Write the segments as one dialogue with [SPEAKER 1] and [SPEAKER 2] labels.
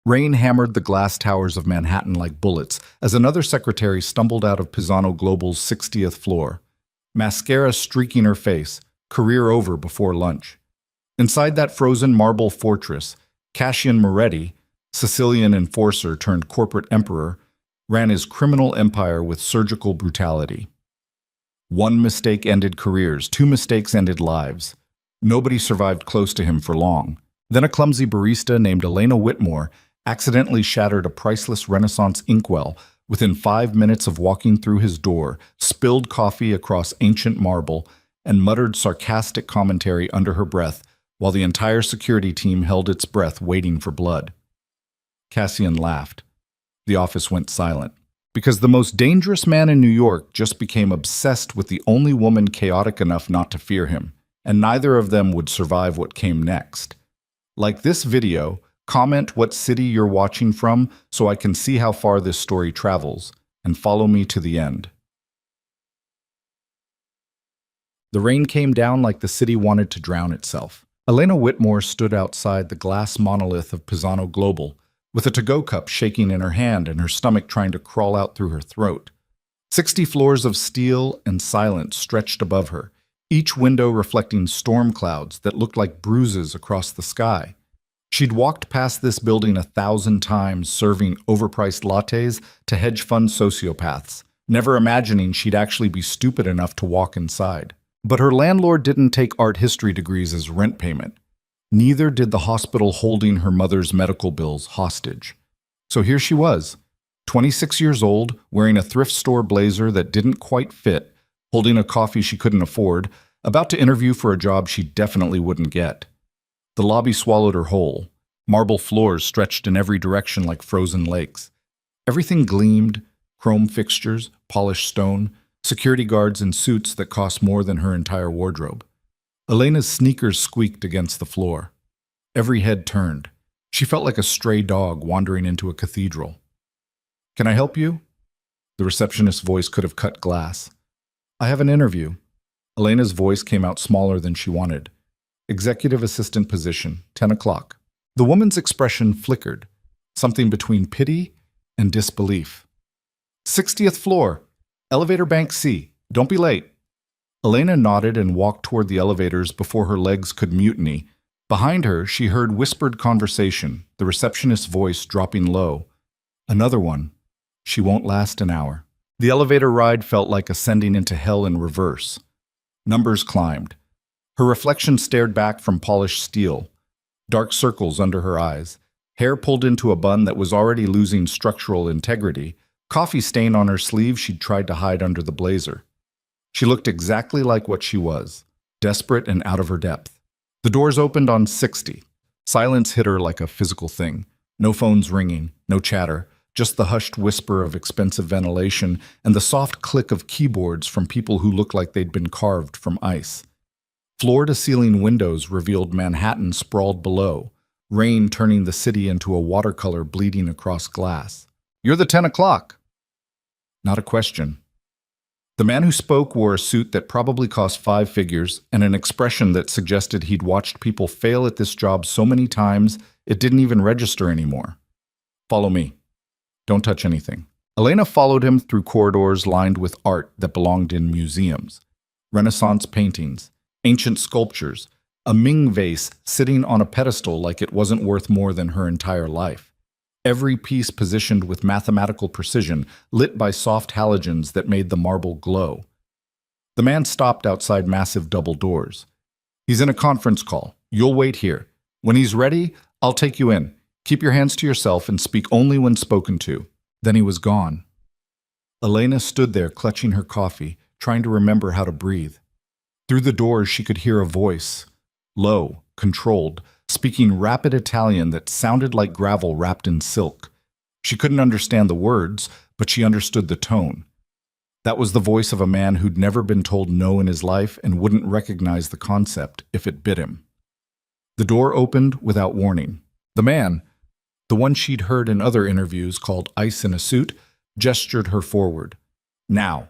[SPEAKER 1] Rain hammered the glass towers of Manhattan like bullets as another secretary stumbled out of Pisano Global's 60th floor. Mascara streaking her face, career over before lunch. Inside that frozen marble fortress, Cassian Moretti, Sicilian enforcer turned corporate emperor, ran his criminal empire with surgical brutality. One mistake ended careers, two mistakes ended lives. Nobody survived close to him for long. Then a clumsy barista named Elena Whitmore accidentally shattered a priceless Renaissance inkwell within 5 minutes of walking through his door, spilled coffee across ancient marble, and muttered sarcastic commentary under her breath while the entire security team held its breath waiting for blood. Cassian laughed. The office went silent. Because the most dangerous man in New York just became obsessed with the only woman chaotic enough not to fear him, and neither of them would survive what came next. Like this video, comment what city you're watching from so I can see how far this story travels, and follow me to the end. The rain came down like the city wanted to drown itself. Elena Whitmore stood outside the glass monolith of Pisano Global, with a to-go cup shaking in her hand and her stomach trying to crawl out through her throat. 60 floors of steel and silence stretched above her, each window reflecting storm clouds that looked like bruises across the sky. She'd walked past this building 1,000 times, serving overpriced lattes to hedge fund sociopaths, never imagining she'd actually be stupid enough to walk inside. But her landlord didn't take art history degrees as rent payment. Neither did the hospital holding her mother's medical bills hostage. So here she was, 26 years old, wearing a thrift store blazer that didn't quite fit, holding a coffee she couldn't afford, about to interview for a job she definitely wouldn't get. The lobby swallowed her whole. Marble floors stretched in every direction like frozen lakes. Everything gleamed, chrome fixtures, polished stone, security guards in suits that cost more than her entire wardrobe. Elena's sneakers squeaked against the floor. Every head turned. She felt like a stray dog wandering into a cathedral. "Can I help you?" The receptionist's voice could have cut glass. "I have an interview." Elena's voice came out smaller than she wanted. "Executive assistant position, 10 o'clock. The woman's expression flickered, something between pity and disbelief. "60th floor, elevator bank C. Don't be late." Elena nodded and walked toward the elevators before her legs could mutiny. Behind her, she heard whispered conversation, the receptionist's voice dropping low. "Another one. She won't last an hour." The elevator ride felt like ascending into hell in reverse. Numbers climbed. Her reflection stared back from polished steel. Dark circles under her eyes. Hair pulled into a bun that was already losing structural integrity. Coffee stain on her sleeve she'd tried to hide under the blazer. She looked exactly like what she was, desperate and out of her depth. The doors opened on 60. Silence hit her like a physical thing. No phones ringing, no chatter, just the hushed whisper of expensive ventilation and the soft click of keyboards from people who looked like they'd been carved from ice. Floor-to-ceiling windows revealed Manhattan sprawled below, rain turning the city into a watercolor bleeding across glass. "You're the 10 o'clock." Not a question. The man who spoke wore a suit that probably cost 5 figures and an expression that suggested he'd watched people fail at this job so many times it didn't even register anymore. "Follow me. Don't touch anything." Elena followed him through corridors lined with art that belonged in museums. Renaissance paintings, ancient sculptures, a Ming vase sitting on a pedestal like it wasn't worth more than her entire life. Every piece positioned with mathematical precision, lit by soft halogens that made the marble glow. The man stopped outside massive double doors. "He's in a conference call. You'll wait here. When he's ready, I'll take you in. Keep your hands to yourself and speak only when spoken to." Then he was gone. Elena stood there clutching her coffee, trying to remember how to breathe. Through the doors she could hear a voice, low, controlled, speaking rapid Italian that sounded like gravel wrapped in silk. She couldn't understand the words, but she understood the tone. That was the voice of a man who'd never been told no in his life and wouldn't recognize the concept if it bit him. The door opened without warning. The man, the one she'd heard in other interviews called Ice in a Suit, gestured her forward. "Now."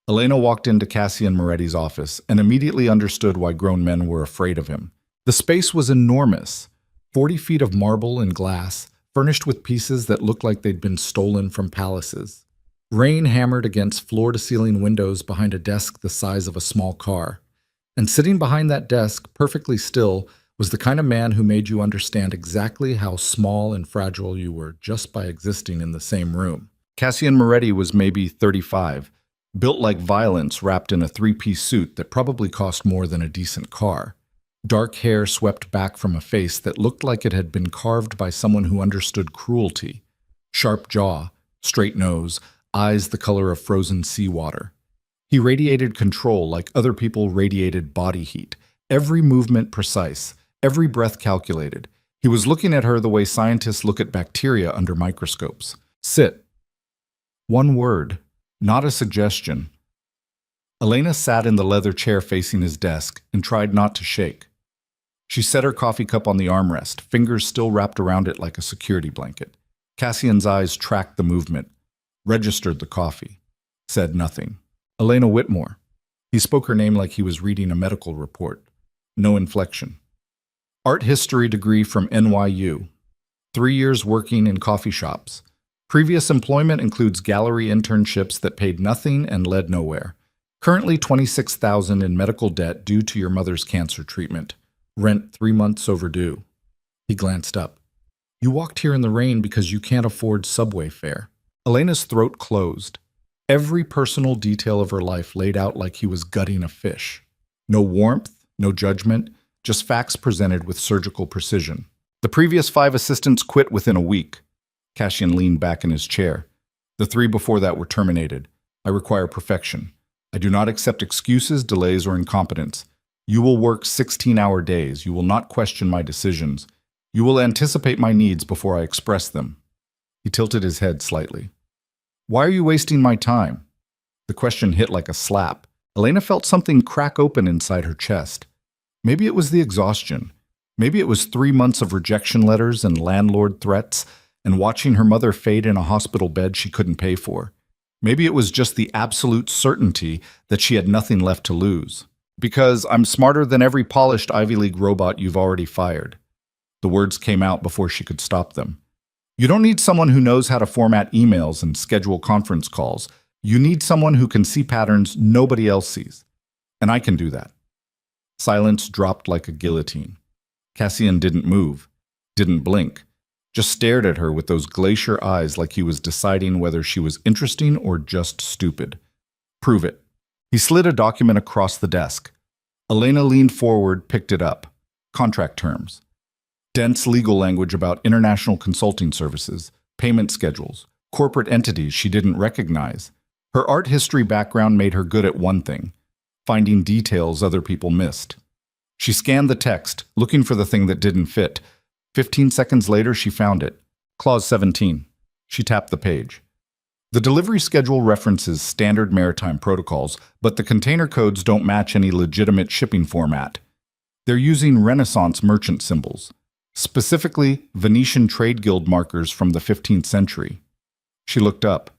[SPEAKER 1] Elena walked into Cassian Moretti's office and immediately understood why grown men were afraid of him. The space was enormous. 40 feet of marble and glass, furnished with pieces that looked like they'd been stolen from palaces. Rain hammered against floor-to-ceiling windows behind a desk the size of a small car. And sitting behind that desk, perfectly still, was the kind of man who made you understand exactly how small and fragile you were just by existing in the same room. Cassian Moretti was maybe 35, built like violence wrapped in a three-piece suit that probably cost more than a decent car. Dark hair swept back from a face that looked like it had been carved by someone who understood cruelty. Sharp jaw, straight nose, eyes the color of frozen seawater. He radiated control like other people radiated body heat. Every movement precise, every breath calculated. He was looking at her the way scientists look at bacteria under microscopes. Sit. One word, not a suggestion. Elena sat in the leather chair facing his desk and tried not to shake. She set her coffee cup on the armrest, fingers still wrapped around it like a security blanket. Cassian's eyes tracked the movement, registered the coffee, said nothing. Elena Whitmore. He spoke her name like he was reading a medical report. No inflection. Art history degree from NYU. 3 years working in coffee shops. Previous employment includes gallery internships that paid nothing and led nowhere. Currently $26,000 in medical debt due to your mother's cancer treatment. Rent 3 months overdue. He glanced up. You walked here in the rain because you can't afford subway fare. Elena's throat closed. Every personal detail of her life laid out like he was gutting a fish. No warmth, no judgment, just facts presented with surgical precision. The previous 5 assistants quit within a week. Cassian leaned back in his chair. The 3 before that were terminated. I require perfection. I do not accept excuses, delays, or incompetence. You will work 16-hour days. You will not question my decisions. You will anticipate my needs before I express them. He tilted his head slightly. Why are you wasting my time? The question hit like a slap. Elena felt something crack open inside her chest. Maybe it was the exhaustion. Maybe it was 3 months of rejection letters and landlord threats and watching her mother fade in a hospital bed she couldn't pay for. Maybe it was just the absolute certainty that she had nothing left to lose. Because I'm smarter than every polished Ivy League robot you've already fired. The words came out before she could stop them. You don't need someone who knows how to format emails and schedule conference calls. You need someone who can see patterns nobody else sees. And I can do that. Silence dropped like a guillotine. Cassian didn't move, didn't blink, just stared at her with those glacier eyes like he was deciding whether she was interesting or just stupid. Prove it. He slid a document across the desk. Elena leaned forward, picked it up. Contract terms. Dense legal language about international consulting services, payment schedules, corporate entities she didn't recognize. Her art history background made her good at one thing, finding details other people missed. She scanned the text, looking for the thing that didn't fit. 15 seconds later, she found it. Clause 17. She tapped the page. The delivery schedule references standard maritime protocols, but the container codes don't match any legitimate shipping format. They're using Renaissance merchant symbols. Specifically, Venetian trade guild markers from the 15th century. She looked up.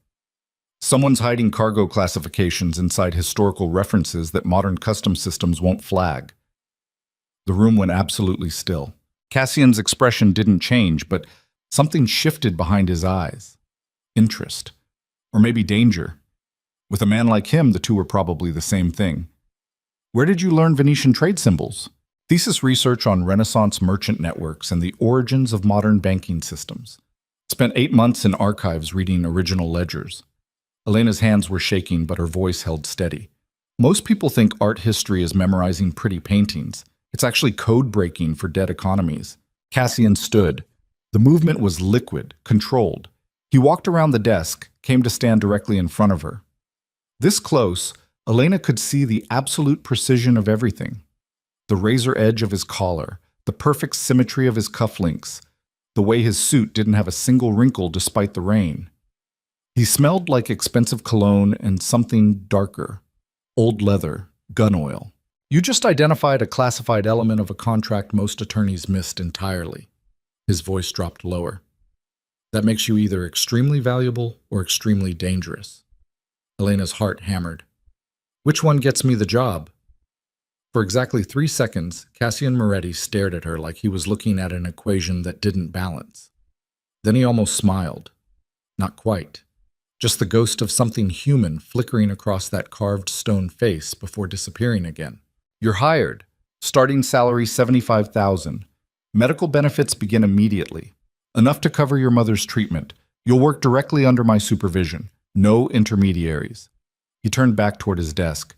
[SPEAKER 1] Someone's hiding cargo classifications inside historical references that modern customs systems won't flag. The room went absolutely still. Cassian's expression didn't change, but something shifted behind his eyes. Interest. Or maybe danger. With a man like him, the two were probably the same thing. Where did you learn Venetian trade symbols? Thesis research on Renaissance merchant networks and the origins of modern banking systems. Spent 8 months in archives reading original ledgers. Elena's hands were shaking, but her voice held steady. Most people think art history is memorizing pretty paintings. It's actually code-breaking for dead economies. Cassian stood. The movement was liquid, controlled. He walked around the desk, came to stand directly in front of her. This close, Elena could see the absolute precision of everything. The razor edge of his collar, the perfect symmetry of his cufflinks, the way his suit didn't have a single wrinkle despite the rain. He smelled like expensive cologne and something darker, old leather, gun oil. You just identified a classified element of a contract most attorneys missed entirely. His voice dropped lower. That makes you either extremely valuable or extremely dangerous. Elena's heart hammered. Which one gets me the job? For exactly 3 seconds, Cassian Moretti stared at her like he was looking at an equation that didn't balance. Then he almost smiled. Not quite. Just the ghost of something human flickering across that carved stone face before disappearing again. You're hired. Starting salary $75,000. Medical benefits begin immediately. Enough to cover your mother's treatment. You'll work directly under my supervision. No intermediaries. He turned back toward his desk.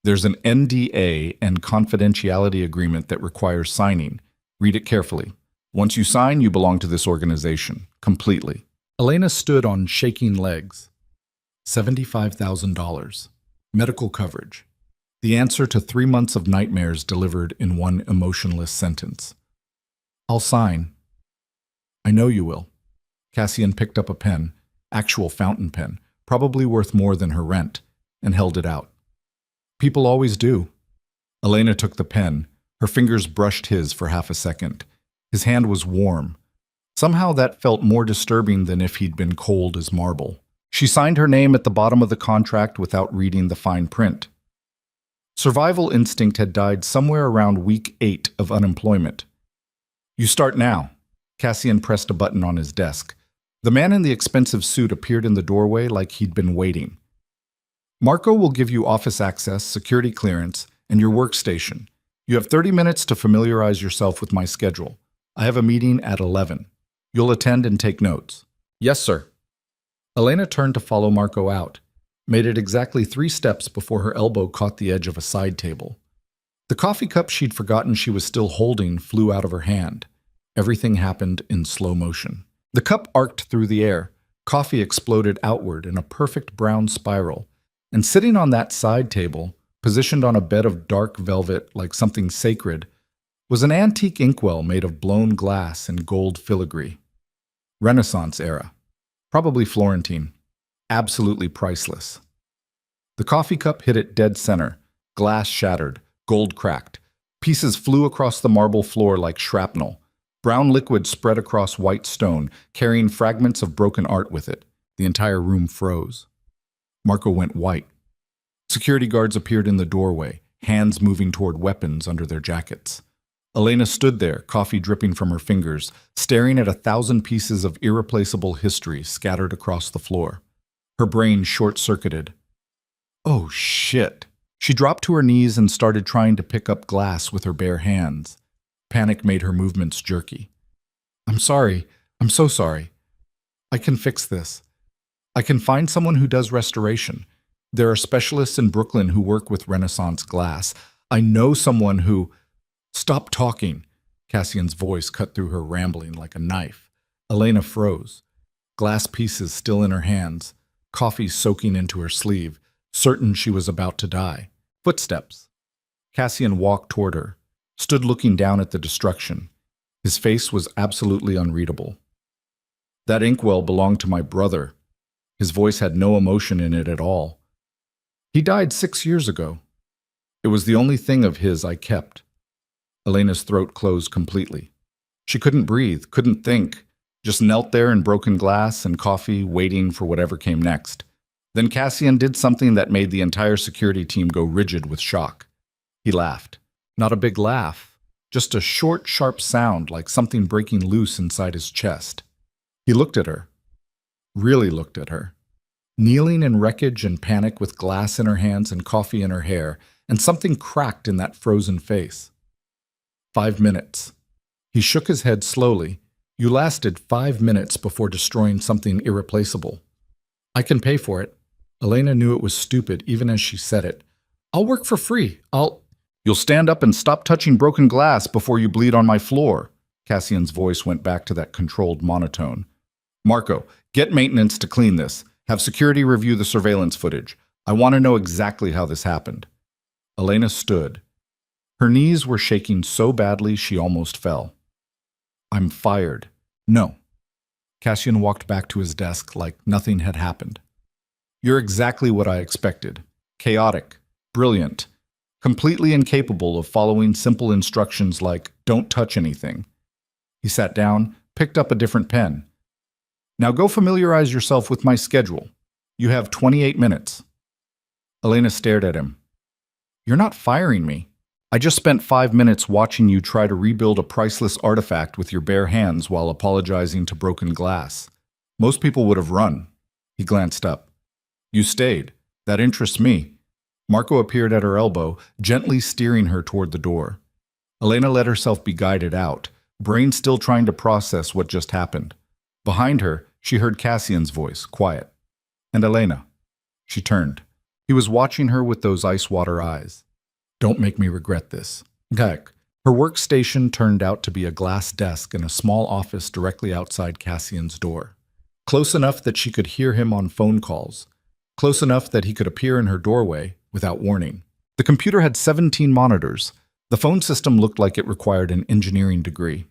[SPEAKER 1] There's an NDA and confidentiality agreement that requires signing. Read it carefully. Once you sign, you belong to this organization. Completely. Elena stood on shaking legs. $75,000. Medical coverage. The answer to 3 months of nightmares delivered in one emotionless sentence. I'll sign. I know you will. Cassian picked up a pen, actual fountain pen, probably worth more than her rent, and held it out. People always do. Elena took the pen. Her fingers brushed his for half a second. His hand was warm. Somehow that felt more disturbing than if he'd been cold as marble. She signed her name at the bottom of the contract without reading the fine print. Survival instinct had died somewhere around week 8 of unemployment. You start now. Cassian pressed a button on his desk. The man in the expensive suit appeared in the doorway like he'd been waiting. Marco will give you office access, security clearance, and your workstation. You have 30 minutes to familiarize yourself with my schedule. I have a meeting at 11. You'll attend and take notes. Yes, sir. Elena turned to follow Marco out, made it exactly 3 steps before her elbow caught the edge of a side table. The coffee cup she'd forgotten she was still holding flew out of her hand. Everything happened in slow motion. The cup arced through the air. Coffee exploded outward in a perfect brown spiral. And sitting on that side table, positioned on a bed of dark velvet like something sacred, was an antique inkwell made of blown glass and gold filigree. Renaissance era. Probably Florentine. Absolutely priceless. The coffee cup hit it dead center. Glass shattered. Gold cracked. Pieces flew across the marble floor like shrapnel. Brown liquid spread across white stone, carrying fragments of broken art with it. The entire room froze. Marco went white. Security guards appeared in the doorway, hands moving toward weapons under their jackets. Elena stood there, coffee dripping from her fingers, staring at 1,000 pieces of irreplaceable history scattered across the floor. Her brain short-circuited. Oh, shit. She dropped to her knees and started trying to pick up glass with her bare hands. Panic made her movements jerky. I'm sorry. I'm so sorry. I can fix this. I can find someone who does restoration. There are specialists in Brooklyn who work with Renaissance glass. I know someone who... Stop talking. Cassian's voice cut through her rambling like a knife. Elena froze. Glass pieces still in her hands, coffee soaking into her sleeve, certain she was about to die. Footsteps. Cassian walked toward her, stood looking down at the destruction. His face was absolutely unreadable. That inkwell belonged to my brother. His voice had no emotion in it at all. He died 6 years ago. It was the only thing of his I kept. Elena's throat closed completely. She couldn't breathe, couldn't think, just knelt there in broken glass and coffee, waiting for whatever came next. Then Cassian did something that made the entire security team go rigid with shock. He laughed. Not a big laugh, just a short, sharp sound like something breaking loose inside his chest. He looked at her. Really looked at her. Kneeling in wreckage and panic with glass in her hands and coffee in her hair, and something cracked in that frozen face. 5 minutes. He shook his head slowly. You lasted 5 minutes before destroying something irreplaceable. I can pay for it. Elena knew it was stupid even as she said it. I'll work for free. You'll stand up and stop touching broken glass before you bleed on my floor. Cassian's voice went back to that controlled monotone. Marco, get maintenance to clean this. Have security review the surveillance footage. I want to know exactly how this happened. Elena stood. Her knees were shaking so badly she almost fell. I'm fired. No. Cassian walked back to his desk like nothing had happened. You're exactly what I expected. Chaotic, brilliant, completely incapable of following simple instructions like don't touch anything. He sat down, picked up a different pen. Now go familiarize yourself with my schedule. You have 28 minutes. Elena stared at him. You're not firing me. I just spent 5 minutes watching you try to rebuild a priceless artifact with your bare hands while apologizing to broken glass. Most people would have run. He glanced up. You stayed. That interests me. Marco appeared at her elbow, gently steering her toward the door. Elena let herself be guided out, brain still trying to process what just happened. Behind her, she heard Cassian's voice, quiet. And Elena. She turned. He was watching her with those ice water eyes. Don't make me regret this. Heck. Her workstation turned out to be a glass desk in a small office directly outside Cassian's door. Close enough that she could hear him on phone calls. Close enough that he could appear in her doorway without warning. The computer had 17 monitors. The phone system looked like it required an engineering degree.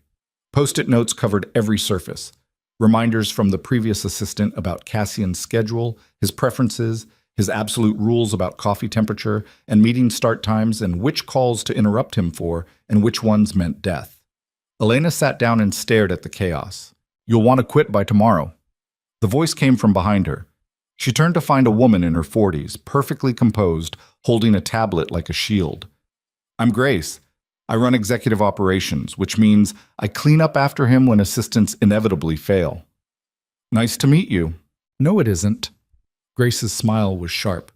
[SPEAKER 1] Post-it notes covered every surface. Reminders from the previous assistant about Cassian's schedule, his preferences, his absolute rules about coffee temperature and meeting start times and which calls to interrupt him for and which ones meant death. Elena sat down and stared at the chaos. You'll want to quit by tomorrow. The voice came from behind her. She turned to find a woman in her 40s, perfectly composed, holding a tablet like a shield. I'm Grace. I run executive operations, which means I clean up after him when assistants inevitably fail. Nice to meet you. No, it isn't. Grace's smile was sharp.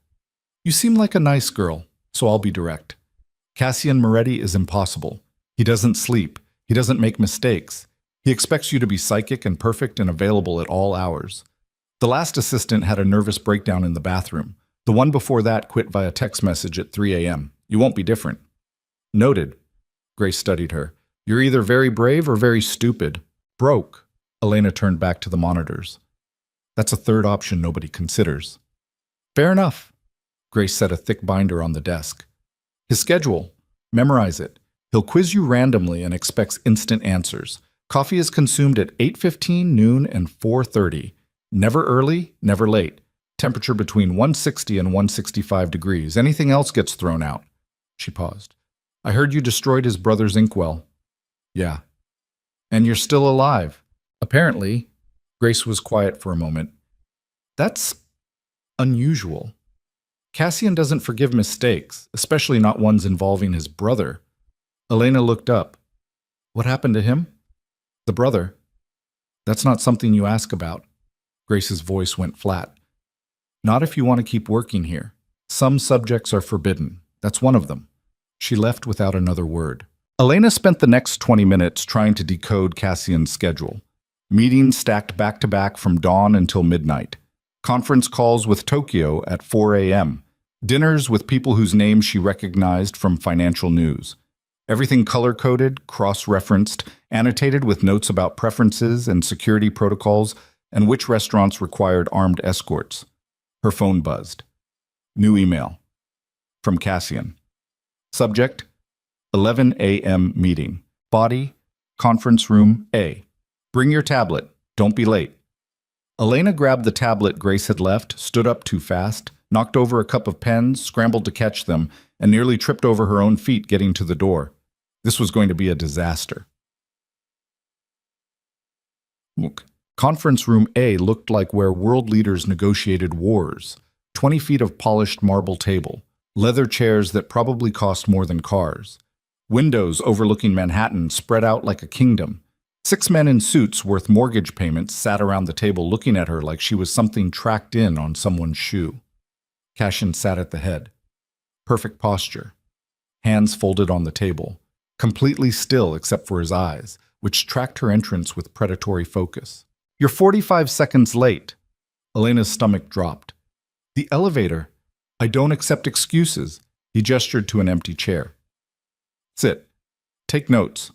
[SPEAKER 1] You seem like a nice girl, so I'll be direct. Cassian Moretti is impossible. He doesn't sleep. He doesn't make mistakes. He expects you to be psychic and perfect and available at all hours. The last assistant had a nervous breakdown in the bathroom. The one before that quit via text message at 3 a.m. You won't be different. Noted. Grace studied her. You're either very brave or very stupid. Broke. Elena turned back to the monitors. That's a third option nobody considers. Fair enough. Grace set a thick binder on the desk. His schedule. Memorize it. He'll quiz you randomly and expects instant answers. Coffee is consumed at 8:15, noon, and 4:30. Never early, never late. Temperature between 160 and 165 degrees. Anything else gets thrown out. She paused. I heard you destroyed his brother's inkwell. Yeah. And you're still alive. Apparently. Grace was quiet for a moment. That's unusual. Cassian doesn't forgive mistakes, especially not ones involving his brother. Elena looked up. What happened to him? The brother. That's not something you ask about. Grace's voice went flat. Not if you want to keep working here. Some subjects are forbidden. That's one of them. She left without another word. Elena spent the next 20 minutes trying to decode Cassian's schedule. Meetings stacked back-to-back from dawn until midnight. Conference calls with Tokyo at 4 a.m. Dinners with people whose names she recognized from financial news. Everything color-coded, cross-referenced, annotated with notes about preferences and security protocols and which restaurants required armed escorts. Her phone buzzed. New email. From Cassian. Subject, 11 a.m. meeting. Body, conference room A. Bring your tablet. Don't be late. Elena grabbed the tablet Grace had left, stood up too fast, knocked over a cup of pens, scrambled to catch them, and nearly tripped over her own feet getting to the door. This was going to be a disaster. Conference room A looked like where world leaders negotiated wars. 20 feet of polished marble table, leather chairs that probably cost more than cars. Windows overlooking Manhattan spread out like a kingdom. 6 men in suits worth mortgage payments sat around the table looking at her like she was something tracked in on someone's shoe. Cassian sat at the head. Perfect posture. Hands folded on the table. Completely still except for his eyes, which tracked her entrance with predatory focus. You're 45 seconds late. Elena's stomach dropped. The elevator. I don't accept excuses. He gestured to an empty chair. Sit. Take notes.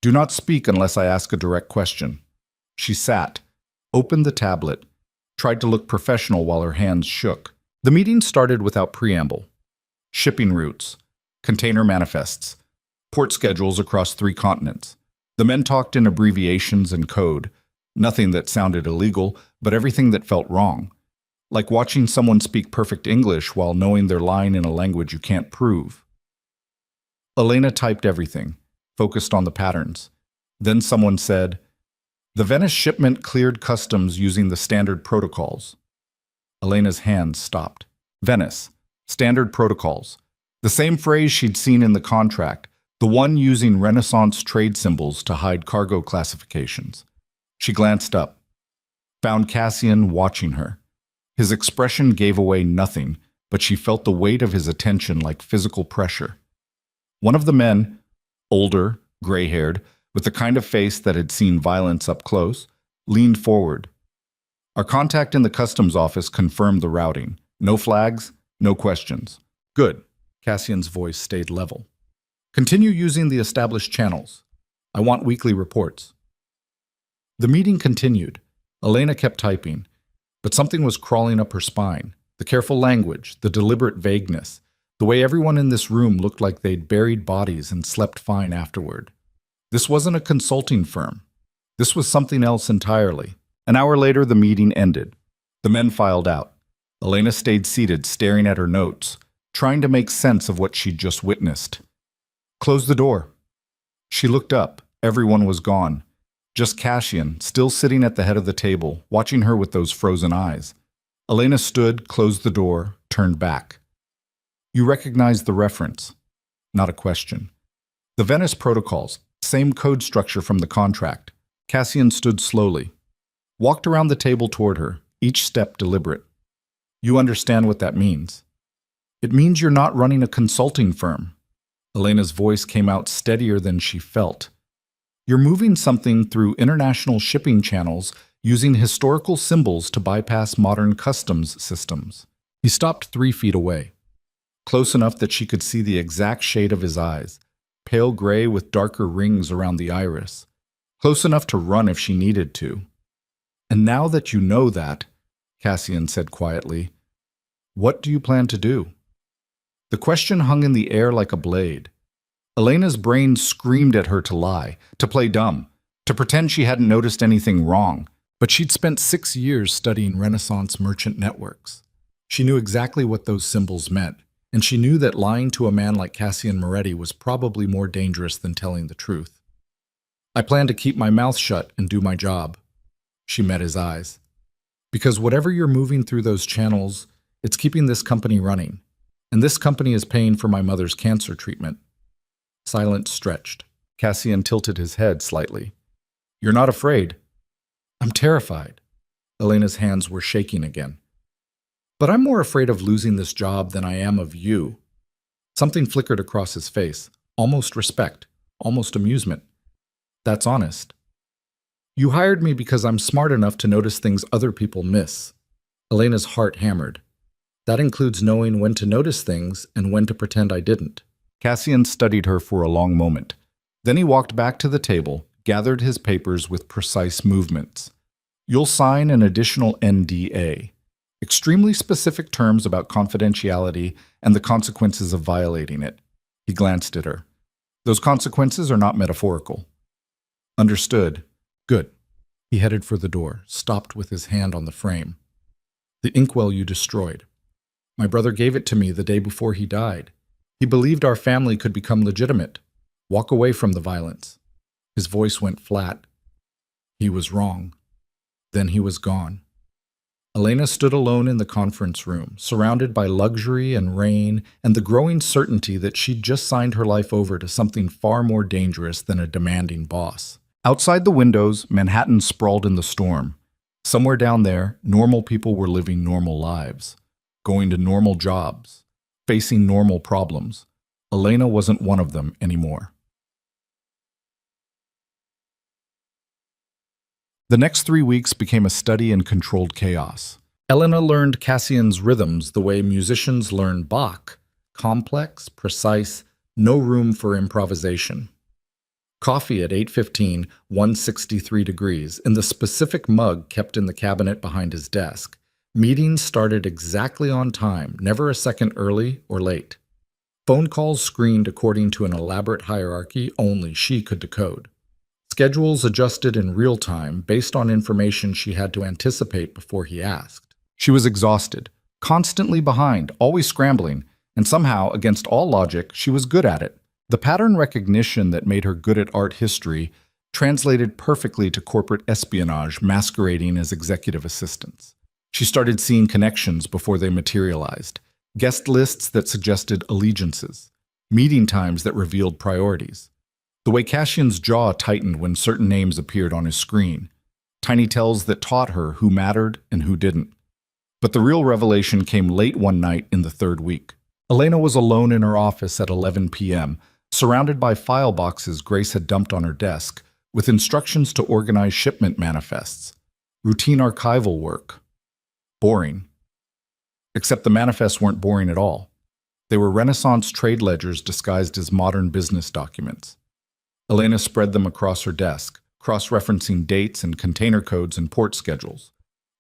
[SPEAKER 1] Do not speak unless I ask a direct question. She sat, opened the tablet, tried to look professional while her hands shook. The meeting started without preamble. Shipping routes, container manifests, port schedules across 3 continents. The men talked in abbreviations and code, nothing that sounded illegal, but everything that felt wrong. Like watching someone speak perfect English while knowing they're lying in a language you can't prove. Elena typed everything, focused on the patterns. Then someone said, the Venice shipment cleared customs using the standard protocols. Elena's hands stopped. Venice, standard protocols. The same phrase she'd seen in the contract, the one using Renaissance trade symbols to hide cargo classifications. She glanced up, found Cassian watching her. His expression gave away nothing, but she felt the weight of his attention like physical pressure. One of the men, older, gray-haired, with the kind of face that had seen violence up close, leaned forward. Our contact in the customs office confirmed the routing. No flags, no questions. Good. Cassian's voice stayed level. Continue using the established channels. I want weekly reports. The meeting continued. Elena kept typing, but something was crawling up her spine. The careful language, the deliberate vagueness, the way everyone in this room looked like they'd buried bodies and slept fine afterward. This wasn't a consulting firm. This was something else entirely. An hour later, the meeting ended. The men filed out. Elena stayed seated, staring at her notes, trying to make sense of what she'd just witnessed. Close the door. She looked up. Everyone was gone. Just Cassian, still sitting at the head of the table, watching her with those frozen eyes. Elena stood, closed the door, turned back. You recognized the reference. Not a question. The Venice protocols, same code structure from the contract. Cassian stood slowly, walked around the table toward her, each step deliberate. You understand what that means. It means you're not running a consulting firm. Elena's voice came out steadier than she felt. You're moving something through international shipping channels using historical symbols to bypass modern customs systems. He stopped 3 feet away, close enough that she could see the exact shade of his eyes, pale gray with darker rings around the iris, close enough to run if she needed to. And now that you know that, Cassian said quietly, what do you plan to do? The question hung in the air like a blade. Elena's brain screamed at her to lie, to play dumb, to pretend she hadn't noticed anything wrong. But she'd spent 6 years studying Renaissance merchant networks. She knew exactly what those symbols meant, and she knew that lying to a man like Cassian Moretti was probably more dangerous than telling the truth. I plan to keep my mouth shut and do my job. She met his eyes. Because whatever you're moving through those channels, it's keeping this company running. And this company is paying for my mother's cancer treatment. Silence stretched. Cassian tilted his head slightly. You're not afraid. I'm terrified. Elena's hands were shaking again. But I'm more afraid of losing this job than I am of you. Something flickered across his face. Almost respect. Almost amusement. That's honest. You hired me because I'm smart enough to notice things other people miss. Elena's heart hammered. That includes knowing when to notice things and when to pretend I didn't. Cassian studied her for a long moment. Then he walked back to the table, gathered his papers with precise movements. You'll sign an additional NDA. Extremely specific terms about confidentiality and the consequences of violating it. He glanced at her. Those consequences are not metaphorical. Understood. Good. He headed for the door, stopped with his hand on the frame. The inkwell you destroyed. My brother gave it to me the day before he died. He believed our family could become legitimate, walk away from the violence. His voice went flat. He was wrong. Then he was gone. Elena stood alone in the conference room, surrounded by luxury and rain and the growing certainty that she'd just signed her life over to something far more dangerous than a demanding boss. Outside the windows, Manhattan sprawled in the storm. Somewhere down there, normal people were living normal lives, going to normal jobs, facing normal problems. Elena wasn't one of them anymore. The next 3 weeks became a study in controlled chaos. Elena learned Cassian's rhythms the way musicians learn Bach, complex, precise, no room for improvisation. Coffee at 8:15, 163 degrees, in the specific mug kept in the cabinet behind his desk. Meetings started exactly on time, never a second early or late. Phone calls screened according to an elaborate hierarchy only she could decode. Schedules adjusted in real time based on information she had to anticipate before he asked. She was exhausted, constantly behind, always scrambling, and somehow, against all logic, she was good at it. The pattern recognition that made her good at art history translated perfectly to corporate espionage masquerading as executive assistants. She started seeing connections before they materialized, guest lists that suggested allegiances, meeting times that revealed priorities. The way Cassian's jaw tightened when certain names appeared on his screen, tiny tells that taught her who mattered and who didn't. But the real revelation came late one night in the third week. Elena was alone in her office at 11 p.m., surrounded by file boxes Grace had dumped on her desk, with instructions to organize shipment manifests. Routine archival work. Boring. Except the manifests weren't boring at all. They were Renaissance trade ledgers disguised as modern business documents. Elena spread them across her desk, cross-referencing dates and container codes and port schedules.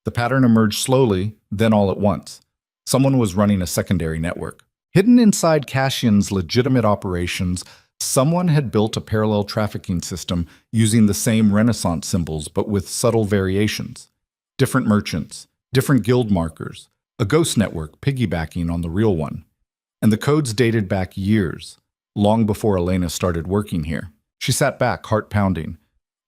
[SPEAKER 1] The pattern emerged slowly, then all at once. Someone was running a secondary network. Hidden inside Cassian's legitimate operations, someone had built a parallel trafficking system using the same Renaissance symbols but with subtle variations. Different merchants, different guild markers, a ghost network piggybacking on the real one. And the codes dated back years, long before Elena started working here. She sat back, heart pounding.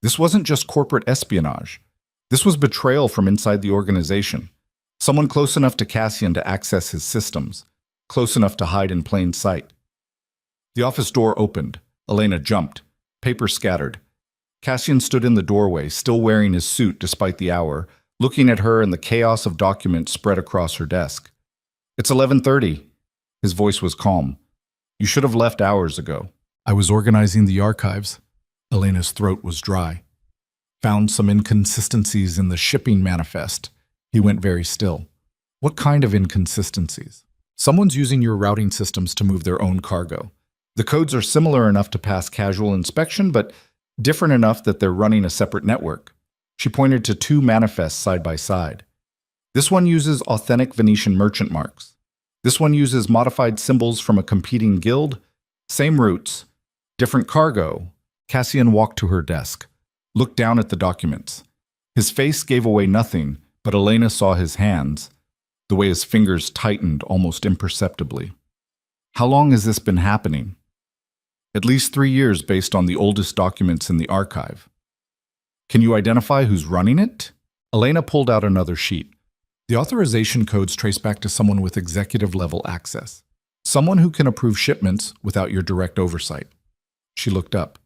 [SPEAKER 1] This wasn't just corporate espionage. This was betrayal from inside the organization. Someone close enough to Cassian to access his systems, close enough to hide in plain sight. The office door opened. Elena jumped. Paper scattered. Cassian stood in the doorway, still wearing his suit despite the hour, looking at her and the chaos of documents spread across her desk. "It's 11:30. His voice was calm. "You should have left hours ago." "I was organizing the archives." Elena's throat was dry. "Found some inconsistencies in the shipping manifest." He went very still. "What kind of inconsistencies?" "Someone's using your routing systems to move their own cargo. The codes are similar enough to pass casual inspection, but different enough that they're running a separate network." She pointed to two manifests side by side. "This one uses authentic Venetian merchant marks. This one uses modified symbols from a competing guild. Same routes, different cargo." Cassian walked to her desk, looked down at the documents. His face gave away nothing, but Elena saw his hands, the way his fingers tightened almost imperceptibly. "How long has this been happening?" "At least 3 years based on the oldest documents in the archive." "Can you identify who's running it?" Elena pulled out another sheet. "The authorization codes trace back to someone with executive-level access. Someone who can approve shipments without your direct oversight." She looked up.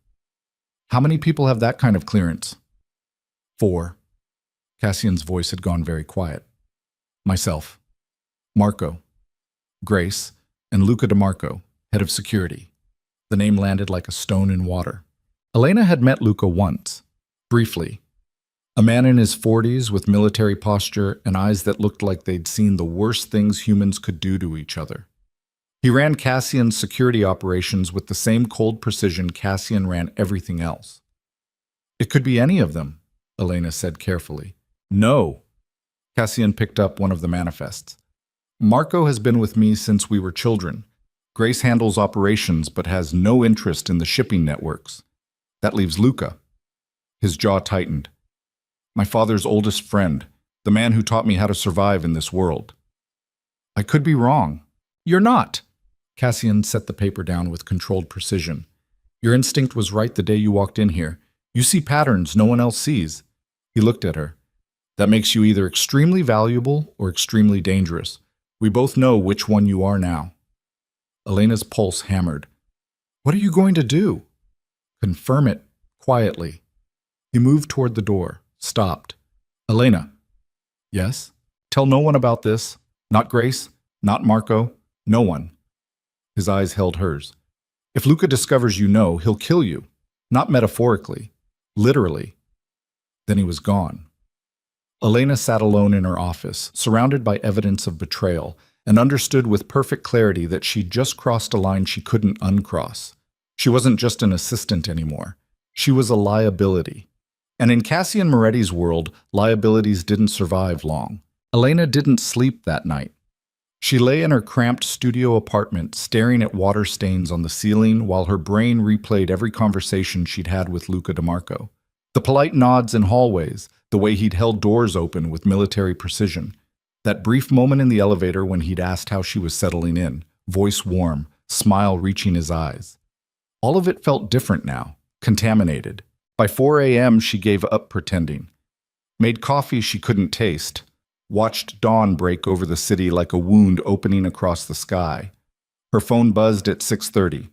[SPEAKER 1] "How many people have that kind of clearance?" "4. Cassian's voice had gone very quiet. "Myself, Marco, Grace, and Luca DeMarco, head of security." The name landed like a stone in water. Elena had met Luca once, briefly. A man in his 40s with military posture and eyes that looked like they'd seen the worst things humans could do to each other. He ran Cassian's security operations with the same cold precision Cassian ran everything else. "It could be any of them," Elena said carefully. "No." Cassian picked up one of the manifests. "Marco has been with me since we were children. Grace handles operations but has no interest in the shipping networks. That leaves Luca." His jaw tightened. "My father's oldest friend, the man who taught me how to survive in this world." "I could be wrong." "You're not." Cassian set the paper down with controlled precision. "Your instinct was right the day you walked in here. You see patterns no one else sees." He looked at her. "That makes you either extremely valuable or extremely dangerous. We both know which one you are now." Elena's pulse hammered. "What are you going to do?" "Confirm it, quietly." He moved toward the door, stopped. "Elena." "Yes?" "Tell no one about this. Not Grace, not Marco, no one." His eyes held hers. "If Luca discovers you know, he'll kill you. Not metaphorically, literally." Then he was gone. Elena sat alone in her office, surrounded by evidence of betrayal, and understood with perfect clarity that she'd just crossed a line she couldn't uncross. She wasn't just an assistant anymore. She was a liability. And in Cassian Moretti's world, liabilities didn't survive long. Elena didn't sleep that night. She lay in her cramped studio apartment, staring at water stains on the ceiling while her brain replayed every conversation she'd had with Luca DeMarco. The polite nods in hallways, the way he'd held doors open with military precision. That brief moment in the elevator when he'd asked how she was settling in, voice warm, smile reaching his eyes. All of it felt different now, contaminated. By 4 a.m. she gave up pretending. Made coffee she couldn't taste. watched dawn break over the city like a wound opening across the sky. Her phone buzzed at 6:30.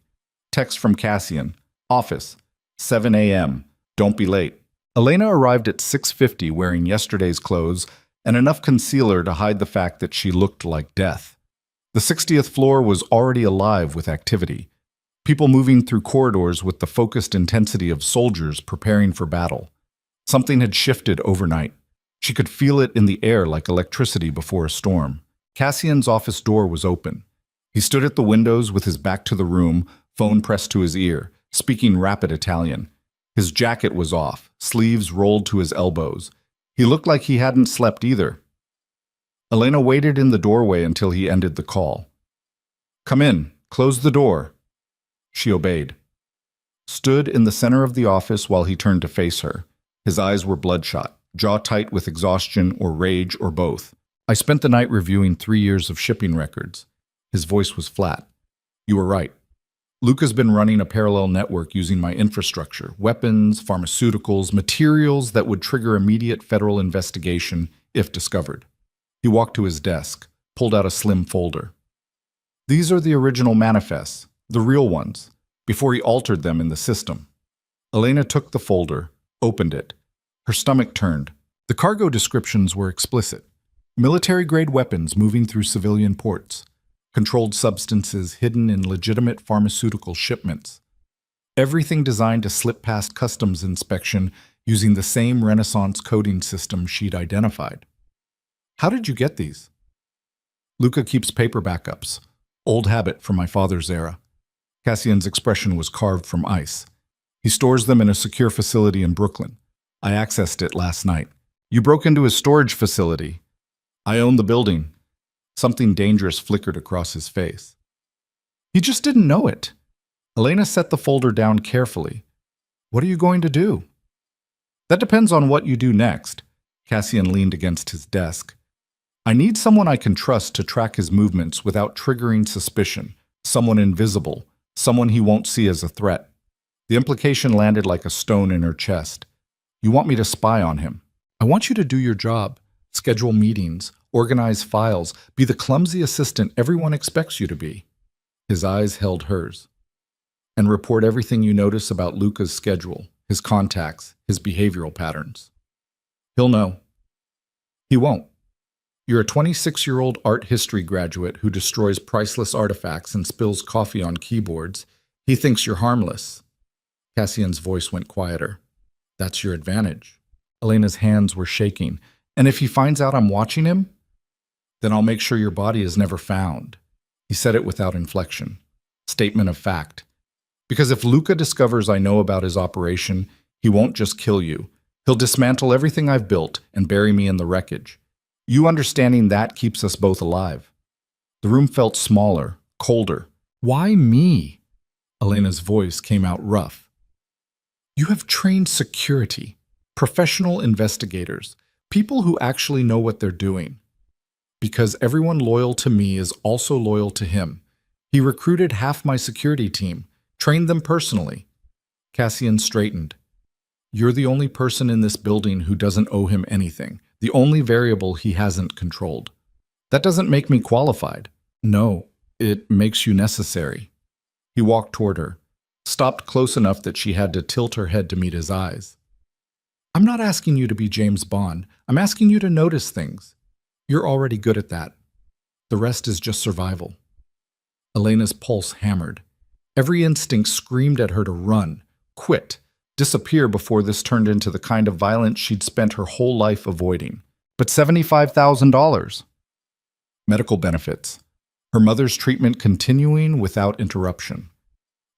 [SPEAKER 1] Text from Cassian. Office. 7 a.m. Don't be late. Elena arrived at 6:50 wearing yesterday's clothes and enough concealer to hide the fact that she looked like death. The 60th floor was already alive with activity. People moving through corridors with the focused intensity of soldiers preparing for battle. Something had shifted overnight. She could feel it in the air like electricity before a storm. Cassian's office door was open. He stood at the windows with his back to the room, phone pressed to his ear, speaking rapid Italian. His jacket was off, sleeves rolled to his elbows. He looked like he hadn't slept either. Elena waited in the doorway until he ended the call. Come in. Close the door. She obeyed. Stood in the center of the office while he turned to face her. His eyes were bloodshot, jaw tight with exhaustion or rage or both. I spent the night reviewing 3 years of shipping records. His voice was flat. You were right. Luca's been running a parallel network using my infrastructure, weapons, pharmaceuticals, materials that would trigger immediate federal investigation if discovered. He walked to his desk, pulled out a slim folder. These are the original manifests, the real ones, before he altered them in the system. Elena took the folder, opened it. Her stomach turned. The cargo descriptions were explicit. Military-grade weapons moving through civilian ports. Controlled substances hidden in legitimate pharmaceutical shipments. Everything designed to slip past customs inspection using the same Renaissance coding system she'd identified. How did you get these? Luca keeps paper backups. Old habit from my father's era. Cassian's expression was carved from ice. He stores them in a secure facility in Brooklyn. I accessed it last night. You broke into his storage facility. I own the building. Something dangerous flickered across his face. He just didn't know it. Elena set the folder down carefully. What are you going to do? That depends on what you do next. Cassian leaned against his desk. I need someone I can trust to track his movements without triggering suspicion. Someone invisible. Someone he won't see as a threat. The implication landed like a stone in her chest. You want me to spy on him. I want you to do your job. Schedule meetings. Organize files. Be the clumsy assistant everyone expects you to be. His eyes held hers. And report everything you notice about Luca's schedule, his contacts, his behavioral patterns. He'll know. He won't. You're a 26-year-old art history graduate who destroys priceless artifacts and spills coffee on keyboards. He thinks you're harmless. Cassian's voice went quieter. That's your advantage. Elena's hands were shaking. And if he finds out I'm watching him, then I'll make sure your body is never found. He said it without inflection. Statement of fact. Because if Luca discovers I know about his operation, he won't just kill you. He'll dismantle everything I've built and bury me in the wreckage. You understanding that keeps us both alive. The room felt smaller, colder. Why me? Elena's voice came out rough. You have trained security, professional investigators, people who actually know what they're doing. Because everyone loyal to me is also loyal to him. He recruited half my security team, trained them personally. Cassian straightened. You're the only person in this building who doesn't owe him anything, the only variable he hasn't controlled. That doesn't make me qualified. No, it makes you necessary. He walked toward her, stopped close enough that she had to tilt her head to meet his eyes. I'm not asking you to be James Bond. I'm asking you to notice things. You're already good at that. The rest is just survival. Elena's pulse hammered. Every instinct screamed at her to run, quit, disappear before this turned into the kind of violence she'd spent her whole life avoiding. But $75,000. Medical benefits. Her mother's treatment continuing without interruption.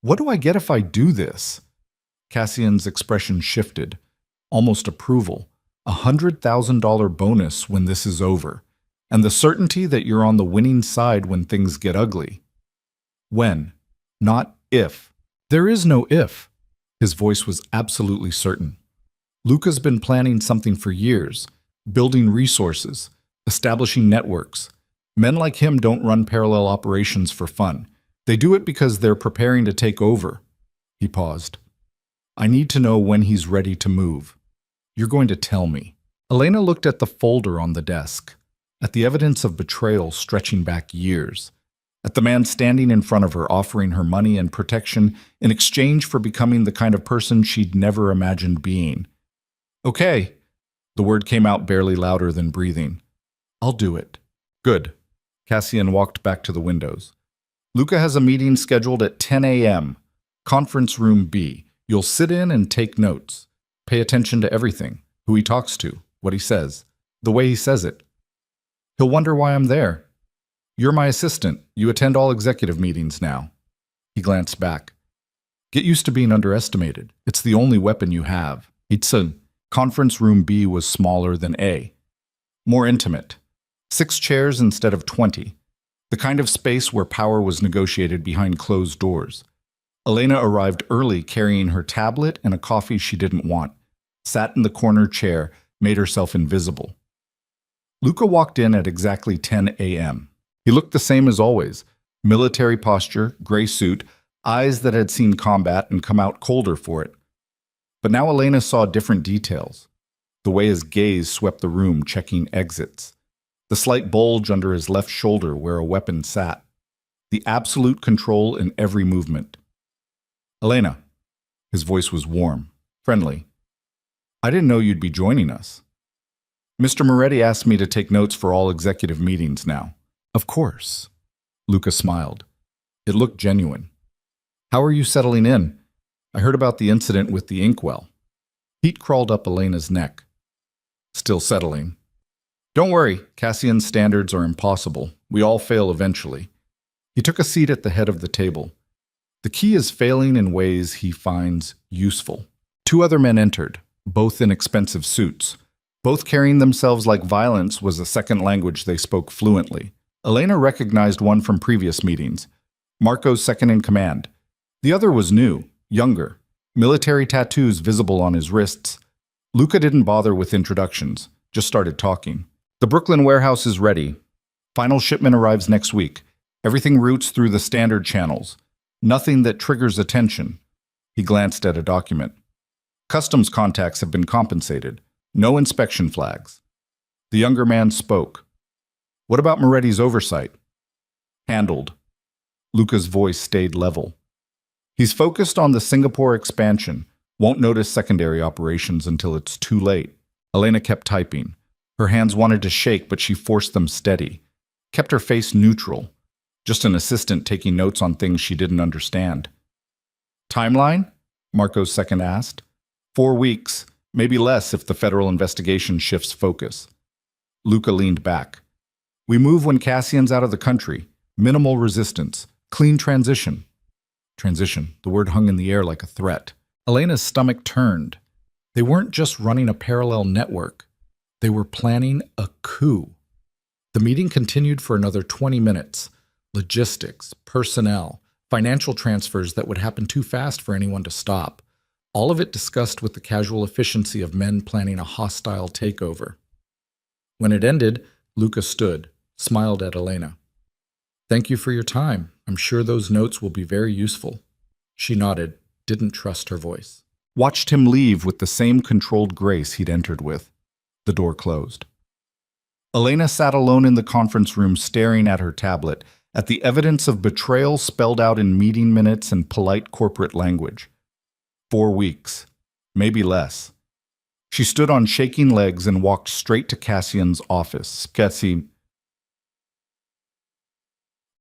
[SPEAKER 1] What do I get if I do this? Cassian's expression shifted. Almost approval. $100,000 bonus when this is over. And the certainty that you're on the winning side when things get ugly. When, not if. There is no if. His voice was absolutely certain. Luca's been planning something for years, building resources, establishing networks. Men like him don't run parallel operations for fun. They do it because they're preparing to take over. He paused. I need to know when he's ready to move. You're going to tell me. Elena looked at the folder on the desk. at the evidence of betrayal stretching back years, at the man standing in front of her offering her money and protection in exchange for becoming the kind of person she'd never imagined being. "Okay." The word came out barely louder than breathing. "I'll do it." "Good." Cassian walked back to the windows. "Luca has a meeting scheduled at 10 a.m. Conference room B. You'll sit in and take notes. Pay attention to everything. Who he talks to, what he says, the way he says it. He'll wonder why I'm there. You're my assistant. You attend all executive meetings now." He glanced back. "Get used to being underestimated. It's the only weapon you have." Itzun. Conference room B was smaller than A. More intimate. 6 chairs instead of 20. The kind of space where power was negotiated behind closed doors. Elena arrived early carrying her tablet and a coffee she didn't want, sat in the corner chair, made herself invisible. Luca walked in at exactly 10 a.m. He looked the same as always, military posture, gray suit, eyes that had seen combat and come out colder for it. But now Elena saw different details. The way his gaze swept the room, checking exits. The slight bulge under his left shoulder where a weapon sat. The absolute control in every movement. "Elena." His voice was warm, friendly. "I didn't know you'd be joining us." "Mr. Moretti asked me to take notes for all executive meetings now." "Of course." Luca smiled. It looked genuine. "How are you settling in? I heard about the incident with the inkwell." Heat crawled up Elena's neck. "Still settling." "Don't worry, Cassian's standards are impossible. We all fail eventually." He took a seat at the head of the table. The key is failing in ways he finds useful. 2 other men entered, both in expensive suits. Both carrying themselves like violence was a second language they spoke fluently. Elena recognized one from previous meetings, Marco's second in command. The other was new, younger, military tattoos visible on his wrists. Luca didn't bother with introductions, just started talking. "The Brooklyn warehouse is ready. Final shipment arrives next week. Everything routes through the standard channels. Nothing that triggers attention." He glanced at a document. "Customs contacts have been compensated. No inspection flags." The younger man spoke. "What about Moretti's oversight?" "Handled." Luca's voice stayed level. "He's focused on the Singapore expansion. Won't notice secondary operations until it's too late." Elena kept typing. Her hands wanted to shake, but she forced them steady. Kept her face neutral. Just an assistant taking notes on things she didn't understand. "Timeline?" Marco's second asked. 4 weeks, maybe less if the federal investigation shifts focus. Luca leaned back. "We move when Cassian's out of the country. Minimal resistance. Clean transition." Transition. The word hung in the air like a threat. Elena's stomach turned. They weren't just running a parallel network. They were planning a coup. The meeting continued for another 20 minutes. Logistics, personnel, financial transfers that would happen too fast for anyone to stop. All of it discussed with the casual efficiency of men planning a hostile takeover. When it ended, Luca stood, smiled at Elena. "Thank you for your time. I'm sure those notes will be very useful." She nodded, didn't trust her voice. Watched him leave with the same controlled grace he'd entered with. The door closed. Elena sat alone in the conference room staring at her tablet, at the evidence of betrayal spelled out in meeting minutes and polite corporate language. 4 weeks, maybe less. She stood on shaking legs and walked straight to Cassian's office.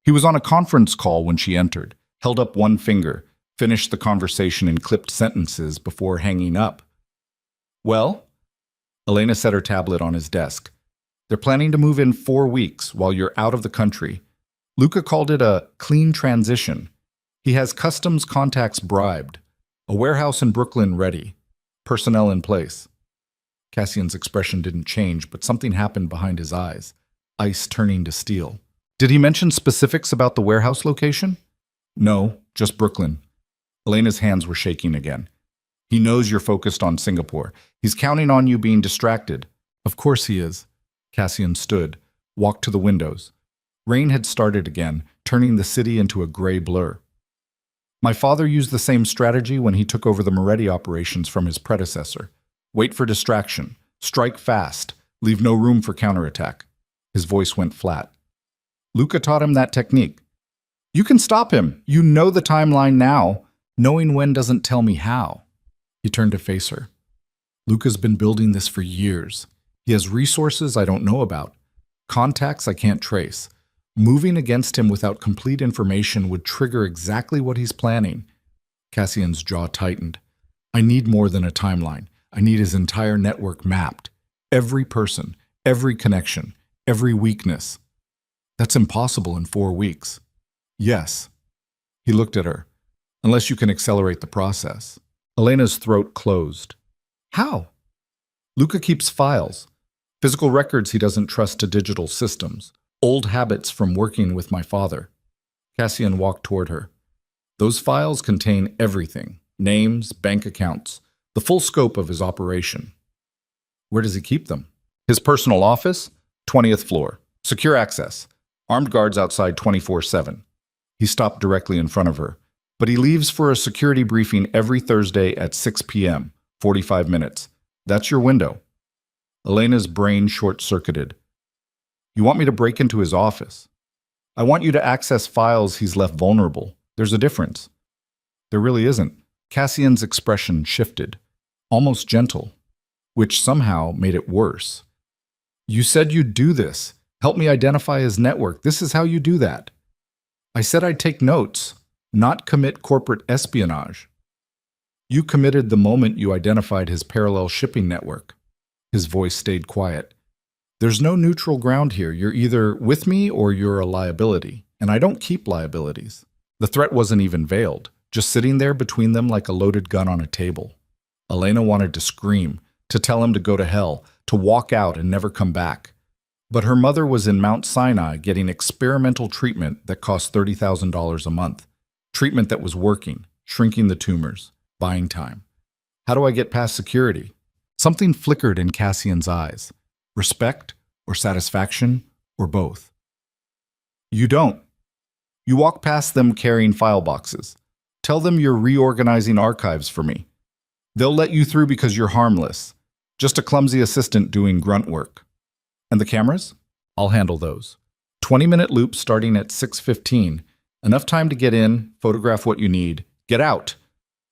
[SPEAKER 1] He was on a conference call when she entered, held up one finger, finished the conversation in clipped sentences before hanging up. "Well?" Elena set her tablet on his desk. "They're planning to move in 4 weeks while you're out of the country. Luca called it a clean transition. He has customs contacts bribed, a warehouse in Brooklyn ready, personnel in place." Cassian's expression didn't change, but something happened behind his eyes, ice turning to steel. "Did he mention specifics about the warehouse location?" "No, just Brooklyn." Elena's hands were shaking again. "He knows you're focused on Singapore. He's counting on you being distracted." "Of course he is." Cassian stood, walked to the windows. Rain had started again, turning the city into a gray blur. "My father used the same strategy when he took over the Moretti operations from his predecessor. Wait for distraction, strike fast, leave no room for counterattack." His voice went flat. Luca taught him that technique. You can stop him. You know the timeline now. Knowing when doesn't tell me how. He turned to face her. Luca's been building this for years. He has resources I don't know about, contacts I can't trace. Moving against him without complete information would trigger exactly what he's planning. Cassian's jaw tightened. I need more than a timeline. I need his entire network mapped. Every person, every connection, every weakness. That's impossible in 4 weeks. Yes. He looked at her. Unless you can accelerate the process. Elena's throat closed. How? Luca keeps files. Physical records he doesn't trust to digital systems. Old habits from working with my father. Cassian walked toward her. Those files contain everything. Names, bank accounts, the full scope of his operation. Where does he keep them? His personal office, 20th floor. Secure access. Armed guards outside 24/7. He stopped directly in front of her. But he leaves for a security briefing every Thursday at 6 p.m., 45 minutes. That's your window. Elena's brain short-circuited. You want me to break into his office? I want you to access files he's left vulnerable. There's a difference. There really isn't. Cassian's expression shifted, almost gentle, which somehow made it worse. You said you'd do this. Help me identify his network. This is how you do that. I said I'd take notes, not commit corporate espionage. You committed the moment you identified his parallel shipping network. His voice stayed quiet. There's no neutral ground here. You're either with me or you're a liability, and I don't keep liabilities. The threat wasn't even veiled, just sitting there between them like a loaded gun on a table. Elena wanted to scream, to tell him to go to hell, to walk out and never come back. But her mother was in Mount Sinai getting experimental treatment that cost $30,000 a month. Treatment that was working, shrinking the tumors, buying time. How do I get past security? Something flickered in Cassian's eyes. Respect or satisfaction or both. You don't. You walk past them carrying file boxes. Tell them you're reorganizing archives for me. They'll let you through because you're harmless. Just a clumsy assistant doing grunt work. And the cameras? I'll handle those. 20-minute loop starting at 6:15. Enough time to get in, photograph what you need. Get out!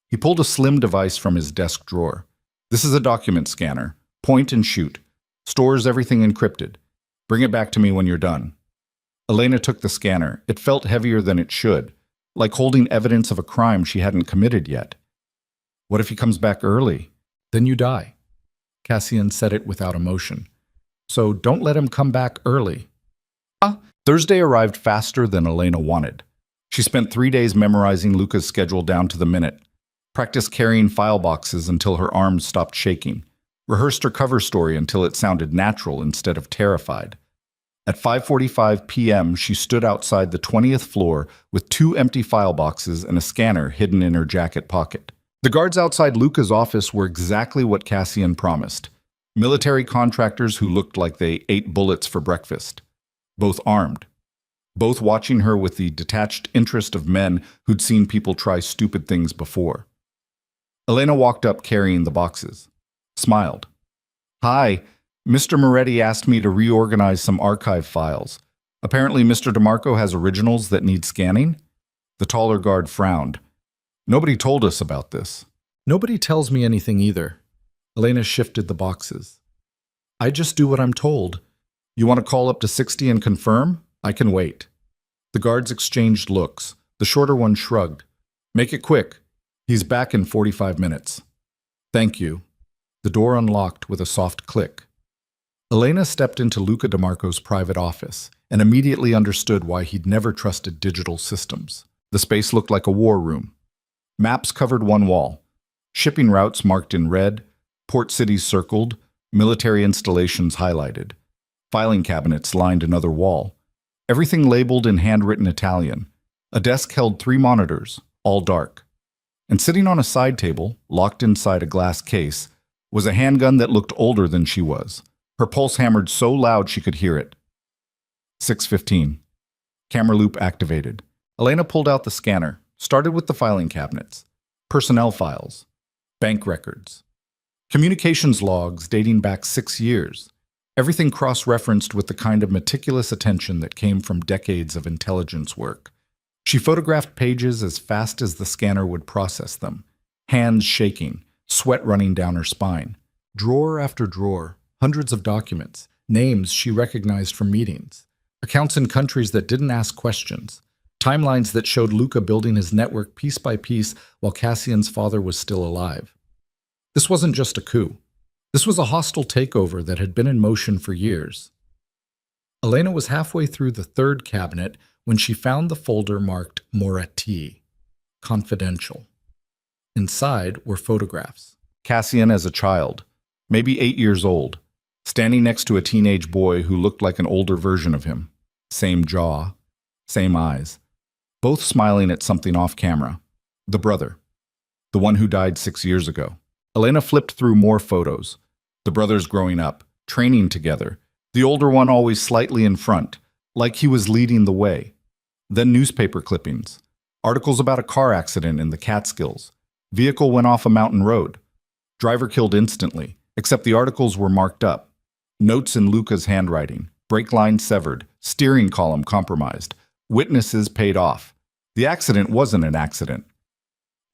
[SPEAKER 1] He pulled a slim device from his desk drawer. This is a document scanner. Point and shoot. Stores everything encrypted. Bring it back to me when you're done. Elena took the scanner. It felt heavier than it should, like holding evidence of a crime she hadn't committed yet. What if he comes back early? Then you die. Cassian said it without emotion. So don't let him come back early. Thursday arrived faster than Elena wanted. She spent 3 days memorizing Luca's schedule down to the minute, practiced carrying file boxes until her arms stopped shaking, rehearsed her cover story until it sounded natural instead of terrified. At 5:45 p.m., she stood outside the 20th floor with 2 empty file boxes and a scanner hidden in her jacket pocket. The guards outside Luca's office were exactly what Cassian promised. Military contractors who looked like they ate bullets for breakfast. Both armed. Both watching her with the detached interest of men who'd seen people try stupid things before. Elena walked up carrying the boxes. Smiled. Hi, Mr. Moretti asked me to reorganize some archive files. Apparently Mr. DeMarco has originals that need scanning? The taller guard frowned. Nobody told us about this. Nobody tells me anything either. Elena shifted the boxes. I just do what I'm told. You want to call up to 60 and confirm? I can wait. The guards exchanged looks. The shorter one shrugged. Make it quick. He's back in 45 minutes. Thank you. The door unlocked with a soft click. Elena stepped into Luca DeMarco's private office and immediately understood why he'd never trusted digital systems. The space looked like a war room. Maps covered one wall. Shipping routes marked in red, port cities circled, military installations highlighted. Filing cabinets lined another wall. Everything labeled in handwritten Italian. A desk held 3 monitors, all dark. And sitting on a side table, locked inside a glass case, was a handgun that looked older than she was. Her pulse hammered so loud she could hear it. 6:15. Camera loop activated. Elena pulled out the scanner, started with the filing cabinets. Personnel files. Bank records. Communications logs dating back 6 years. Everything cross-referenced with the kind of meticulous attention that came from decades of intelligence work. She photographed pages as fast as the scanner would process them, hands shaking, sweat running down her spine. Drawer after drawer, hundreds of documents, names she recognized from meetings, accounts in countries that didn't ask questions, timelines that showed Luca building his network piece by piece while Cassian's father was still alive. This wasn't just a coup. This was a hostile takeover that had been in motion for years. Elena was halfway through the third cabinet when she found the folder marked Moretti, confidential. Inside were photographs. Cassian as a child, maybe 8 years old, standing next to a teenage boy who looked like an older version of him. Same jaw, same eyes, both smiling at something off camera. The brother, the one who died 6 years ago. Elena flipped through more photos. The brothers growing up, training together, the older one always slightly in front, like he was leading the way. Then newspaper clippings, articles about a car accident in the Catskills. Vehicle went off a mountain road. Driver killed instantly, except the articles were marked up. Notes in Luca's handwriting, brake line severed, steering column compromised, witnesses paid off. The accident wasn't an accident.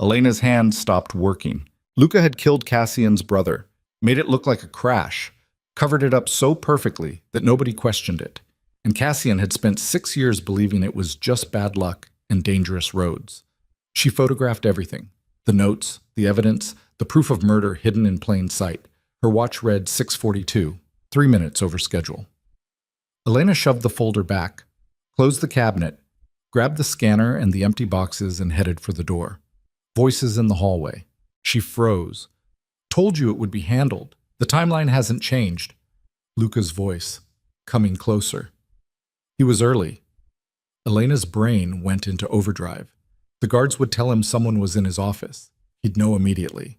[SPEAKER 1] Elena's hand stopped working. Luca had killed Cassian's brother, made it look like a crash, covered it up so perfectly that nobody questioned it. And Cassian had spent 6 years believing it was just bad luck and dangerous roads. She photographed everything. The notes, the evidence, the proof of murder hidden in plain sight. Her watch read 6:42, 3 minutes over schedule. Elena shoved the folder back, closed the cabinet, grabbed the scanner and the empty boxes and headed for the door. Voices in the hallway. She froze. Told you it would be handled. The timeline hasn't changed. Luca's voice, coming closer. He was early. Elena's brain went into overdrive. The guards would tell him someone was in his office. He'd know immediately.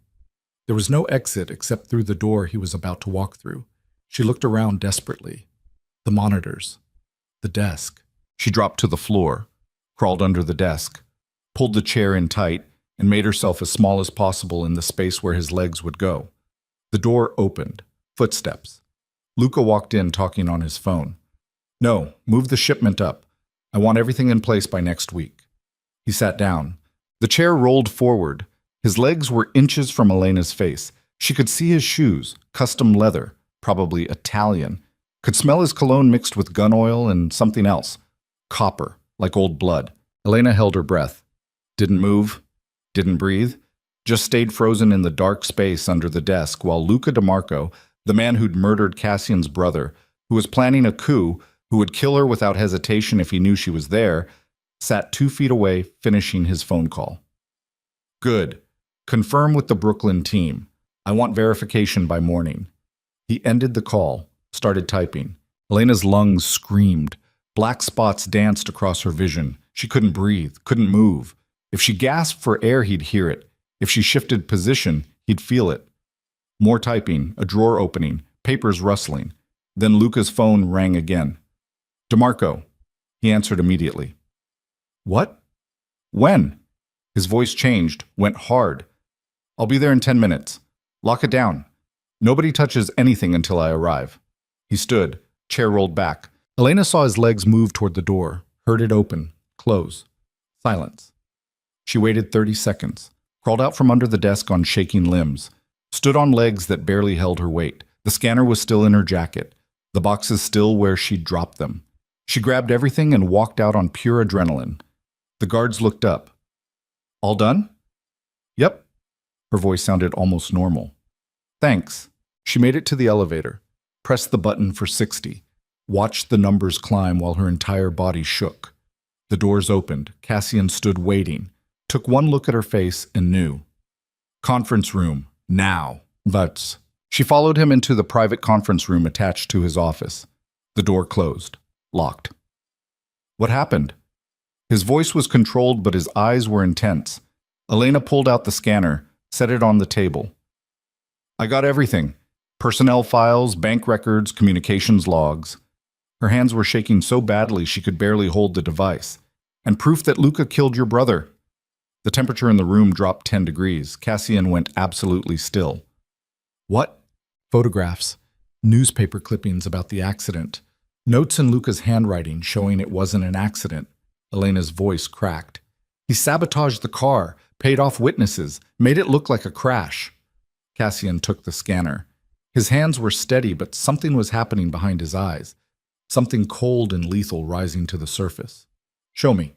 [SPEAKER 1] There was no exit except through the door he was about to walk through. She looked around desperately. The monitors. The desk. She dropped to the floor, crawled under the desk, pulled the chair in tight, and made herself as small as possible in the space where his legs would go. The door opened. Footsteps. Luca walked in talking on his phone. No, move the shipment up. I want everything in place by next week. He sat down. The chair rolled forward. His legs were inches from Elena's face. She could see his shoes, custom leather, probably Italian. Could smell his cologne mixed with gun oil and something else. Copper, like old blood. Elena held her breath. Didn't move. Didn't breathe, just stayed frozen in the dark space under the desk while Luca DeMarco, the man who'd murdered Cassian's brother, who was planning a coup, who would kill her without hesitation if he knew she was there, sat 2 feet away finishing his phone call. Good. Confirm with the Brooklyn team. I want verification by morning. He ended the call, started typing. Elena's lungs screamed. Black spots danced across her vision. She couldn't breathe, couldn't move. If she gasped for air, he'd hear it. If she shifted position, he'd feel it. More typing, a drawer opening, papers rustling. Then Luca's phone rang again. DeMarco. He answered immediately. What? When? His voice changed, went hard. I'll be there in 10 minutes. Lock it down. Nobody touches anything until I arrive. He stood, chair rolled back. Elena saw his legs move toward the door, heard it open, close. Silence. She waited 30 seconds, crawled out from under the desk on shaking limbs, stood on legs that barely held her weight. The scanner was still in her jacket, the boxes still where she'd dropped them. She grabbed everything and walked out on pure adrenaline. The guards looked up. All done? Yep. Her voice sounded almost normal. Thanks. She made it to the elevator, pressed the button for 60, watched the numbers climb while her entire body shook. The doors opened. Cassian stood waiting. Took one look at her face and knew. Conference room, now. Vats. She followed him into the private conference room attached to his office. The door closed, locked. What happened? His voice was controlled, but his eyes were intense. Elena pulled out the scanner, set it on the table. I got everything. Personnel files, bank records, communications logs. Her hands were shaking so badly she could barely hold the device. And proof that Luca killed your brother. The temperature in the room dropped 10 degrees. Cassian went absolutely still. What? Photographs. Newspaper clippings about the accident. Notes in Luca's handwriting showing it wasn't an accident. Elena's voice cracked. He sabotaged the car, paid off witnesses, made it look like a crash. Cassian took the scanner. His hands were steady, but something was happening behind his eyes. Something cold and lethal rising to the surface. Show me.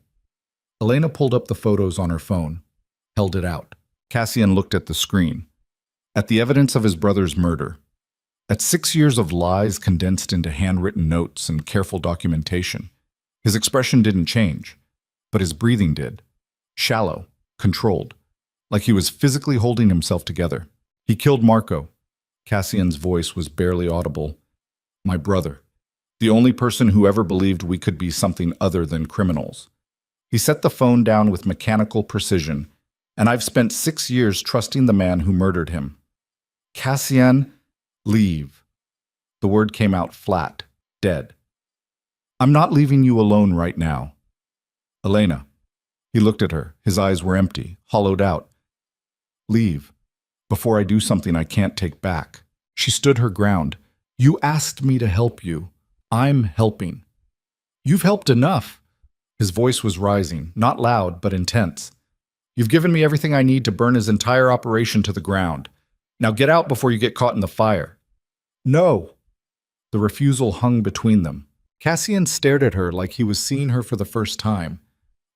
[SPEAKER 1] Elena pulled up the photos on her phone, held it out. Cassian looked at the screen. At the evidence of his brother's murder. At 6 years of lies condensed into handwritten notes and careful documentation. His expression didn't change, but his breathing did. Shallow, controlled, like he was physically holding himself together. He killed Marco. Cassian's voice was barely audible. My brother. The only person who ever believed we could be something other than criminals. He set the phone down with mechanical precision, and I've spent 6 years trusting the man who murdered him. Cassian, leave. The word came out flat, dead. I'm not leaving you alone right now. Elena. He looked at her. His eyes were empty, hollowed out. Leave. Before I do something I can't take back. She stood her ground. You asked me to help you. I'm helping. You've helped enough. His voice was rising, not loud, but intense. You've given me everything I need to burn his entire operation to the ground. Now get out before you get caught in the fire. No. The refusal hung between them. Cassian stared at her like he was seeing her for the first time.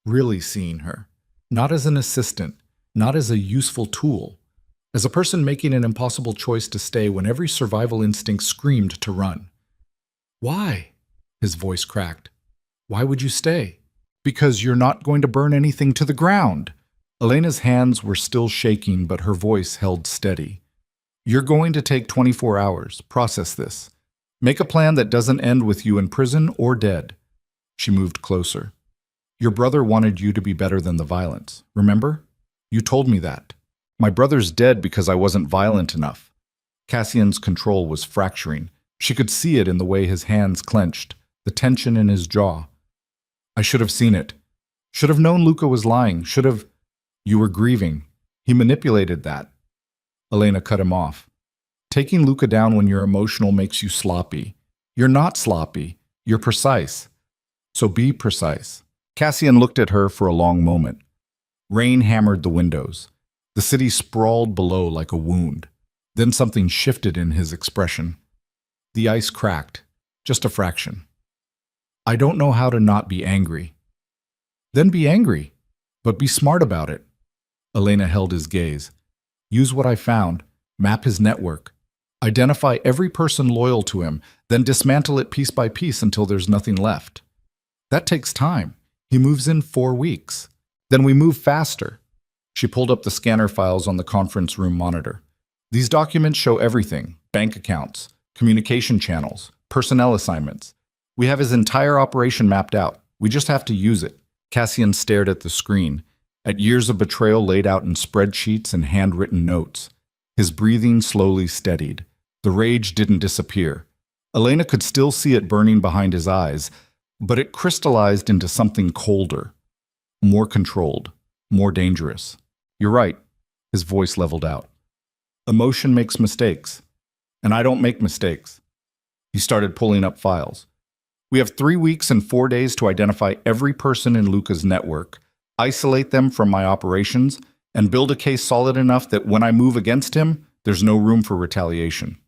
[SPEAKER 1] Really seeing her. Not as an assistant, not as a useful tool. As a person making an impossible choice to stay when every survival instinct screamed to run. Why? His voice cracked. Why would you stay? Because you're not going to burn anything to the ground. Elena's hands were still shaking, but her voice held steady. You're going to take 24 hours. Process this. Make a plan that doesn't end with you in prison or dead. She moved closer. Your brother wanted you to be better than the violence. Remember? You told me that. My brother's dead because I wasn't violent enough. Cassian's control was fracturing. She could see it in the way his hands clenched, the tension in his jaw. I should have seen it. Should have known Luca was lying. Should have... You were grieving. He manipulated that. Elena cut him off. Taking Luca down when you're emotional makes you sloppy. You're not sloppy. You're precise. So be precise. Cassian looked at her for a long moment. Rain hammered the windows. The city sprawled below like a wound. Then something shifted in his expression. The ice cracked. Just a fraction. I don't know how to not be angry. Then be angry, but be smart about it. Elena held his gaze. Use what I found. Map his network. Identify every person loyal to him, then dismantle it piece by piece until there's nothing left. That takes time. He moves in 4 weeks. Then we move faster. She pulled up the scanner files on the conference room monitor. These documents show everything: bank accounts, communication channels, personnel assignments. We have his entire operation mapped out. We just have to use it. Cassian stared at the screen, at years of betrayal laid out in spreadsheets and handwritten notes. His breathing slowly steadied. The rage didn't disappear. Elena could still see it burning behind his eyes, but it crystallized into something colder, more controlled, more dangerous. You're right. His voice leveled out. Emotion makes mistakes, and I don't make mistakes. He started pulling up files. We have 3 weeks and 4 days to identify every person in Luca's network, isolate them from my operations, and build a case solid enough that when I move against him, there's no room for retaliation.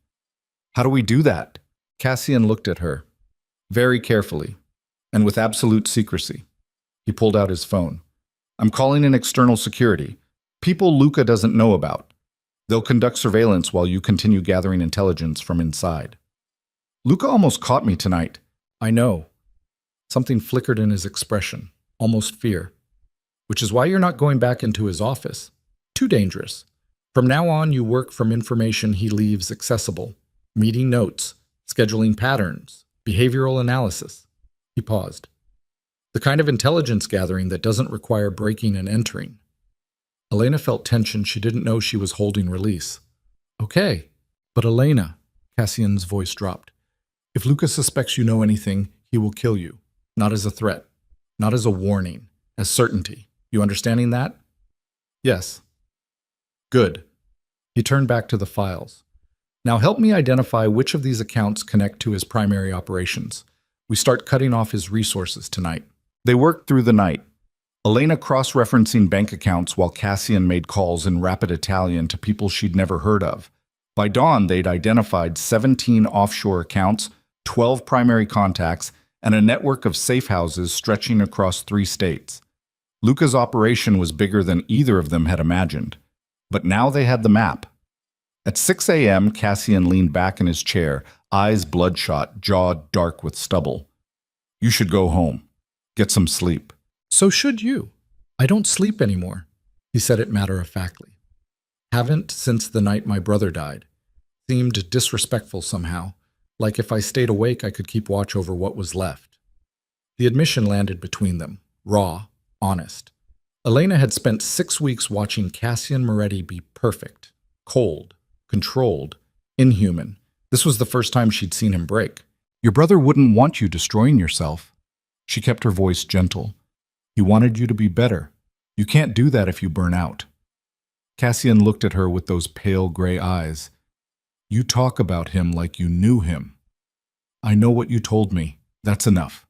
[SPEAKER 1] How do we do that? Cassian looked at her, very carefully, and with absolute secrecy. He pulled out his phone. I'm calling in external security. People Luca doesn't know about. They'll conduct surveillance while you continue gathering intelligence from inside. Luca almost caught me tonight. I know. Something flickered in his expression, almost fear. Which is why you're not going back into his office. Too dangerous. From now on, you work from information he leaves accessible. Meeting notes, scheduling patterns, behavioral analysis. He paused. The kind of intelligence gathering that doesn't require breaking and entering. Elena felt tension she didn't know she was holding release. Okay, but Elena, Cassian's voice dropped. If Luca suspects you know anything, he will kill you. Not as a threat, not as a warning, as certainty. You understanding that? Yes. Good. He turned back to the files. Now help me identify which of these accounts connect to his primary operations. We start cutting off his resources tonight. They worked through the night, Elena cross-referencing bank accounts while Cassian made calls in rapid Italian to people she'd never heard of. By dawn, they'd identified 17 offshore accounts, 12 primary contacts, and a network of safe houses stretching across 3 states. Luca's operation was bigger than either of them had imagined. But now they had the map. At 6 a.m., Cassian leaned back in his chair, eyes bloodshot, jaw dark with stubble. "You should go home. Get some sleep."
[SPEAKER 2] "So should you. I don't sleep anymore," he said it matter-of-factly. "Haven't since the night my brother died." Seemed disrespectful somehow, like if I stayed awake I could keep watch over what was left. The admission landed between them, raw, honest. Elena had spent 6 weeks watching Cassian Moretti be perfect, cold, controlled, inhuman. This was the first time she'd seen him break.
[SPEAKER 1] "Your brother wouldn't want you destroying yourself." She kept her voice gentle. "He wanted you to be better. You can't do that if you burn out." Cassian looked at her with those pale gray eyes. "You talk about him like you knew him." "I know what you told me. That's enough."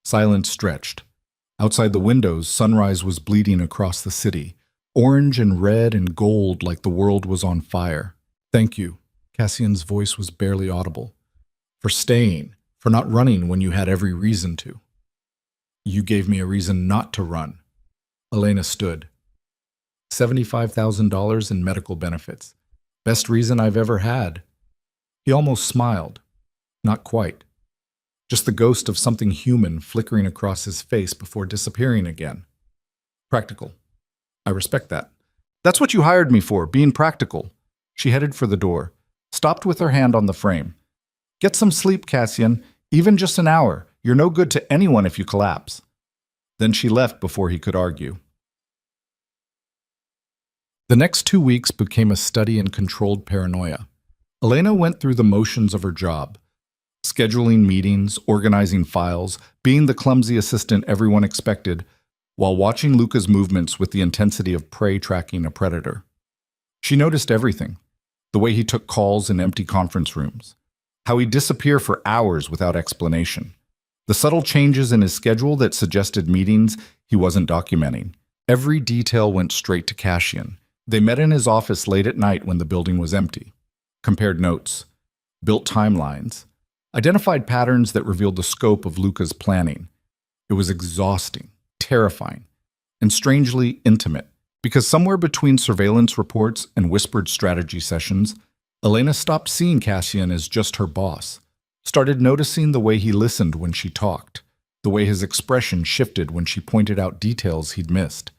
[SPEAKER 1] Silence stretched. Outside the windows, sunrise was bleeding across the city, orange and red and gold like the world was on fire. "Thank you." Cassian's voice was barely audible. "For staying, for not running when you had every reason to." "You gave me a reason not to run." Elena stood. $75,000 in medical benefits. Best reason I've ever had. He almost smiled. Not quite. Just the ghost of something human flickering across his face before disappearing again. "Practical. I respect that. That's what you hired me for, being practical." She headed for the door, stopped with her hand on the frame. "Get some sleep, Cassian. Even just an hour. You're no good to anyone if you collapse." Then she left before he could argue. The next 2 weeks became a study in controlled paranoia. Elena went through the motions of her job, scheduling meetings, organizing files, being the clumsy assistant everyone expected, while watching Luca's movements with the intensity of prey tracking a predator. She noticed everything: the way he took calls in empty conference rooms, how he'd disappear for hours without explanation, the subtle changes in his schedule that suggested meetings he wasn't documenting. Every detail went straight to Cassian. They met in his office late at night when the building was empty, compared notes, built timelines, identified patterns that revealed the scope of Luca's planning. It was exhausting, terrifying, and strangely intimate, because somewhere between surveillance reports and whispered strategy sessions, Elena stopped seeing Cassian as just her boss, started noticing the way he listened when she talked, the way his expression shifted when she pointed out details he'd missed,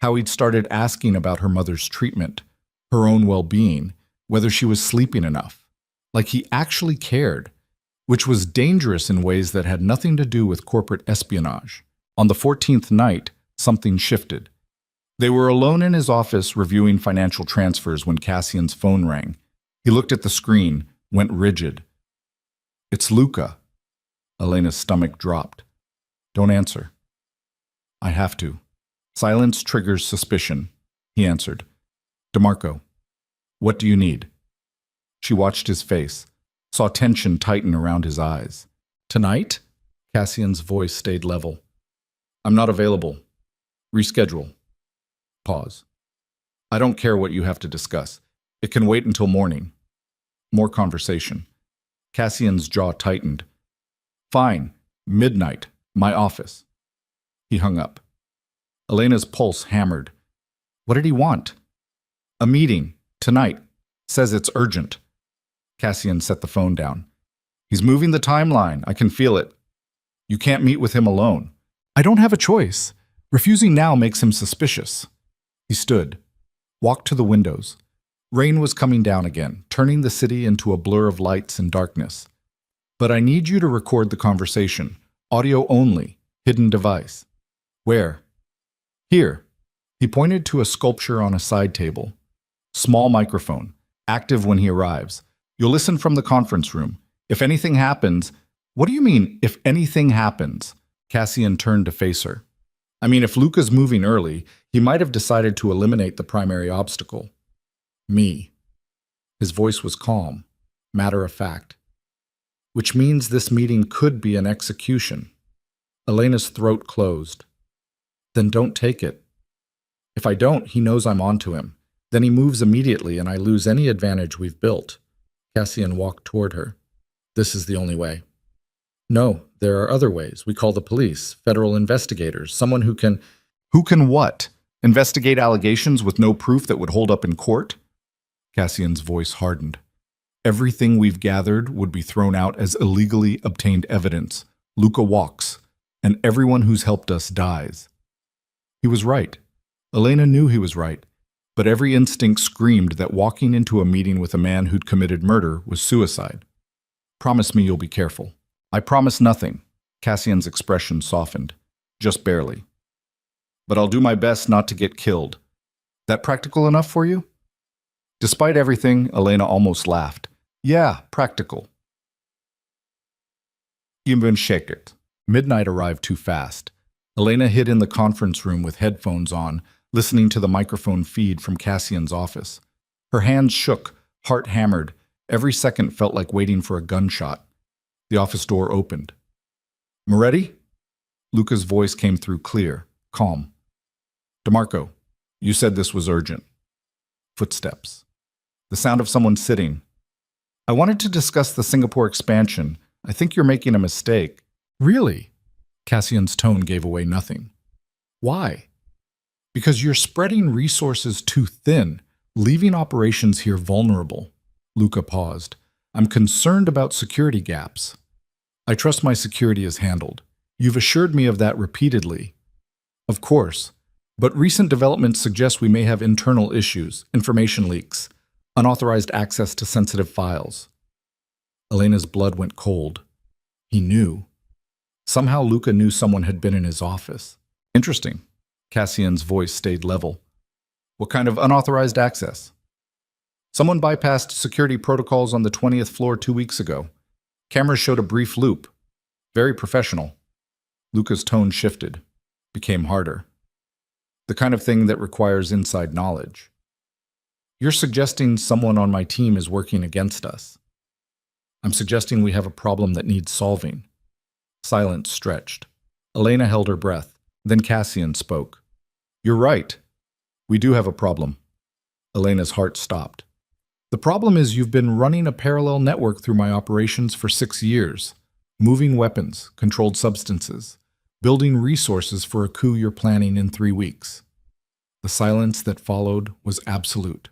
[SPEAKER 1] how he'd started asking about her mother's treatment, her own well-being, whether she was sleeping enough, like he actually cared, which was dangerous in ways that had nothing to do with corporate espionage. On the 14th night, something shifted. They were alone in his office reviewing financial transfers when Cassian's phone rang. He looked at the screen, went rigid. "It's Luca." Elena's stomach dropped. "Don't answer." "I have to." Silence triggers suspicion, he answered. "DeMarco, what do you need?" She watched his face, saw tension tighten around his eyes. "Tonight?" Cassian's voice stayed level. "I'm not available. Reschedule." Pause. "I don't care what you have to discuss. It can wait until morning." More conversation. Cassian's jaw tightened. "Fine. Midnight. My office." He hung up. Elena's pulse hammered. What did he want? "A meeting. Tonight. Says it's urgent." Cassian set the phone down. "He's moving the timeline. I can feel it. You can't meet with him alone." "I don't have a choice. Refusing now makes him suspicious." He stood, walked to the windows. Rain was coming down again, turning the city into a blur of lights and darkness. "But I need you to record the conversation. Audio only. Hidden device." "Where?" "Here." He pointed to a sculpture on a side table. "Small microphone. Active when he arrives. You'll listen from the conference room. If anything happens—" "What do you mean, if anything happens?" Cassian turned to face her. "I mean, if Luca's moving early, he might have decided to eliminate the primary obstacle. Me."
[SPEAKER 2] His voice was calm, matter of fact. Which means this meeting could be an execution. Elena's throat closed. Then don't take it. If I don't, he knows I'm onto him. Then he moves immediately and I lose any advantage we've built. Cassian walked toward her. This is the only way. No, there are other ways. We call the police, federal investigators, someone who can...
[SPEAKER 1] Who can what? Investigate allegations with no proof that would hold up in court? Cassian's voice hardened. Everything we've gathered would be thrown out as illegally obtained evidence. Luca walks, and everyone who's helped us dies. He was right. Elena knew he was right, but every instinct screamed that walking into a meeting with a man who'd committed murder was suicide. Promise me you'll be careful. I promise nothing. Cassian's expression softened, just barely. But I'll do my best not to get killed. That practical enough for you? Despite everything, Elena almost laughed. Yeah, practical. Even shake it. Midnight arrived too fast. Elena hid in the conference room with headphones on, listening to the microphone feed from Cassian's office. Her hands shook, heart hammered. Every second felt like waiting for a gunshot. The office door opened. Moretti? Luca's voice came through clear, calm. DeMarco, you said this was urgent. Footsteps. The sound of someone sitting. I wanted to discuss the Singapore expansion. I think you're making a mistake. Really? Cassian's tone gave away nothing. Why? Because you're spreading resources too thin, leaving operations here vulnerable. Luca paused. I'm concerned about security gaps. I trust my security is handled. You've assured me of that repeatedly. Of course, but recent developments suggest we may have internal issues, information leaks, unauthorized access to sensitive files. Elena's blood went cold. He knew. Somehow Luca knew someone had been in his office. Interesting. Cassian's voice stayed level. What kind of unauthorized access? Someone bypassed security protocols on the 20th floor 2 weeks ago. Cameras showed a brief loop. Very professional. Luca's tone shifted, became harder. The kind of thing that requires inside knowledge. You're suggesting someone on my team is working against us. I'm suggesting we have a problem that needs solving. Silence stretched. Elena held her breath. Then Cassian spoke. You're right. We do have a problem. Elena's heart stopped. The problem is you've been running a parallel network through my operations for 6 years. Moving weapons, controlled substances, building resources for a coup you're planning in 3 weeks. The silence that followed was absolute.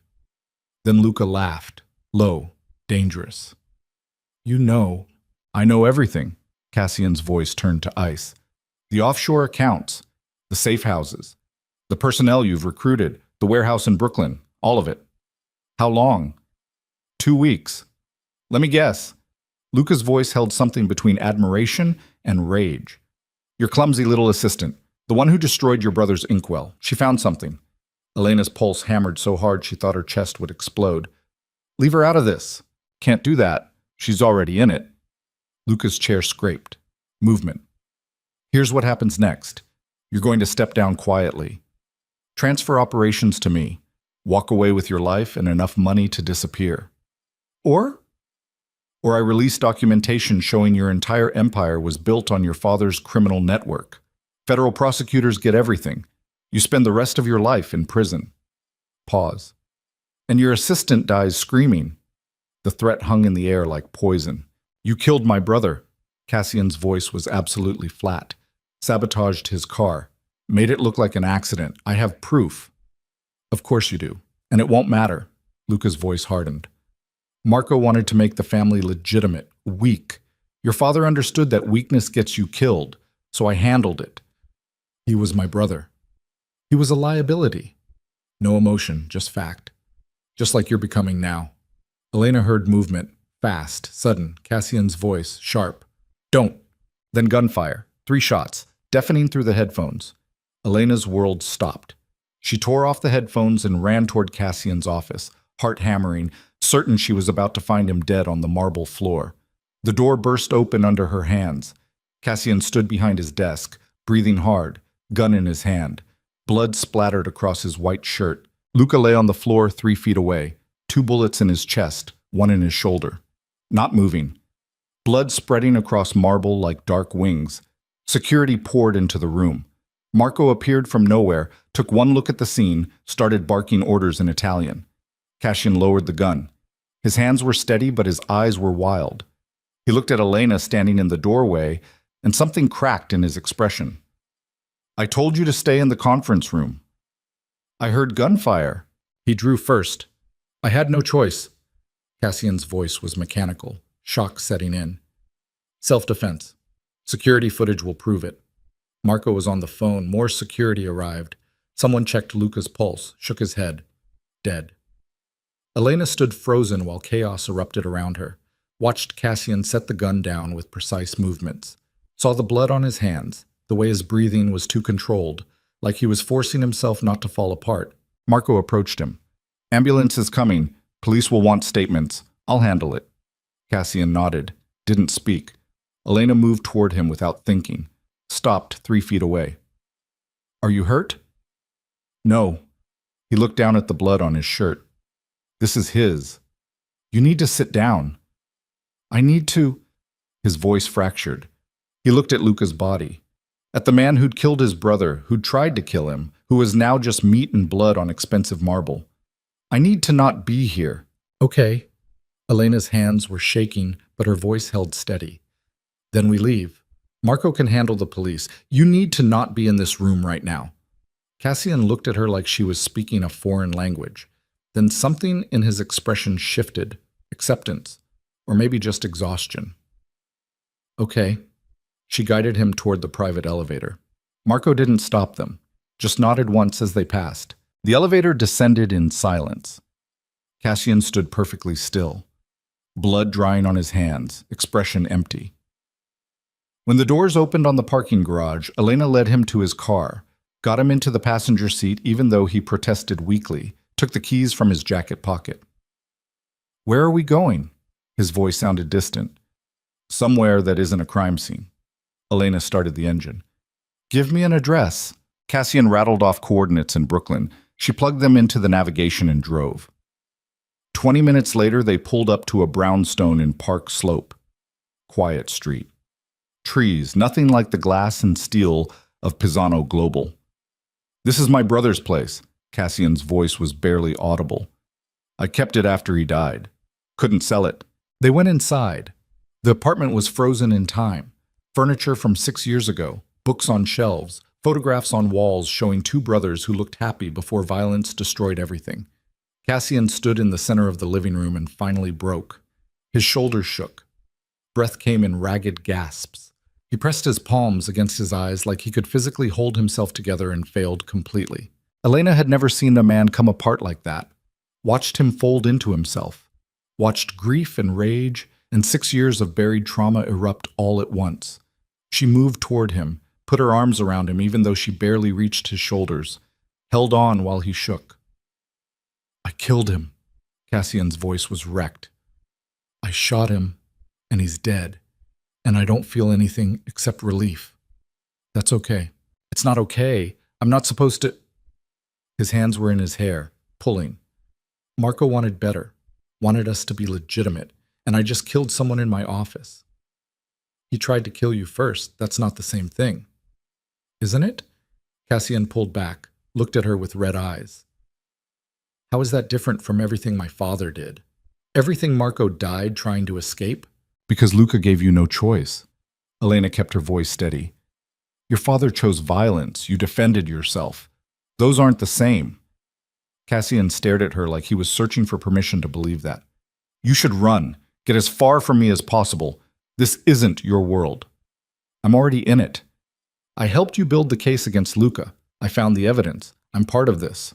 [SPEAKER 1] Then Luca laughed, low, dangerous. You know, I know everything. Cassian's voice turned to ice. The offshore accounts, the safe houses, the personnel you've recruited, the warehouse in Brooklyn, all of it. How long? 2 weeks. Let me guess. Luca's voice held something between admiration and rage. Your clumsy little assistant, the one who destroyed your brother's inkwell. She found something. Elena's pulse hammered so hard she thought her chest would explode. Leave her out of this. Can't do that. She's already in it. Luca's chair scraped. Movement. Here's what happens next. You're going to step down quietly. Transfer operations to me. Walk away with your life and enough money to disappear. Or I release documentation showing your entire empire was built on your father's criminal network. Federal prosecutors get everything. You spend the rest of your life in prison. Pause. And your assistant dies screaming. The threat hung in the air like poison. You killed my brother. Cassian's voice was absolutely flat. Sabotaged his car. Made it look like an accident. I have proof. Of course you do. And it won't matter. Luca's voice hardened. Marco wanted to make the family legitimate, weak. Your father understood that weakness gets you killed, so I handled it. He was my brother. He was a liability. No emotion, just fact. Just like you're becoming now. Elena heard movement, fast, sudden, Cassian's voice, sharp. Don't. Then gunfire. 3 shots, deafening through the headphones. Elena's world stopped. She tore off the headphones and ran toward Cassian's office, heart hammering, certain she was about to find him dead on the marble floor. The door burst open under her hands. Cassian stood behind his desk, breathing hard, gun in his hand. Blood splattered across his white shirt. Luca lay on the floor 3 feet away, 2 bullets in his chest, 1 in his shoulder. Not moving. Blood spreading across marble like dark wings. Security poured into the room. Marco appeared from nowhere, took 1 look at the scene, started barking orders in Italian. Cassian lowered the gun. His hands were steady, but his eyes were wild. He looked at Elena standing in the doorway, and something cracked in his expression. "I told you to stay in the conference room." "I heard gunfire."
[SPEAKER 2] He drew first. "I had no choice." Cassian's voice was mechanical, shock setting in. "Self-defense. Security footage will prove it." Marco was on the phone. More security arrived. Someone checked Luca's pulse, shook his head. Dead. Elena stood frozen while chaos erupted around her, watched Cassian set the gun down with precise movements, saw the blood on his hands, the way his breathing was too controlled, like he was forcing himself not to fall apart.
[SPEAKER 1] Marco approached him. "Ambulance is coming. Police will want statements. I'll handle it." Cassian nodded, didn't speak. Elena moved toward him without thinking, stopped 3 feet away. "Are you hurt?" "No." He looked down at the blood on his shirt. "This is his. You need to sit down." "I need to." His voice fractured. He looked at Luca's body, at the man who'd killed his brother, who'd tried to kill him, who was now just meat and blood on expensive marble. "I need to not be here."
[SPEAKER 2] "Okay." Elena's hands were shaking, but her voice held steady. "Then we leave. Marco can handle the police. You need to not be in this room right now." Cassian looked at her like she was speaking a foreign language. Then something in his expression shifted. Acceptance. Or maybe just exhaustion. "Okay." She guided him toward the private elevator. Marco didn't stop them, just nodded once as they passed. The elevator descended in silence. Cassian stood perfectly still, blood drying on his hands, expression empty. When the doors opened on the parking garage, Elena led him to his car, got him into the passenger seat even though he protested weakly, took the keys from his jacket pocket. "Where are we going?" His voice sounded distant. "Somewhere that isn't a crime scene." Elena started the engine. "Give me an address." Cassian rattled off coordinates in Brooklyn. She plugged them into the navigation and drove. 20 minutes later, they pulled up to a brownstone in Park Slope. Quiet street. Trees, nothing like the glass and steel of Pisano Global. "This is my brother's place." Cassian's voice was barely audible. "I kept it after he died. Couldn't sell it." They went inside. The apartment was frozen in time. Furniture from 6 years ago, books on shelves, photographs on walls showing 2 brothers who looked happy before violence destroyed everything. Cassian stood in the center of the living room and finally broke. His shoulders shook. Breath came in ragged gasps. He pressed his palms against his eyes like he could physically hold himself together and failed completely. Elena had never seen a man come apart like that. Watched him fold into himself. Watched grief and rage and 6 years of buried trauma erupt all at once. She moved toward him, put her arms around him even though she barely reached his shoulders, held on while he shook. "I killed him." Cassian's voice was wrecked. "I shot him, and he's dead, and I don't feel anything except relief." "That's okay." "It's not okay. I'm not supposed to—" His hands were in his hair, pulling. "Marco wanted better, wanted us to be legitimate, and I just killed someone in my office." "He tried to kill you first. That's not the same thing." "Isn't it?" Cassian pulled back, looked at her with red eyes. "How is that different from everything my father did? Everything Marco died trying to escape?"
[SPEAKER 1] "Because Luca gave you no choice." Elena kept her voice steady. "Your father chose violence. You defended yourself. Those aren't the same." Cassian stared at her like he was searching for permission to believe that. "You should run. Get as far from me as possible. This isn't your world." "I'm already in it. I helped you build the case against Luca. I found the evidence. I'm part of this.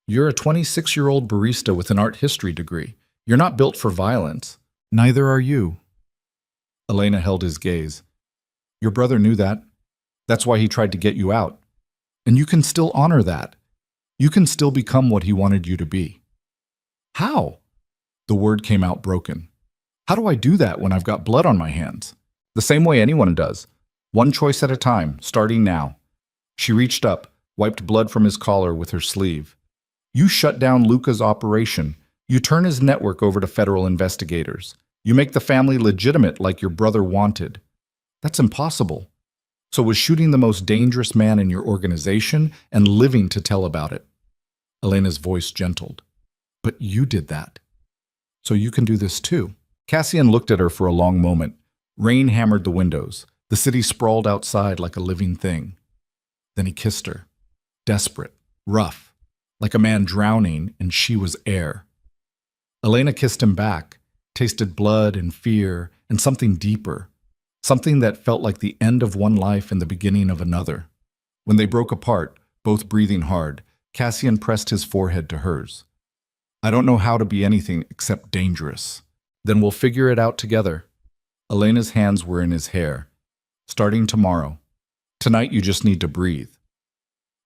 [SPEAKER 1] You're a 26-year-old barista with an art history degree. You're not built for violence. Neither are you." Elena held his gaze. "Your brother knew that. That's why he tried to get you out. And you can still honor that. You can still become what he wanted you to be." "How?" The word came out broken. "How do I do that when I've got blood on my hands?" "The same way anyone does. One choice at a time, starting now." She reached up, wiped blood from his collar with her sleeve. "You shut down Luca's operation. You turn his network over to federal investigators. You make the family legitimate like your brother wanted. That's impossible. So was shooting the most dangerous man in your organization and living to tell about it. Elena's voice gentled. But you did that. So you can do this too. Cassian looked at her for a long moment. Rain hammered the windows. The city sprawled outside like a living thing. Then he kissed her. Desperate, rough, like a man drowning, and she was air. Elena kissed him back, tasted blood and fear and something deeper, something that felt like the end of one life and the beginning of another. When they broke apart, both breathing hard, Cassian pressed his forehead to hers. I don't know how to be anything except dangerous. Then we'll figure it out together. Elena's hands were in his hair. Starting tomorrow. Tonight you just need to breathe.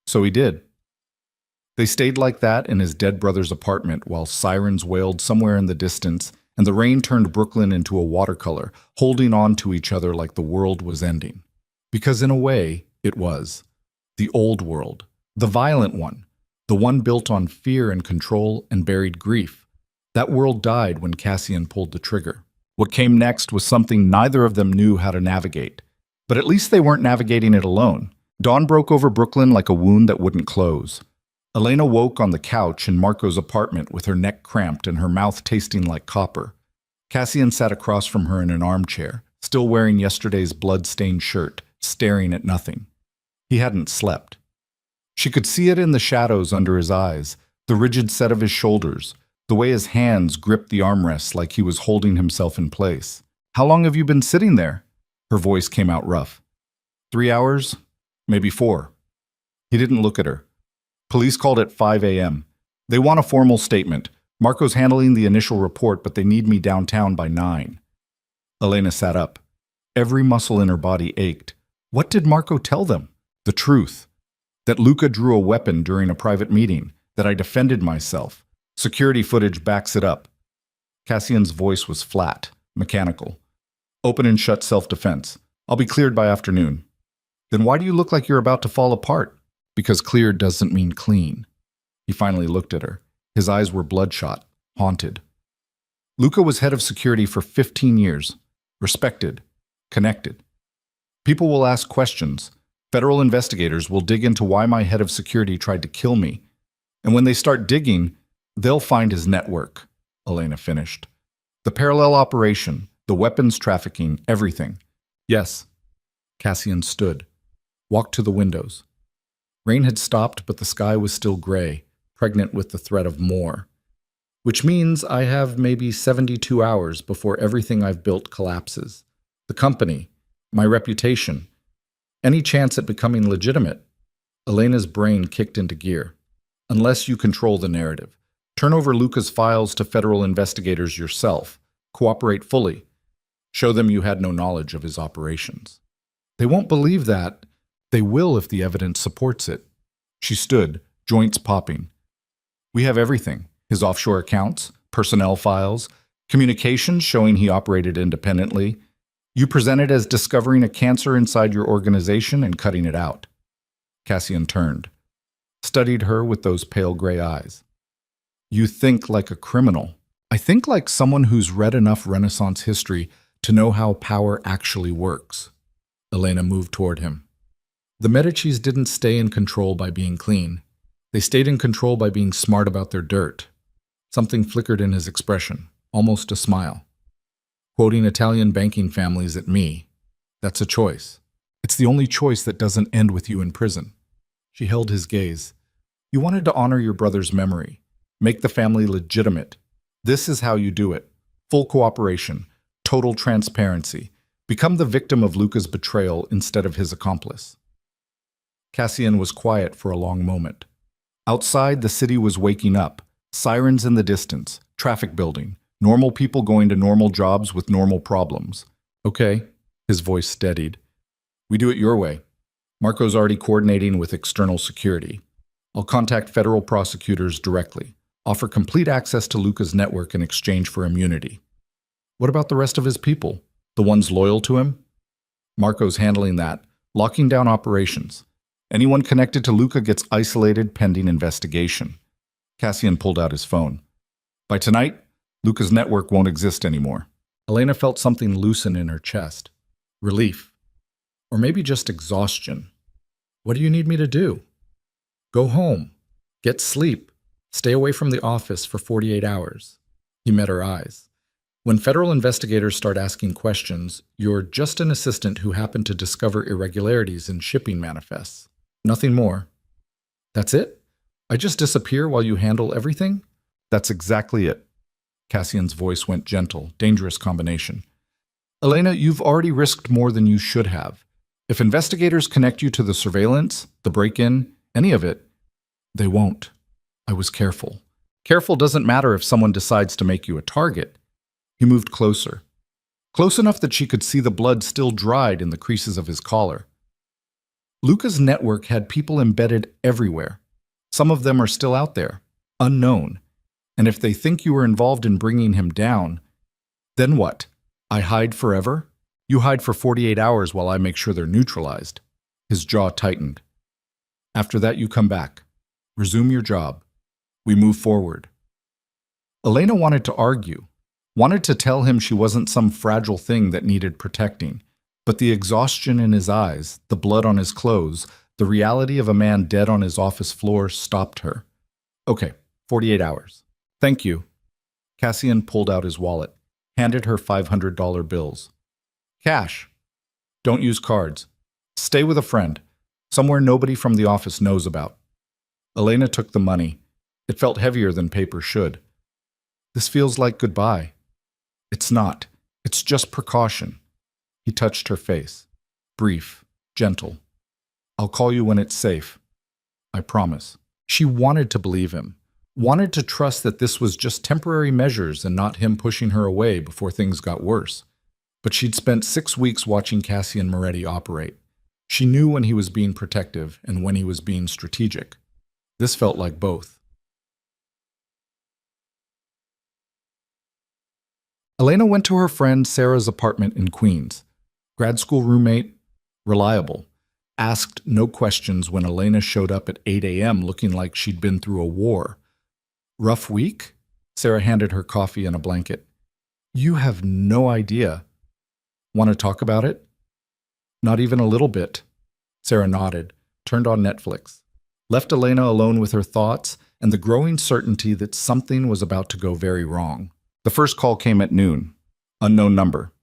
[SPEAKER 1] So he did. They stayed like that in his dead brother's apartment while sirens wailed somewhere in the distance and the rain turned Brooklyn into a watercolor, holding on to each other like the world was ending. Because in a way, it was. The old world. The violent one. The one built on fear and control and buried grief. That world died when Cassian pulled the trigger. What came next was something neither of them knew how to navigate. But at least they weren't navigating it alone. Dawn broke over Brooklyn like a wound that wouldn't close. Elena woke on the couch in Marco's apartment with her neck cramped and her mouth tasting like copper. Cassian sat across from her in an armchair, still wearing yesterday's blood-stained shirt, staring at nothing. He hadn't slept. She could see it in the shadows under his eyes, the rigid set of his shoulders, the way his hands gripped the armrests like he was holding himself in place. How long have you been sitting there? Her voice came out rough. 3 hours? Maybe 4. He didn't look at her. Police called at 5 a.m. They want a formal statement. Marco's handling the initial report, but they need me downtown by 9. Elena sat up. Every muscle in her body ached. What did Marco tell them? The truth. That Luca drew a weapon during a private meeting, that I defended myself. Security footage backs it up. Cassian's voice was flat, mechanical. Open and shut self-defense. I'll be cleared by afternoon. Then why do you look like you're about to fall apart? Because cleared doesn't mean clean. He finally looked at her. His eyes were bloodshot, haunted. Luca was head of security for 15 years. Respected. Connected. People will ask questions. Federal investigators will dig into why my head of security tried to kill me. And when they start digging, they'll find his network, Elena finished. The parallel operation, the weapons trafficking, everything. Yes. Cassian stood, walked to the windows. Rain had stopped, but the sky was still gray, pregnant with the threat of more. Which means I have maybe 72 hours before everything I've built collapses. The company, my reputation, any chance at becoming legitimate. Elena's brain kicked into gear. Unless you control the narrative. Turn over Luca's files to federal investigators yourself. Cooperate fully. Show them you had no knowledge of his operations. They won't believe that. They will if the evidence supports it. She stood, joints popping. We have everything. His offshore accounts, personnel files, communications showing he operated independently. You present it as discovering a cancer inside your organization and cutting it out. Cassian turned, studied her with those pale gray eyes. You think like a criminal. I think like someone who's read enough Renaissance history to know how power actually works. Elena moved toward him. The Medicis didn't stay in control by being clean. They stayed in control by being smart about their dirt. Something flickered in his expression, almost a smile. Quoting Italian banking families at me, that's a choice. It's the only choice that doesn't end with you in prison. She held his gaze. You wanted to honor your brother's memory, make the family legitimate. This is how you do it. Full cooperation, total transparency. Become the victim of Luca's betrayal instead of his accomplice. Cassian was quiet for a long moment. Outside, the city was waking up. Sirens in the distance, traffic building, normal people going to normal jobs with normal problems. Okay, his voice steadied. We do it your way. Marco's already coordinating with external security. I'll contact federal prosecutors directly, offer complete access to Luca's network in exchange for immunity. What about the rest of his people? The ones loyal to him? Marco's handling that, locking down operations. Anyone connected to Luca gets isolated pending investigation. Cassian pulled out his phone. By tonight, Luca's network won't exist anymore.
[SPEAKER 2] Elena felt something loosen in her chest. Relief. Or maybe just exhaustion. What do you need me to do? Go home. Get sleep. Stay away from the office for 48 hours. He met her eyes. When federal investigators start asking questions, you're just an assistant who happened to discover irregularities in shipping manifests. Nothing more. That's it? I just disappear while you handle everything?
[SPEAKER 1] That's exactly it. Cassian's voice went gentle, dangerous combination. Elena, you've already risked more than you should have. If investigators connect you to the surveillance, the break-in, any of it, they won't. I was careful. Careful doesn't matter if someone decides to make you a target. He moved closer. Close enough that she could see the blood still dried in the creases of his collar. Luca's network had people embedded everywhere. Some of them are still out there, unknown. And if they think you were involved in bringing him down, then what? I hide forever? You hide for 48 hours while I make sure they're neutralized. His jaw tightened. After that, you come back. Resume your job. We move forward. Elena wanted to argue, wanted to tell him she wasn't some fragile thing that needed protecting. But the exhaustion in his eyes, the blood on his clothes, the reality of a man dead on his office floor stopped her. Okay, 48 hours. Thank you. Cassian pulled out his wallet, handed her $500 bills. Cash. Don't use cards. Stay with a friend, somewhere nobody from the office knows about. Elena took the money. It felt heavier than paper should. This feels like goodbye. It's not. It's just precaution. He touched her face. Brief, gentle. I'll call you when it's safe. I promise. She wanted to believe him. Wanted to trust that this was just temporary measures and not him pushing her away before things got worse. But she'd spent 6 weeks watching Cassian Moretti operate. She knew when he was being protective and when he was being strategic. This felt like both. Elena went to her friend Sarah's apartment in Queens. Grad school roommate, reliable. Asked no questions when Elena showed up at 8 a.m. looking like she'd been through a war. Rough week? Sarah handed her coffee and a blanket. You have no idea. Want to talk about it? Not even a little bit. Sarah nodded, turned on Netflix, left Elena alone with her thoughts and the growing certainty that something was about to go very wrong. The first call came at noon. Unknown number.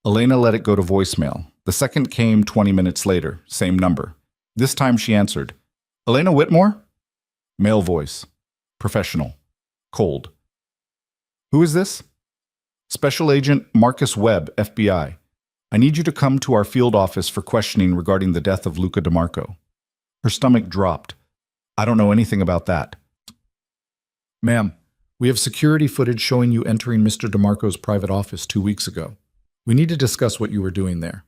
[SPEAKER 1] Elena let it go to voicemail. The second came 20 minutes later, same number. This time she answered. Elena Whitmore? Male voice. Professional. Cold. Who is this? Special Agent Marcus Webb, FBI. I need you to come to our field office for questioning regarding the death of Luca DeMarco. Her stomach dropped. I don't know anything about that. Ma'am, we have security footage showing you entering Mr. DeMarco's private office 2 weeks ago. We need to discuss what you were doing there.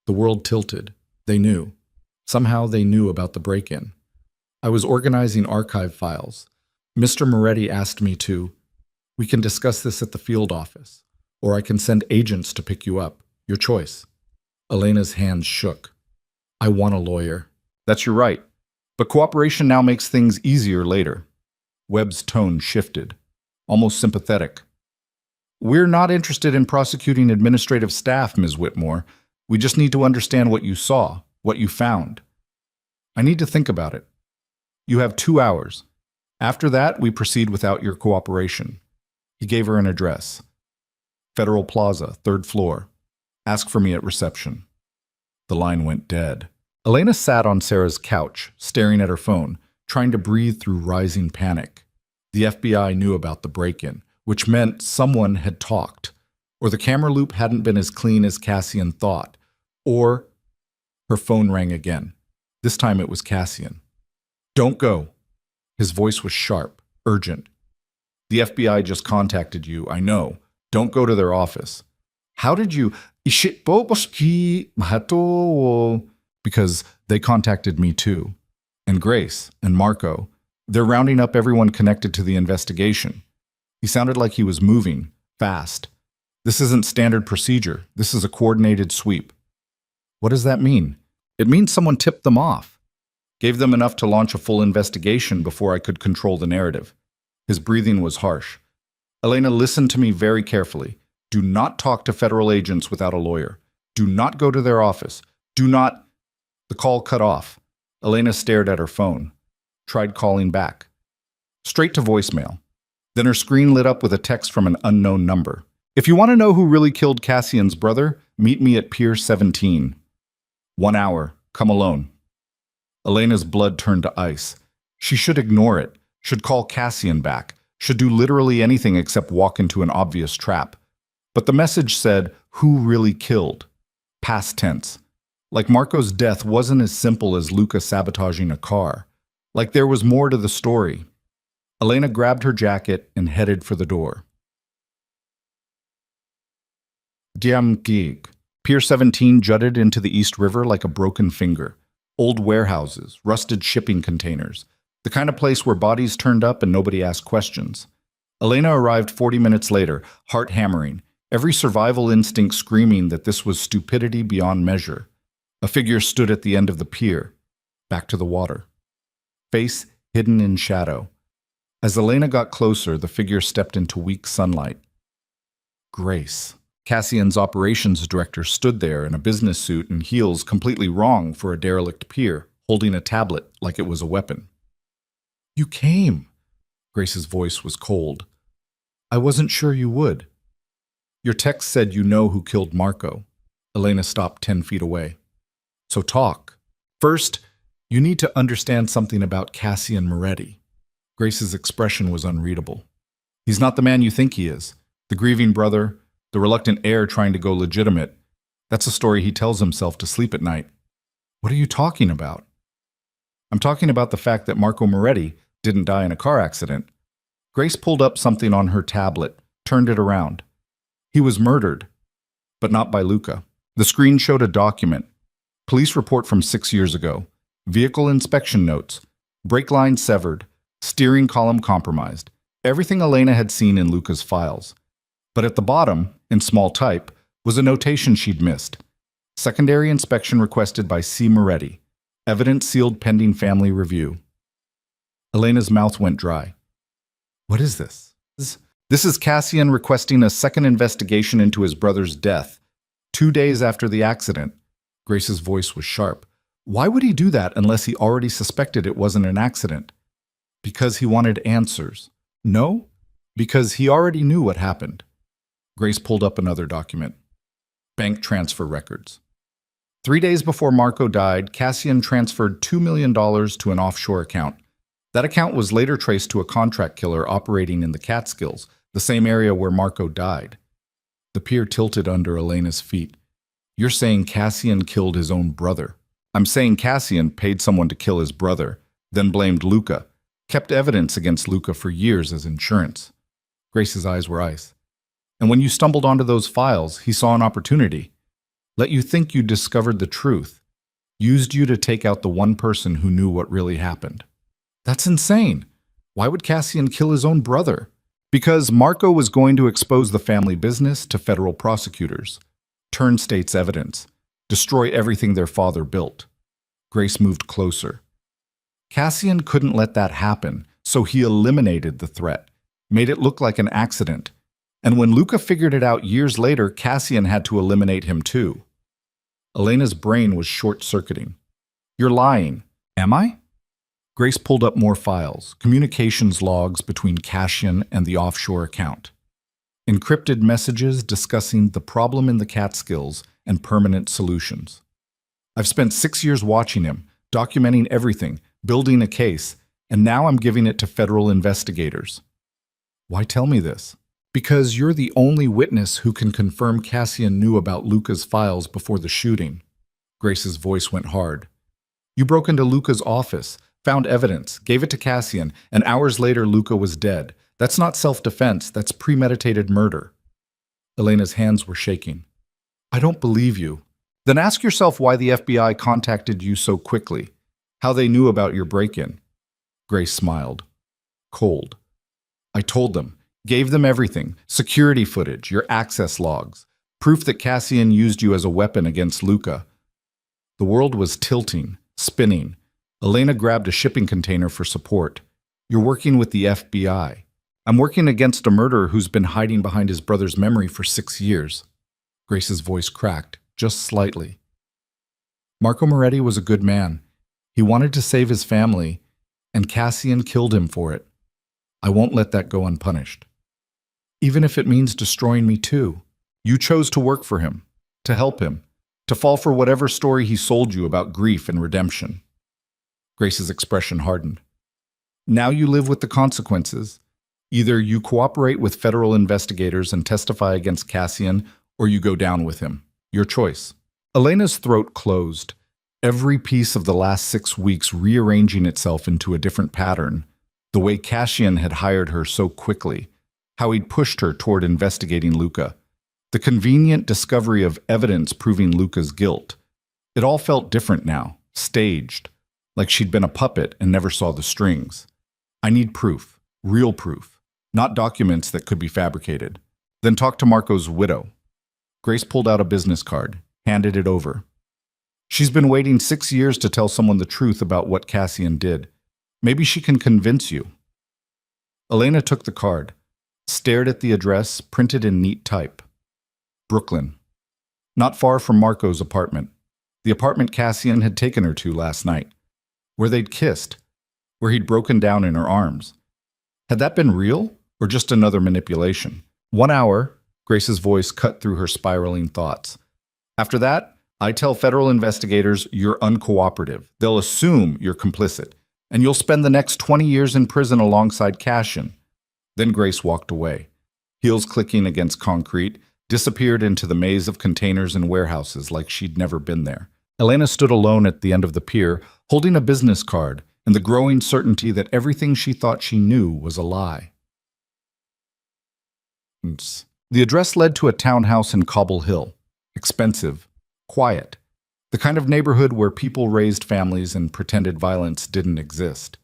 [SPEAKER 1] The world tilted. They knew. Somehow they knew about the break-in. I was organizing archive files. Mr. Moretti asked me to. We can discuss this at the field office, or I can send agents to pick you up. Your choice. Elena's hands shook. I want a lawyer. That's your right. But cooperation now makes things easier later. Webb's tone shifted, almost sympathetic. We're not interested in prosecuting administrative staff, Ms. Whitmore. We just need to understand what you saw, what you found. I need to think about it. You have 2 hours. After that, we proceed without your cooperation. He gave her an address. Federal Plaza, 3rd floor. Ask for me at reception. The line went dead. Elena sat on Sarah's couch, staring at her phone, trying to breathe through rising panic. The FBI knew about the break-in, which meant someone had talked, or the camera loop hadn't been as clean as Cassian thought, or her phone rang again. This time it was Cassian. Don't go. His voice was sharp, urgent. The FBI just contacted you, I know. Don't go to their office. How did you... Because they contacted me too. And Grace and Marco. They're rounding up everyone connected to the investigation. He sounded like he was moving, fast. This isn't standard procedure. This is a coordinated sweep. What does that mean? It means someone tipped them off. Gave them enough to launch a full investigation before I could control the narrative. His breathing was harsh. Elena, listen to me very carefully. Do not talk to federal agents without a lawyer. Do not go to their office. Do not... The call cut off. Elena stared at her phone. Tried calling back. Straight to voicemail. Then her screen lit up with a text from an unknown number. If you want to know who really killed Cassian's brother, meet me at Pier 17. 1 hour. Come alone. Elena's blood turned to ice. She should ignore it, should call Cassian back, should do literally anything except walk into an obvious trap. But the message said, who really killed? Past tense. Like Marco's death wasn't as simple as Luca sabotaging a car. Like there was more to the story. Elena grabbed her jacket and headed for the door. Diam gig. Pier 17 jutted into the East River like a broken finger. Old warehouses, rusted shipping containers. The kind of place where bodies turned up and nobody asked questions. Elena arrived 40 minutes later, heart hammering, every survival instinct screaming that this was stupidity beyond measure. A figure stood at the end of the pier, back to the water. Face hidden in shadow. As Elena got closer, the figure stepped into weak sunlight. Grace. Cassian's operations director stood there in a business suit and heels completely wrong for a derelict pier, holding a tablet like it was a weapon. You came. Grace's voice was cold. I wasn't sure you would. Your text said you know who killed Marco. Elena stopped 10 feet away. So talk. First, you need to understand something about Cassian Moretti. Grace's expression was unreadable. He's not the man you think he is. The grieving brother, the reluctant heir trying to go legitimate. That's a story he tells himself to sleep at night. What are you talking about? I'm talking about the fact that Marco Moretti didn't die in a car accident. Grace pulled up something on her tablet, turned it around. He was murdered, but not by Luca. The screen showed a document. Police report from 6 years ago. Vehicle inspection notes. Brake line severed. Steering column compromised. Everything Elena had seen in Luca's files. But at the bottom, in small type, was a notation she'd missed. Secondary inspection requested by C. Moretti. Evidence sealed pending family review. Elena's mouth went dry. What is this? This is Cassian requesting a second investigation into his brother's death, 2 days after the accident. Grace's voice was sharp. Why would he do that unless he already suspected it wasn't an accident? Because he wanted answers. No, because he already knew what happened. Grace pulled up another document. Bank transfer records. 3 days before Marco died, Cassian transferred $2 million to an offshore account. That account was later traced to a contract killer operating in the Catskills, the same area where Marco died. The pier tilted under Elena's feet. You're saying Cassian killed his own brother. I'm saying Cassian paid someone to kill his brother, then blamed Luca, kept evidence against Luca for years as insurance. Grace's eyes were ice. And when you stumbled onto those files, he saw an opportunity. Let you think you discovered the truth. Used you to take out the one person who knew what really happened. That's insane. Why would Cassian kill his own brother? Because Marco was going to expose the family business to federal prosecutors, turn state's evidence, destroy everything their father built. Grace moved closer. Cassian couldn't let that happen, so he eliminated the threat, made it look like an accident. And when Luca figured it out years later, Cassian had to eliminate him too. Elena's brain was short-circuiting. You're lying. Am I? Grace pulled up more files, communications logs between Cassian and the offshore account. Encrypted messages discussing the problem in the Catskills and permanent solutions. I've spent 6 years watching him, documenting everything, building a case, and now I'm giving it to federal investigators. Why tell me this? Because you're the only witness who can confirm Cassian knew about Luca's files before the shooting. Grace's voice went hard. You broke into Luca's office, found evidence, gave it to Cassian, and hours later Luca was dead. That's not self-defense, that's premeditated murder. Elena's hands were shaking. I don't believe you. Then ask yourself why the FBI contacted you so quickly, how they knew about your break-in. Grace smiled. Cold. I told them. Gave them everything, security footage, your access logs, proof that Cassian used you as a weapon against Luca. The world was tilting, spinning. Elena grabbed a shipping container for support. You're working with the FBI. I'm working against a murderer who's been hiding behind his brother's memory for 6 years. Grace's voice cracked, just slightly. Marco Moretti was a good man. He wanted to save his family, and Cassian killed him for it. I won't let that go unpunished. Even if it means destroying me too. You chose to work for him, to help him, to fall for whatever story he sold you about grief and redemption. Grace's expression hardened. Now you live with the consequences. Either you cooperate with federal investigators and testify against Cassian, or you go down with him. Your choice. Elena's throat closed, every piece of the last 6 weeks rearranging itself into a different pattern. The way Cassian had hired her so quickly, how he'd pushed her toward investigating Luca, the convenient discovery of evidence proving Luca's guilt. It all felt different now, staged, like she'd been a puppet and never saw the strings. I need proof, real proof, not documents that could be fabricated. Then talk to Marco's widow. Grace pulled out a business card, handed it over. She's been waiting 6 years to tell someone the truth about what Cassian did. Maybe she can convince you. Elena took the card, stared at the address printed in neat type. Brooklyn. Not far from Marco's apartment. The apartment Cassian had taken her to last night. Where they'd kissed. Where he'd broken down in her arms. Had that been real, or just another manipulation? 1 hour, Grace's voice cut through her spiraling thoughts. After that, I tell federal investigators you're uncooperative. They'll assume you're complicit, and you'll spend the next 20 years in prison alongside Cassian. Then Grace walked away, heels clicking against concrete, disappeared into the maze of containers and warehouses like she'd never been there. Elena stood alone at the end of the pier, holding a business card and the growing certainty that everything she thought she knew was a lie. The address led to a townhouse in Cobble Hill. Expensive, quiet, the kind of neighborhood where people raised families and pretended violence didn't exist.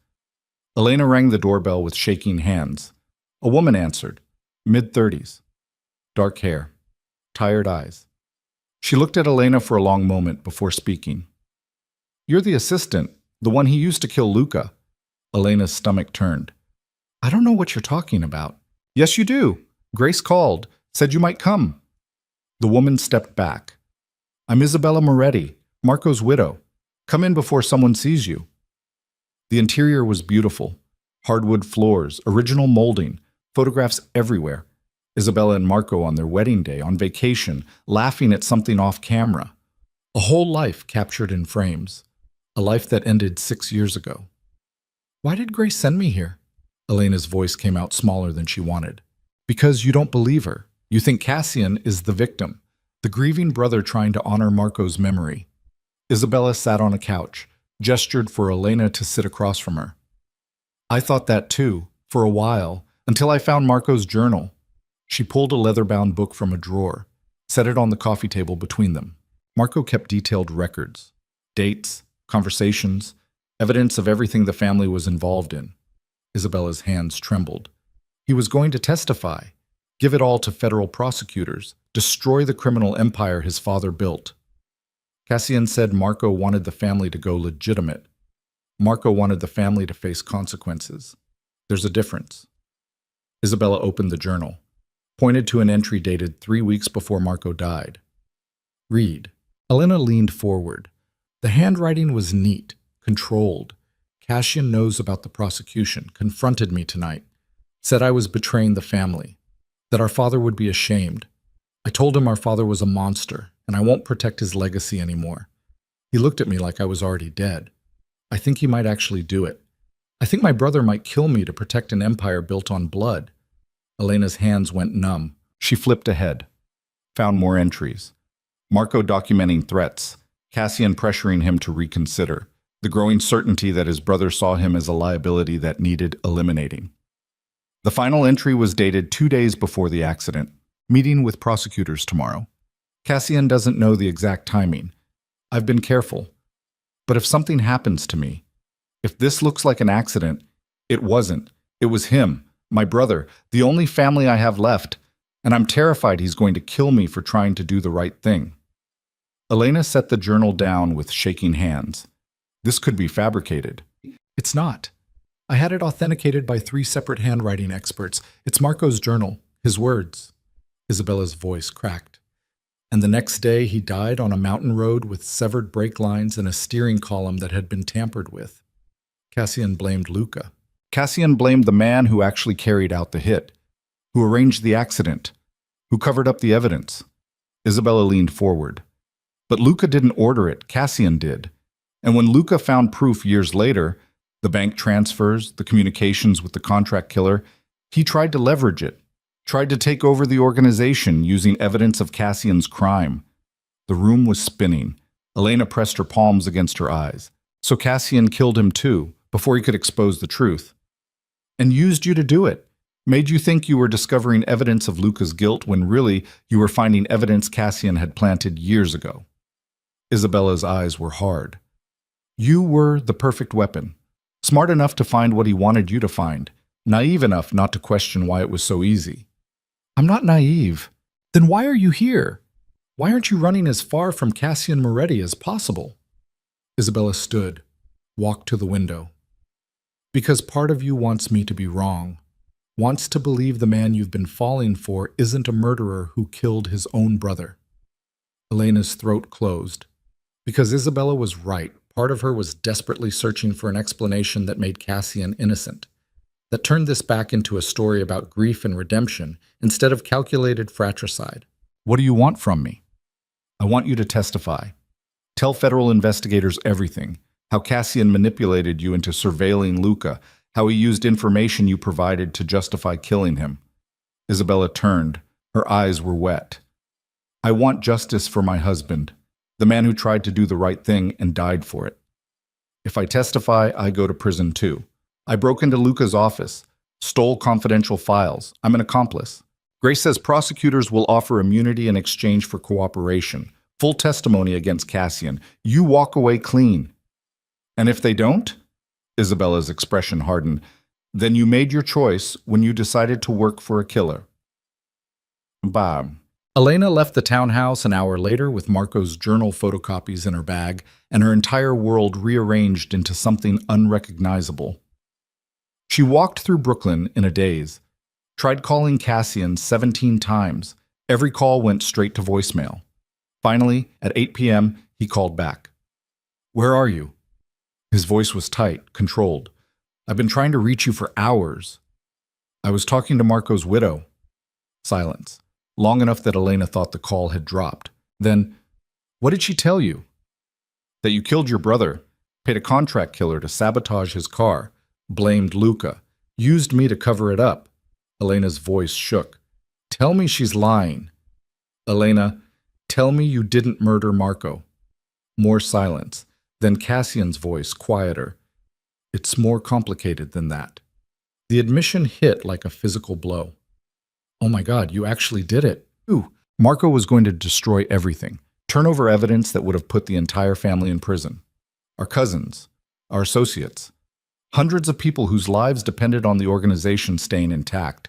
[SPEAKER 1] Elena rang the doorbell with shaking hands. A woman answered, mid-30s, dark hair, tired eyes. She looked at Elena for a long moment before speaking. You're the assistant, the one he used to kill Luca. Elena's stomach turned. I don't know what you're talking about. Yes, you do. Grace called, said you might come. The woman stepped back. I'm Isabella Moretti, Marco's widow. Come in before someone sees you. The interior was beautiful. Hardwood floors, original molding, photographs everywhere. Isabella and Marco on their wedding day, on vacation, laughing at something off camera. A whole life captured in frames. A life that ended 6 years ago. Why did Grace send me here? Elena's voice came out smaller than she wanted. Because you don't believe her. You think Cassian is the victim, the grieving brother trying to honor Marco's memory. Isabella sat on a couch, gestured for Elena to sit across from her. I thought that too, for a while, until I found Marco's journal. She pulled a leather-bound book from a drawer, set it on the coffee table between them. Marco kept detailed records, dates, conversations, evidence of everything the family was involved in. Isabella's hands trembled. He was going to testify, give it all to federal prosecutors, destroy the criminal empire his father built. Cassian said Marco wanted the family to go legitimate. Marco wanted the family to face consequences. There's a difference. Isabella opened the journal, pointed to an entry dated 3 weeks before Marco died. Read. Elena leaned forward. The handwriting was neat, controlled. Cassian knows about the prosecution, confronted me tonight, said I was betraying the family, that our father would be ashamed. I told him our father was a monster, and I won't protect his legacy anymore. He looked at me like I was already dead. I think he might actually do it. I think my brother might kill me to protect an empire built on blood. Elena's hands went numb. She flipped ahead, found more entries. Marco documenting threats, Cassian pressuring him to reconsider, the growing certainty that his brother saw him as a liability that needed eliminating. The final entry was dated 2 days before the accident. Meeting with prosecutors tomorrow. Cassian doesn't know the exact timing. I've been careful. But if something happens to me, if this looks like an accident, it wasn't. It was him, my brother, the only family I have left, and I'm terrified he's going to kill me for trying to do the right thing. Elena set the journal down with shaking hands. This could be fabricated. It's not.
[SPEAKER 2] I had it authenticated by 3 separate handwriting experts. It's Marco's journal, his words. Isabella's voice cracked. And the next day he died on a mountain road with severed brake lines and a steering column that had been tampered with. Cassian blamed Luca.
[SPEAKER 1] Cassian blamed the man who actually carried out the hit, who arranged the accident, who covered up the evidence. Isabella leaned forward. But Luca didn't order it, Cassian did. And when Luca found proof years later, the bank transfers, the communications with the contract killer, he tried to leverage it, tried to take over the organization using evidence of Cassian's crime. The room was spinning. Elena pressed her palms against her eyes. So Cassian killed him too, before he could expose the truth. And used you to do it. Made you think you were discovering evidence of Luca's guilt when really you were finding evidence Cassian had planted years ago. Isabella's eyes were hard. You were the perfect weapon. Smart enough to find what he wanted you to find. Naive enough not to question why it was so easy.
[SPEAKER 2] I'm not naive. Then why are you here? Why aren't you running as far from Cassian Moretti as possible? Isabella stood, walked to the window. Because part of you wants me to be wrong. Wants to believe the man you've been falling for isn't a murderer who killed his own brother. Elena's throat closed. Because Isabella was right, part of her was desperately searching for an explanation that made Cassian innocent, that turned this back into a story about grief and redemption instead of calculated fratricide.
[SPEAKER 1] What do you want from me? I want you to testify. Tell federal investigators everything, how Cassian manipulated you into surveilling Luca, how he used information you provided to justify killing him. Isabella turned. Her eyes were wet. I want justice for my husband, the man who tried to do the right thing and died for it. If I testify, I go to prison too. I broke into Luca's office, stole confidential files. I'm an accomplice. Grace says prosecutors will offer immunity in exchange for cooperation, full testimony against Cassian. You walk away clean. And if they don't? Isabella's expression hardened. Then you made your choice when you decided to work for a killer. Bye.
[SPEAKER 2] Elena left the townhouse an hour later with Marco's journal photocopies in her bag and her entire world rearranged into something unrecognizable. She walked through Brooklyn in a daze, tried calling Cassian 17 times. Every call went straight to voicemail. Finally, at 8 p.m., he called back. Where are you? His voice was tight, controlled. I've been trying to reach you for hours. I was talking to Marco's widow. Silence. Long enough that Elena thought the call had dropped. Then, what did she tell you? That you killed your brother, paid a contract killer to sabotage his car, blamed Luca, used me to cover it up. Elena's voice shook. Tell me she's lying. Elena, tell me you didn't murder Marco. More silence. Then Cassian's voice, quieter. It's more complicated than that. The admission hit like a physical blow. Oh my God, you actually did it. Ooh, Marco was going to destroy everything, turn over evidence that would have put the entire family in prison. Our cousins, our associates, hundreds of people whose lives depended on the organization staying intact.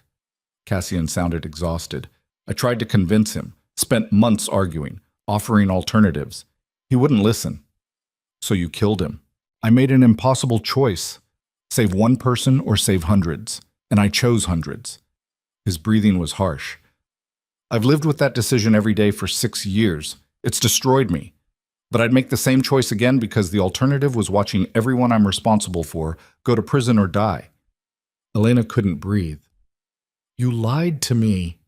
[SPEAKER 2] Cassian sounded exhausted. I tried to convince him, spent months arguing, offering alternatives. He wouldn't listen. So you killed him. I made an impossible choice. Save one person or save hundreds. And I chose hundreds. His breathing was harsh. I've lived with that decision every day for 6 years. It's destroyed me. But I'd make the same choice again because the alternative was watching everyone I'm responsible for go to prison or die. Elena couldn't breathe. You lied to me.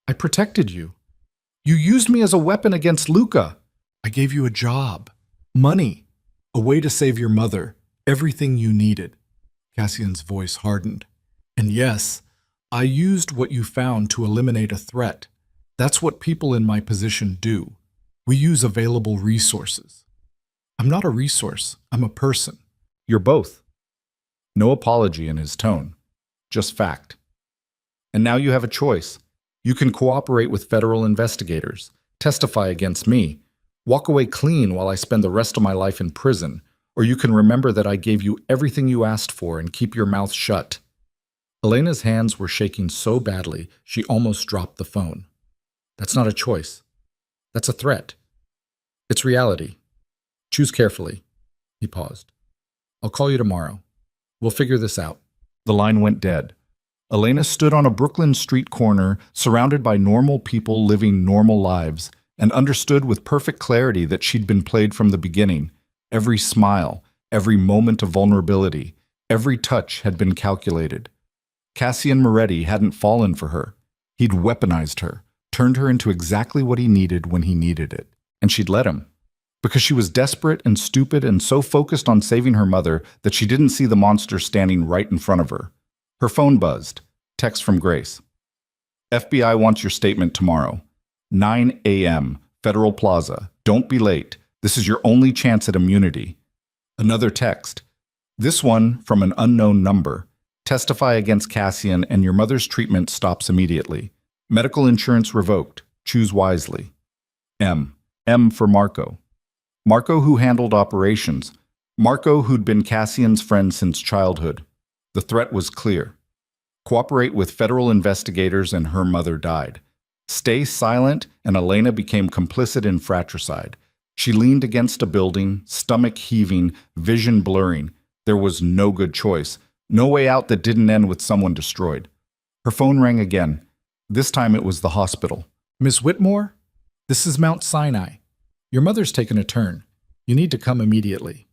[SPEAKER 2] I protected you. You used me as a weapon against Luca. I gave you a job, money, a way to save your mother, everything you needed. Cassian's voice hardened. And yes, I used what you found to eliminate a threat. That's what people in my position do. We use available resources. I'm not a resource. I'm a person.
[SPEAKER 1] You're both. No apology in his tone. Just fact. And now you have a choice. You can cooperate with federal investigators, testify against me, walk away clean while I spend the rest of my life in prison, or you can remember that I gave you everything you asked for and keep your mouth shut. Elena's hands were shaking so badly she almost dropped the phone. That's not a choice. That's a threat. It's reality. Choose carefully. He paused. I'll call you tomorrow.
[SPEAKER 2] We'll figure this out.
[SPEAKER 1] The line went dead. Elena stood on a Brooklyn street corner, surrounded by normal people living normal lives, and understood with perfect clarity that she'd been played from the beginning. Every smile, every moment of vulnerability, every touch had been calculated. Cassian Moretti hadn't fallen for her. He'd weaponized her, turned her into exactly what he needed when he needed it. And she'd let him. Because she was desperate and stupid and so focused on saving her mother that she didn't see the monster standing right in front of her. Her phone buzzed. Text from Grace. FBI wants your statement tomorrow. 9 a.m., Federal Plaza. Don't be late. This is your only chance at immunity. Another text. This one from an unknown number. Testify against Cassian and your mother's treatment stops immediately. Medical insurance revoked. Choose wisely. M. M for Marco. Marco who handled operations. Marco who'd been Cassian's friend since childhood. The threat was clear. Cooperate with federal investigators and her mother died. Stay silent and Elena became complicit in fratricide. She leaned against a building, stomach heaving, vision blurring. There was no good choice. No way out that didn't end with someone destroyed. Her phone rang again. This time it was the hospital.
[SPEAKER 2] Miss Whitmore, this is Mount Sinai. Your mother's taken a turn. You need to come immediately.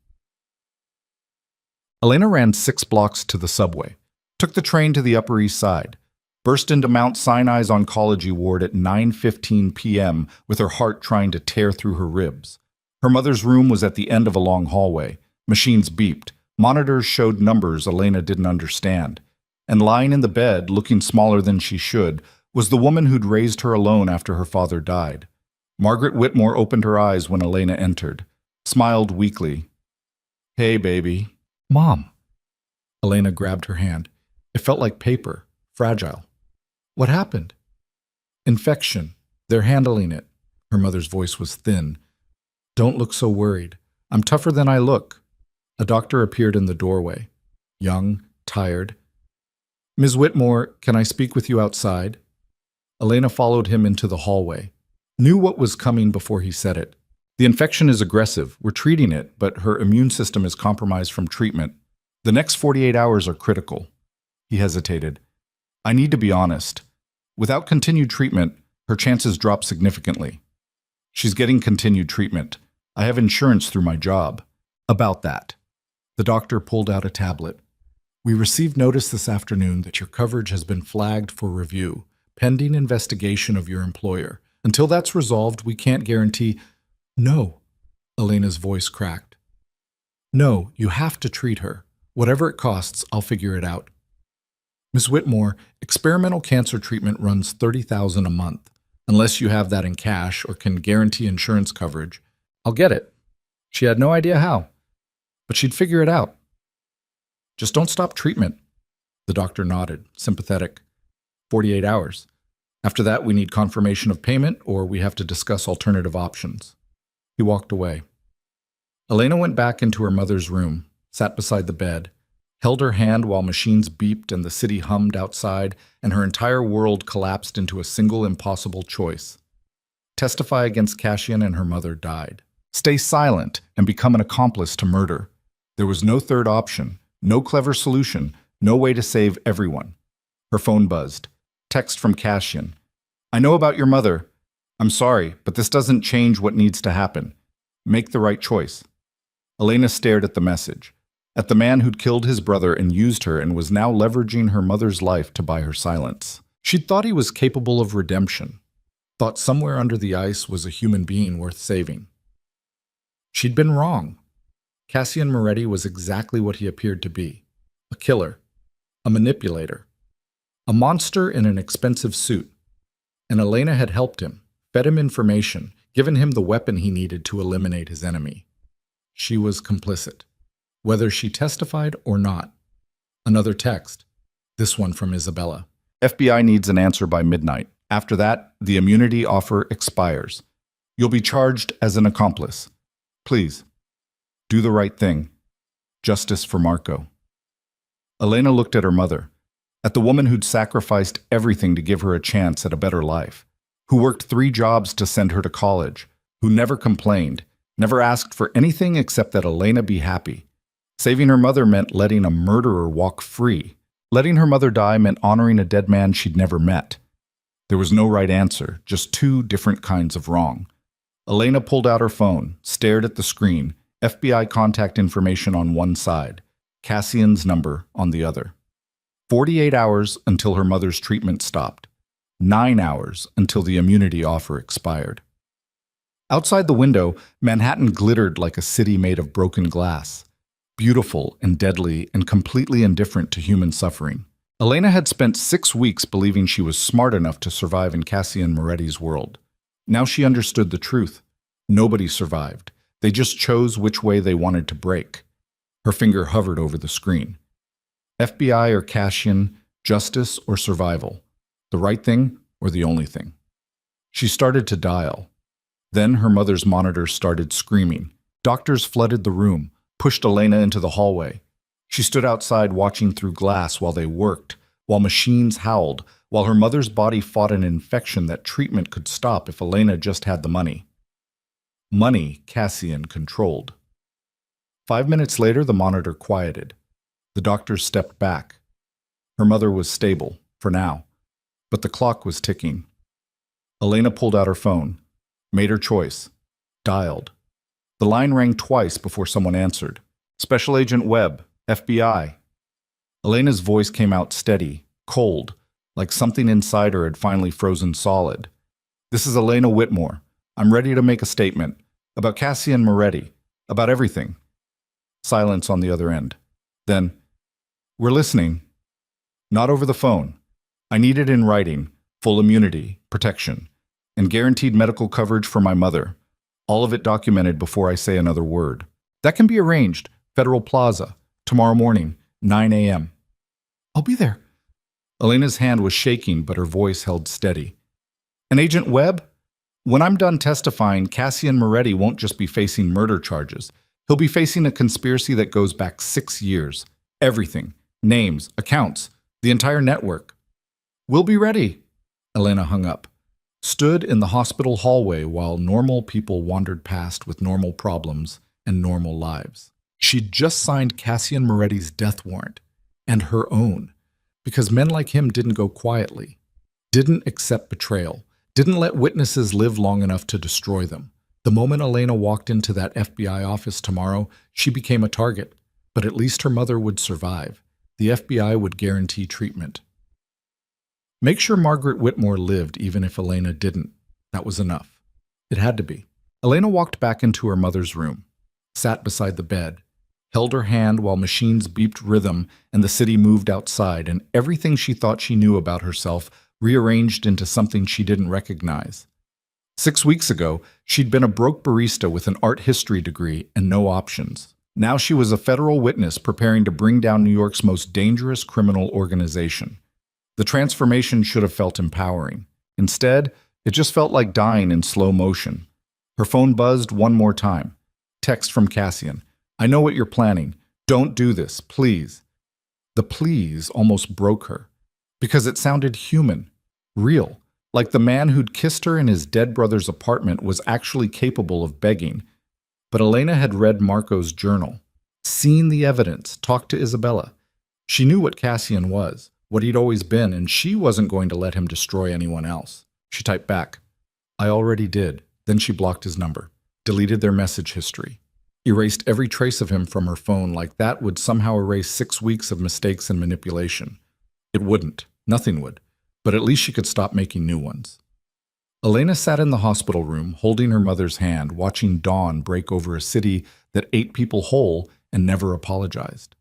[SPEAKER 1] Elena ran 6 blocks to the subway, took the train to the Upper East Side, burst into Mount Sinai's oncology ward at 9:15 p.m. with her heart trying to tear through her ribs. Her mother's room was at the end of a long hallway. Machines beeped. Monitors showed numbers Elena didn't understand. And lying in the bed, looking smaller than she should, was the woman who'd raised her alone after her father died. Margaret Whitmore opened her eyes when Elena entered, smiled weakly. Hey, baby.
[SPEAKER 2] Mom. Elena grabbed her hand. It felt like paper, fragile. What happened? Infection. They're handling it. Her mother's voice was thin. Don't look so worried. I'm tougher than I look. A doctor appeared in the doorway. Young, tired. Ms. Whitmore, can I speak with you outside? Elena followed him into the hallway. Knew what was coming before he said it. The infection is aggressive. We're treating it, but her immune system is compromised from treatment. The next 48 hours are critical. He hesitated. I need to be honest. Without continued treatment, her chances drop significantly. She's getting continued treatment. I have insurance through my job. About that. The doctor pulled out a tablet. We received notice this afternoon that your coverage has been flagged for review, pending investigation of your employer. Until that's resolved, we can't guarantee... No. Elena's voice cracked. No, you have to treat her. Whatever it costs, I'll figure it out. Ms. Whitmore, experimental cancer treatment runs $30,000 a month. Unless you have that in cash or can guarantee insurance coverage, I'll get it. She had no idea how, but she'd figure it out. Just don't stop treatment. The doctor nodded, sympathetic. 48 hours. After that, we need confirmation of payment or we have to discuss alternative options. He walked away. Elena went back into her mother's room, sat beside the bed, held her hand while machines beeped and the city hummed outside, and her entire world collapsed into a single impossible choice. Testify against Cassian and her mother died. Stay silent and become an accomplice to murder. There was no third option, no clever solution, no way to save everyone. Her phone buzzed. Text from Cassian. I know about your mother. I'm sorry, but this doesn't change what needs to happen. Make the right choice. Elena stared at the message, at the man who'd killed his brother and used her and was now leveraging her mother's life to buy her silence. She'd thought he was capable of redemption, thought somewhere under the ice was a human being worth saving. She'd been wrong. Cassian Moretti was exactly what he appeared to be. A killer. A manipulator. A monster in an expensive suit. And Elena had helped him, fed him information, given him the weapon he needed to eliminate his enemy. She was complicit, whether she testified or not. Another text. This one from Isabella. FBI needs an answer by midnight. After that, the immunity offer expires. You'll be charged as an accomplice. Please, do the right thing. Justice for Marco. Elena looked at her mother, at the woman who'd sacrificed everything to give her a chance at a better life, who worked 3 jobs to send her to college, who never complained, never asked for anything except that Elena be happy.
[SPEAKER 1] Saving her mother meant letting a murderer walk free. Letting her mother die meant honoring a dead man she'd never met. There was no right answer, just two different kinds of wrong. Elena pulled out her phone, stared at the screen, FBI contact information on one side, Cassian's number on the other. 48 hours until her mother's treatment stopped. 9 hours until the immunity offer expired. Outside the window, Manhattan glittered like a city made of broken glass, beautiful and deadly and completely indifferent to human suffering. Elena had spent 6 weeks believing she was smart enough to survive in Cassian Moretti's world. Now she understood the truth. Nobody survived. They just chose which way they wanted to break. Her finger hovered over the screen. FBI or Cassian, justice or survival. The right thing or the only thing. She started to dial. Then her mother's monitor started screaming. Doctors flooded the room, pushed Elena into the hallway. She stood outside watching through glass while they worked, while machines howled, while her mother's body fought an infection that treatment could stop if Elena just had the money. Money Cassian controlled. 5 minutes later, the monitor quieted. The doctors stepped back. Her mother was stable, for now, but the clock was ticking. Elena pulled out her phone, made her choice, dialed. The line rang twice before someone answered. Special Agent Webb, FBI. Elena's voice came out steady, cold, like something inside her had finally frozen solid. This is Elena Whitmore. I'm ready to make a statement about Cassian Moretti, about everything. Silence on the other end. Then, we're listening. Not over the phone. I need it in writing, full immunity, protection, and guaranteed medical coverage for my mother. All of it documented before I say another word. That can be arranged. Federal Plaza, tomorrow morning, 9 a.m. I'll be there. Elena's hand was shaking, but her voice held steady. And Agent Webb? When I'm done testifying, Cassian Moretti won't just be facing murder charges. He'll be facing a conspiracy that goes back 6 years. Everything. Names, accounts, the entire network. We'll be ready. Elena hung up. Stood in the hospital hallway while normal people wandered past with normal problems and normal lives. She'd just signed Cassian Moretti's death warrant, and her own, because men like him didn't go quietly, didn't accept betrayal, didn't let witnesses live long enough to destroy them. The moment Elena walked into that FBI office tomorrow, she became a target, but at least her mother would survive. The FBI would guarantee treatment. Make sure Margaret Whitmore lived even if Elena didn't. That was enough. It had to be. Elena walked back into her mother's room, sat beside the bed, held her hand while machines beeped rhythm and the city moved outside, and everything she thought she knew about herself rearranged into something she didn't recognize. 6 weeks ago, she'd been a broke barista with an art history degree and no options. Now she was a federal witness preparing to bring down New York's most dangerous criminal organization. The transformation should have felt empowering. Instead, it just felt like dying in slow motion. Her phone buzzed one more time. Text from Cassian. I know what you're planning. Don't do this, please. The please almost broke her, because it sounded human, real, like the man who'd kissed her in his dead brother's apartment was actually capable of begging. But Elena had read Marco's journal, seen the evidence, talked to Isabella. She knew what Cassian was, what he'd always been, and she wasn't going to let him destroy anyone else. She typed back, I already did. Then she blocked his number, deleted their message history, erased every trace of him from her phone like that would somehow erase 6 weeks of mistakes and manipulation. It wouldn't. Nothing would. But at least she could stop making new ones. Elena sat in the hospital room, holding her mother's hand, watching dawn break over a city that ate people whole and never apologized.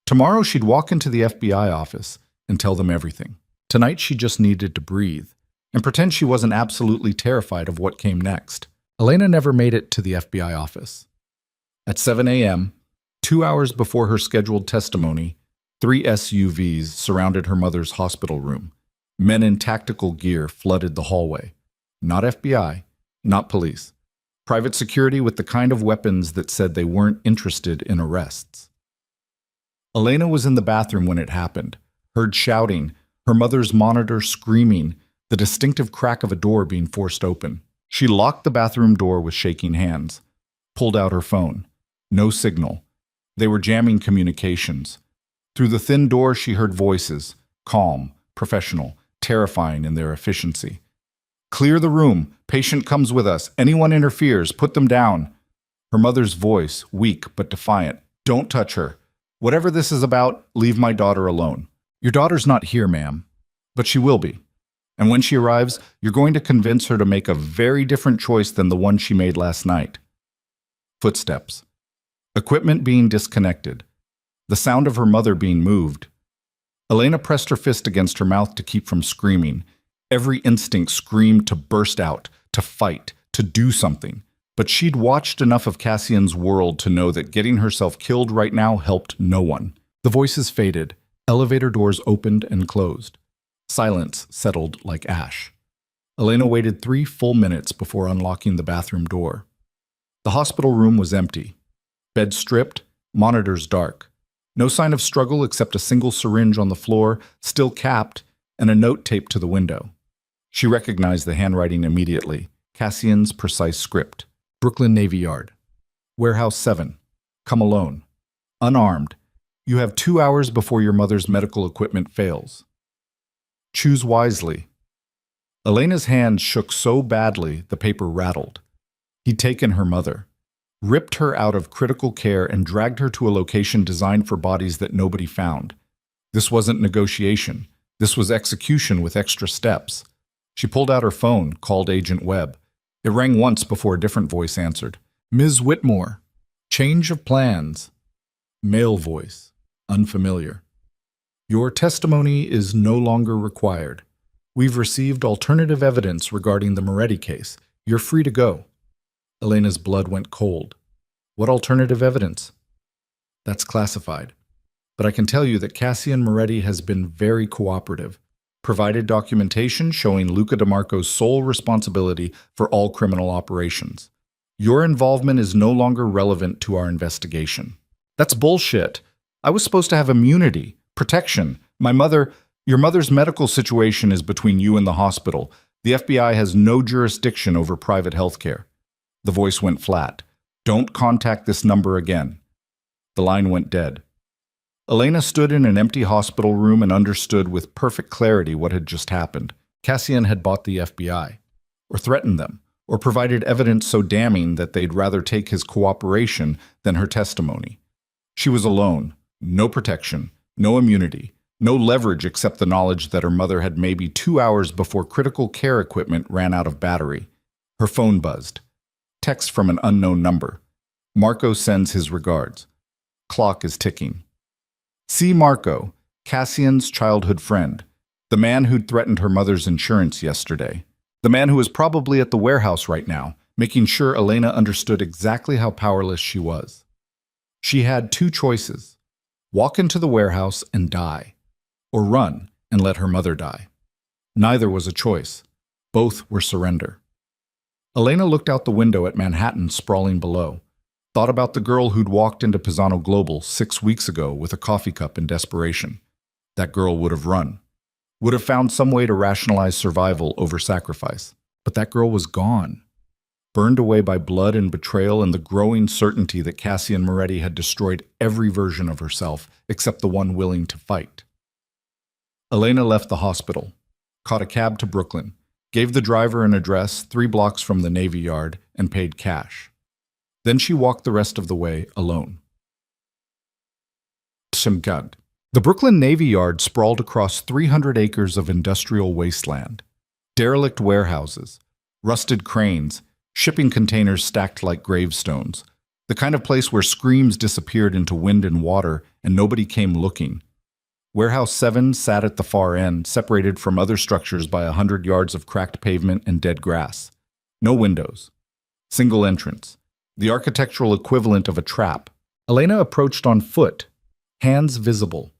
[SPEAKER 1] Tomorrow she'd walk into the FBI office and tell them everything. Tonight she just needed to breathe and pretend she wasn't absolutely terrified of what came next. Elena never made it to the FBI office. At 7 a.m., 2 hours before her scheduled testimony, 3 SUVs surrounded her mother's hospital room. Men in tactical gear flooded the hallway. Not FBI, not police. Private security with the kind of weapons that said they weren't interested in arrests. Elena was in the bathroom when it happened, heard shouting, her mother's monitor screaming, the distinctive crack of a door being forced open. She locked the bathroom door with shaking hands, pulled out her phone. No signal. They were jamming communications. Through the thin door she heard voices, calm, professional, terrifying in their efficiency. "Clear the room. Patient comes with us. Anyone interferes, put them down." Her mother's voice, weak but defiant. "Don't touch her. Whatever this is about, leave my daughter alone." "Your daughter's not here, ma'am." "But she will be. And when she arrives, you're going to convince her to make a very different choice than the one she made last night." Footsteps. Equipment being disconnected. The sound of her mother being moved. Elena pressed her fist against her mouth to keep from screaming. Every instinct screamed to burst out, to fight, to do something. But she'd watched enough of Cassian's world to know that getting herself killed right now helped no one. The voices faded. Elevator doors opened and closed. Silence settled like ash. Elena waited 3 full minutes before unlocking the bathroom door. The hospital room was empty. Bed stripped, monitors dark. No sign of struggle except a single syringe on the floor, still capped, and a note taped to the window. She recognized the handwriting immediately. Cassian's precise script. Brooklyn Navy Yard. Warehouse 7. Come alone. Unarmed. You have 2 hours before your mother's medical equipment fails. Choose wisely. Elena's hand shook so badly the paper rattled. He'd taken her mother, ripped her out of critical care and dragged her to a location designed for bodies that nobody found. This wasn't negotiation. This was execution with extra steps. She pulled out her phone, called Agent Webb. It rang once before a different voice answered. "Ms. Whitmore. Change of plans." Male voice. Unfamiliar. "Your testimony is no longer required. We've received alternative evidence regarding the Moretti case. You're free to go." Elena's blood went cold. "What alternative evidence?" "That's classified. But I can tell you that Cassian Moretti has been very cooperative. Provided documentation showing Luca DeMarco's sole responsibility for all criminal operations. Your involvement is no longer relevant to our investigation." "That's bullshit. I was supposed to have immunity, protection. Your mother's medical situation is between you and the hospital. The FBI has no jurisdiction over private health care." The voice went flat. "Don't contact this number again." The line went dead. Elena stood in an empty hospital room and understood with perfect clarity what had just happened. Cassian had bought the FBI, or threatened them, or provided evidence so damning that they'd rather take his cooperation than her testimony. She was alone, no protection, no immunity, no leverage except the knowledge that her mother had maybe 2 hours before critical care equipment ran out of battery. Her phone buzzed. Text from an unknown number. "Marco sends his regards. Clock is ticking." See Marco, Cassian's childhood friend, the man who'd threatened her mother's insurance yesterday, the man who was probably at the warehouse right now, making sure Elena understood exactly how powerless she was. She had 2 choices: walk into the warehouse and die, or run and let her mother die. Neither was a choice. Both were surrender. Elena looked out the window at Manhattan sprawling below. Thought about the girl who'd walked into Pisano Global 6 weeks ago with a coffee cup in desperation. That girl would have run. Would have found some way to rationalize survival over sacrifice. But that girl was gone. Burned away by blood and betrayal and the growing certainty that Cassian Moretti had destroyed every version of herself except the one willing to fight. Elena left the hospital, caught a cab to Brooklyn, gave the driver an address 3 blocks from the Navy Yard, and paid cash. Then she walked the rest of the way alone. Shimgad. The Brooklyn Navy Yard sprawled across 300 acres of industrial wasteland. Derelict warehouses, rusted cranes, shipping containers stacked like gravestones. The kind of place where screams disappeared into wind and water and nobody came looking. Warehouse 7 sat at the far end, separated from other structures by 100 yards of cracked pavement and dead grass. No windows. Single entrance. The architectural equivalent of a trap. Elena approached on foot, hands visible.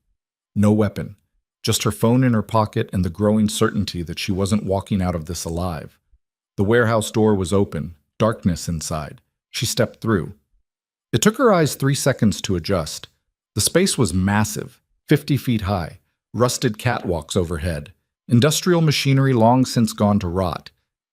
[SPEAKER 1] No weapon, just her phone in her pocket and the growing certainty that she wasn't walking out of this alive. The warehouse door was open, darkness inside. She stepped through. It took her eyes 3 seconds to adjust. The space was massive, 50 feet high, rusted catwalks overhead, industrial machinery long since gone to rot.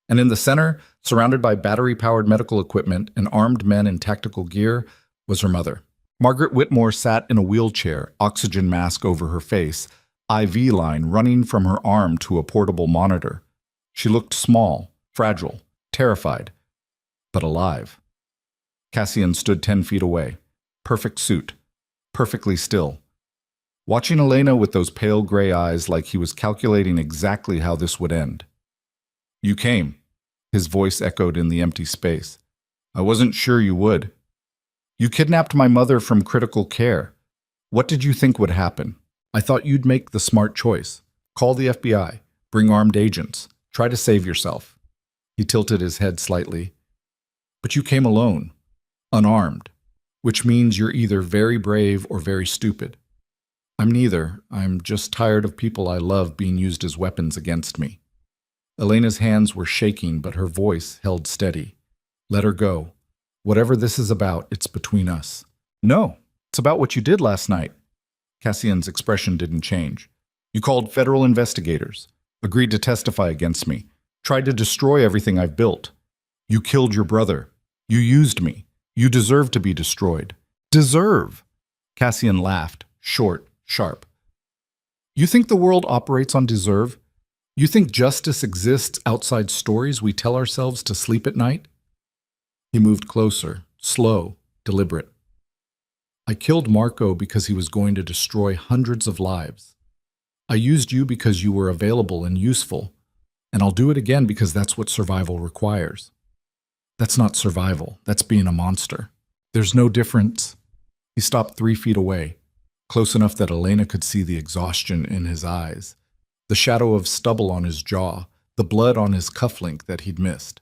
[SPEAKER 1] And in the center, surrounded by battery-powered medical equipment and armed men in tactical gear, was her mother. Margaret Whitmore sat in a wheelchair, oxygen mask over her face, IV line running from her arm to a portable monitor. She looked small, fragile, terrified, but alive. Cassian stood 10 feet away, perfect suit, perfectly still, watching Elena with those pale gray eyes like he was calculating exactly how this would end. "You came," his voice echoed in the empty space. "I wasn't sure you would. You kidnapped my mother from critical care. What did you think would happen? I thought you'd make the smart choice. Call the FBI, bring armed agents, try to save yourself." He tilted his head slightly. "But you came alone, unarmed, which means you're either very brave or very stupid. I'm neither. I'm just tired of people I love being used as weapons against me." Elena's hands were shaking, but her voice held steady. "Let her go. Whatever this is about, it's between us." "No, it's about what you did last night." Cassian's expression didn't change. "You called federal investigators, agreed to testify against me, tried to destroy everything I've built. You killed your brother. You used me. You deserve to be destroyed." "Deserve?" Cassian laughed, short, sharp. "You think the world operates on deserve? You think justice exists outside stories we tell ourselves to sleep at night?" He moved closer, slow, deliberate. "I killed Marco because he was going to destroy hundreds of lives. I used you because you were available and useful, and I'll do it again because that's what survival requires." "That's not survival. That's being a monster. There's no difference." He stopped 3 feet away, close enough that Elena could see the exhaustion in his eyes, the shadow of stubble on his jaw, the blood on his cufflink that he'd missed.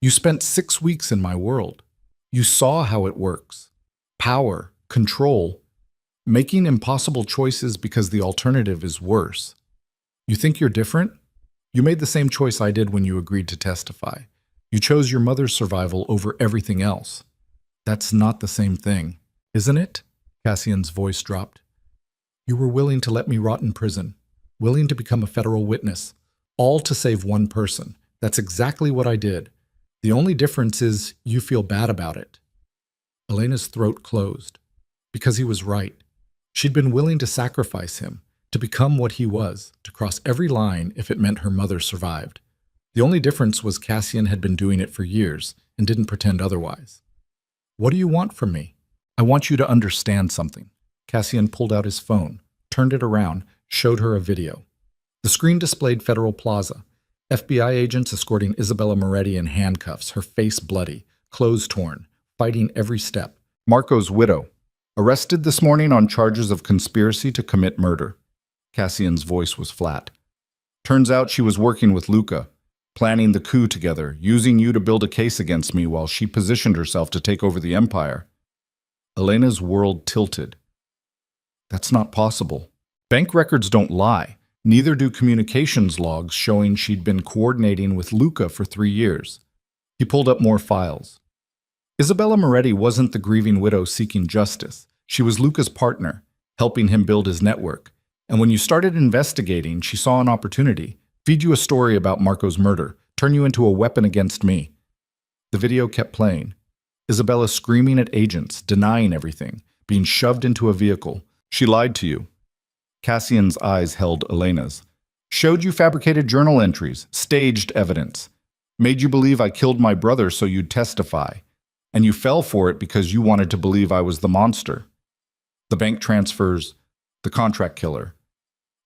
[SPEAKER 1] "You spent 6 weeks in my world. You saw how it works. Power, control, making impossible choices because the alternative is worse. You think you're different? You made the same choice I did when you agreed to testify. You chose your mother's survival over everything else. That's not the same thing, isn't it?" Cassian's voice dropped. "You were willing to let me rot in prison, willing to become a federal witness, all to save one person. That's exactly what I did. The only difference is you feel bad about it." Elena's throat closed. Because he was right. She'd been willing to sacrifice him, to become what he was, to cross every line if it meant her mother survived. The only difference was Cassian had been doing it for years and didn't pretend otherwise. "What do you want from me?" "I want you to understand something." Cassian pulled out his phone, turned it around, showed her a video. The screen displayed Federal Plaza, FBI agents escorting Isabella Moretti in handcuffs, her face bloody, clothes torn, fighting every step. "Marco's widow, arrested this morning on charges of conspiracy to commit murder." Cassian's voice was flat. "Turns out she was working with Luca, planning the coup together, using you to build a case against me while she positioned herself to take over the empire." Elena's world tilted. "That's not possible. Bank records don't lie. Neither do communications logs showing she'd been coordinating with Luca for 3 years. He pulled up more files. Isabella Moretti wasn't the grieving widow seeking justice. She was Luca's partner, helping him build his network. And when you started investigating, she saw an opportunity. Feed you a story about Marco's murder, turn you into a weapon against me. The video kept playing. Isabella screaming at agents, denying everything, being shoved into a vehicle. "She lied to you." Cassian's eyes held Elena's. "Showed you fabricated journal entries, staged evidence. Made you believe I killed my brother so you'd testify. And you fell for it because you wanted to believe I was the monster. The bank transfers, the contract killer.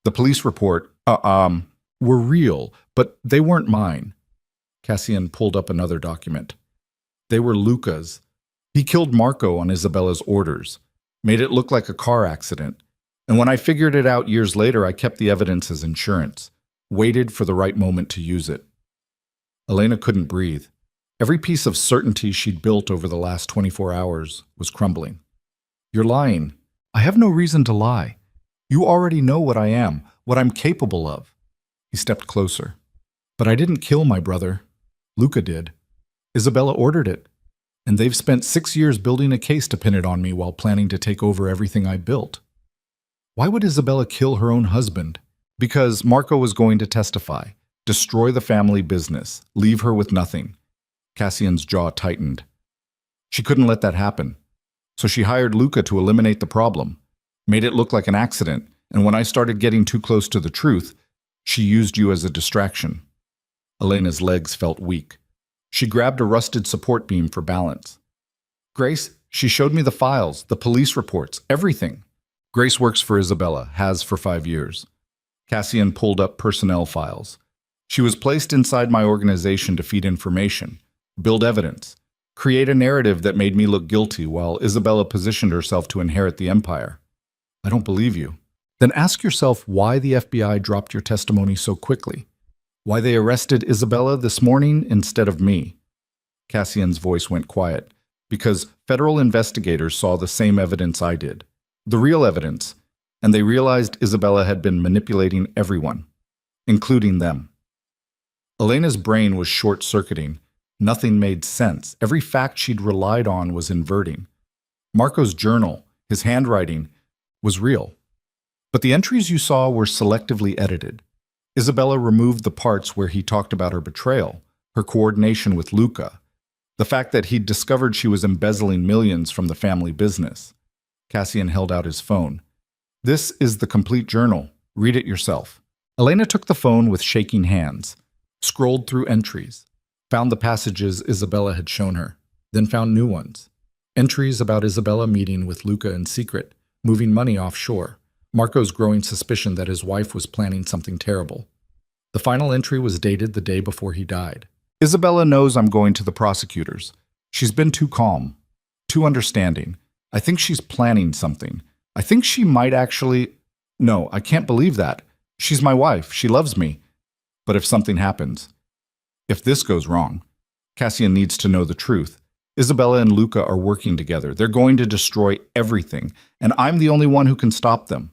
[SPEAKER 1] The police report, were real, but they weren't mine." Cassian pulled up another document. "They were Luca's. He killed Marco on Isabella's orders, made it look like a car accident. And when I figured it out years later, I kept the evidence as insurance, waited for the right moment to use it." Elena couldn't breathe. Every piece of certainty she'd built over the last 24 hours was crumbling. "You're lying. I have no reason to lie. You already know what I am, what I'm capable of." He stepped closer. "But I didn't kill my brother. Luca did. Isabella ordered it. And they've spent 6 years building a case to pin it on me while planning to take over everything I built." "Why would Isabella kill her own husband?" "Because Marco was going to testify, destroy the family business, leave her with nothing." Cassian's jaw tightened. "She couldn't let that happen. So she hired Luca to eliminate the problem, made it look like an accident, and when I started getting too close to the truth, she used you as a distraction. Elena's legs felt weak. She grabbed a rusted support beam for balance. Grace, she showed me the files, the police reports, everything. Grace works for Isabella, has for 5 years. Cassian pulled up personnel files. She was placed inside my organization to feed information, build evidence, create a narrative that made me look guilty while Isabella positioned herself to inherit the empire. I don't believe you. Then ask yourself why the FBI dropped your testimony so quickly. Why they arrested Isabella this morning instead of me. Cassian's voice went quiet. Because federal investigators saw the same evidence I did. The real evidence. And they realized Isabella had been manipulating everyone, including them. Elena's brain was short-circuiting. Nothing made sense. Every fact she'd relied on was inverting. Marco's journal, his handwriting, was real. But the entries you saw were selectively edited. Isabella removed the parts where he talked about her betrayal, her coordination with Luca, the fact that he'd discovered she was embezzling millions from the family business. Cassian held out his phone. This is the complete journal. Read it yourself. Elena took the phone with shaking hands, scrolled through entries, found the passages Isabella had shown her, then found new ones. Entries about Isabella meeting with Luca in secret, moving money offshore, Marco's growing suspicion that his wife was planning something terrible. The final entry was dated the day before he died. Isabella knows I'm going to the prosecutors. She's been too calm, too understanding. I think she's planning something. I think she might actually... No, I can't believe that. She's my wife. She loves me. But if something happens, if this goes wrong, Cassian needs to know the truth. Isabella and Luca are working together. They're going to destroy everything, and I'm the only one who can stop them.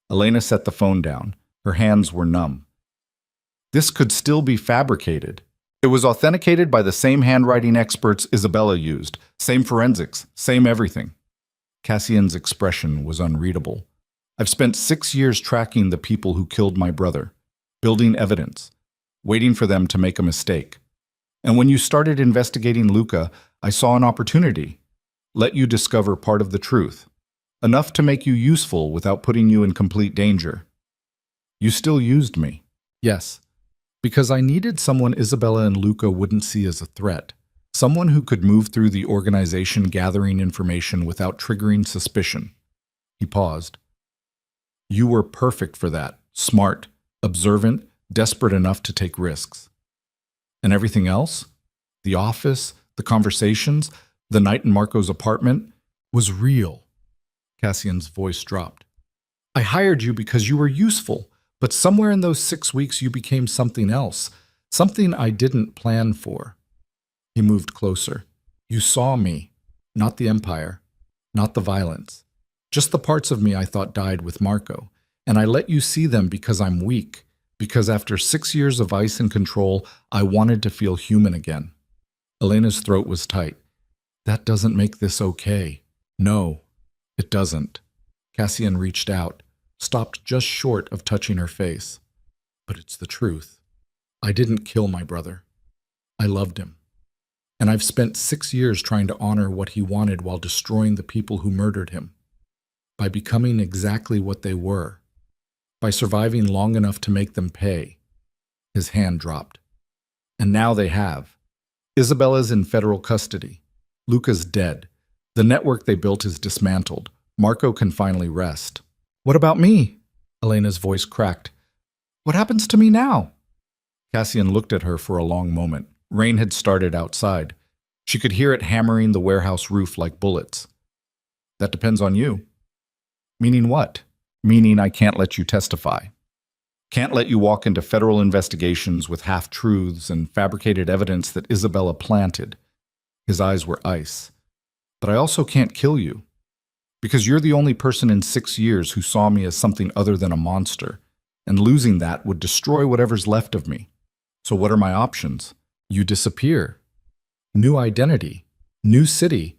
[SPEAKER 1] Elena set the phone down. Her hands were numb. This could still be fabricated. It was authenticated by the same handwriting experts Isabella used, same forensics, same everything. Cassian's expression was unreadable. I've spent 6 years tracking the people who killed my brother, building evidence, waiting for them to make a mistake. And when you started investigating Luca, I saw an opportunity. Let you discover part of the truth. Enough to make you useful without putting you in complete danger. You still used me. Yes, because I needed someone Isabella and Luca wouldn't see as a threat. Someone who could move through the organization gathering information without triggering suspicion. He paused. You were perfect for that. Smart, observant, desperate enough to take risks. And everything else? The office, the conversations, the night in Marco's apartment was real. Cassian's voice dropped. I hired you because you were useful, but somewhere in those 6 weeks you became something else, something I didn't plan for. He moved closer. You saw me, not the empire, not the violence, just the parts of me I thought died with Marco, and I let you see them because I'm weak, because after 6 years of ice and control, I wanted to feel human again. Elena's throat was tight. That doesn't make this okay. No, it doesn't. Cassian reached out, stopped just short of touching her face. But it's the truth. I didn't kill my brother. I loved him. And I've spent 6 years trying to honor what he wanted while destroying the people who murdered him. By becoming exactly what they were. By surviving long enough to make them pay. His hand dropped. And now they have. Isabella's in federal custody. Luca's dead. The network they built is dismantled. Marco can finally rest. What about me? Elena's voice cracked. What happens to me now? Cassian looked at her for a long moment. Rain had started outside. She could hear it hammering the warehouse roof like bullets. That depends on you. Meaning what? Meaning I can't let you testify. Can't let you walk into federal investigations with half-truths and fabricated evidence that Isabella planted. His eyes were ice. But I also can't kill you. Because you're the only person in 6 years who saw me as something other than a monster, and losing that would destroy whatever's left of me. So what are my options? You disappear. New identity. New city.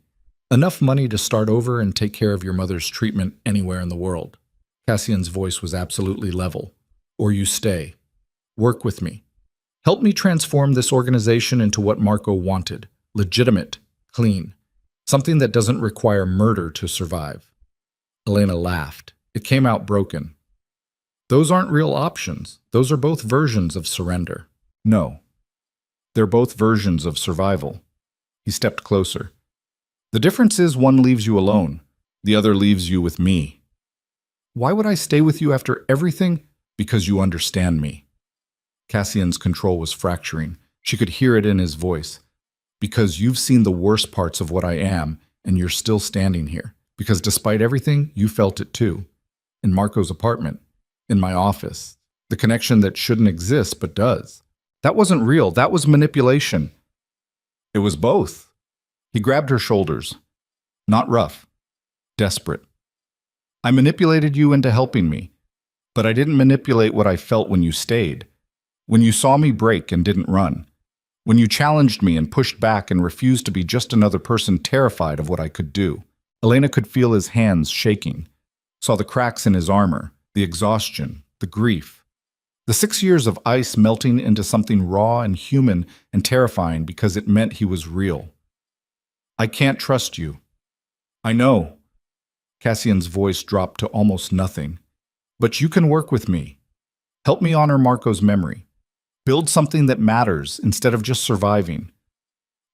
[SPEAKER 1] Enough money to start over and take care of your mother's treatment anywhere in the world. Cassian's voice was absolutely level. Or you stay. Work with me. Help me transform this organization into what Marco wanted. Legitimate. Clean.
[SPEAKER 2] Something that doesn't require murder to survive. Elena laughed. It came out broken. Those aren't real options. Those are both versions of surrender.
[SPEAKER 1] No. They're both versions of survival. He stepped closer. The difference is one leaves you alone. The other leaves you with me. Why would I stay with you after everything? Because you understand me. Cassian's control was fracturing. She could hear it in his voice. Because you've seen the worst parts of what I am, and you're still standing here. Because despite everything, you felt it too. In Marco's apartment. In my office. The connection that shouldn't exist but does. That wasn't real. That was manipulation. It was both. He grabbed her shoulders. Not rough. Desperate. I manipulated you into helping me. But I didn't manipulate what I felt when you stayed. When you saw me break and didn't run. When you challenged me and pushed back and refused to be just another person terrified of what I could do. Elena could feel his hands shaking. Saw the cracks in his armor, the exhaustion, the grief. The 6 years of ice melting into something raw and human and terrifying because it meant he was real. I can't trust you. I know. Cassian's voice dropped to almost nothing. But you can work with me. Help me honor Marco's memory. Build something that matters instead of just surviving.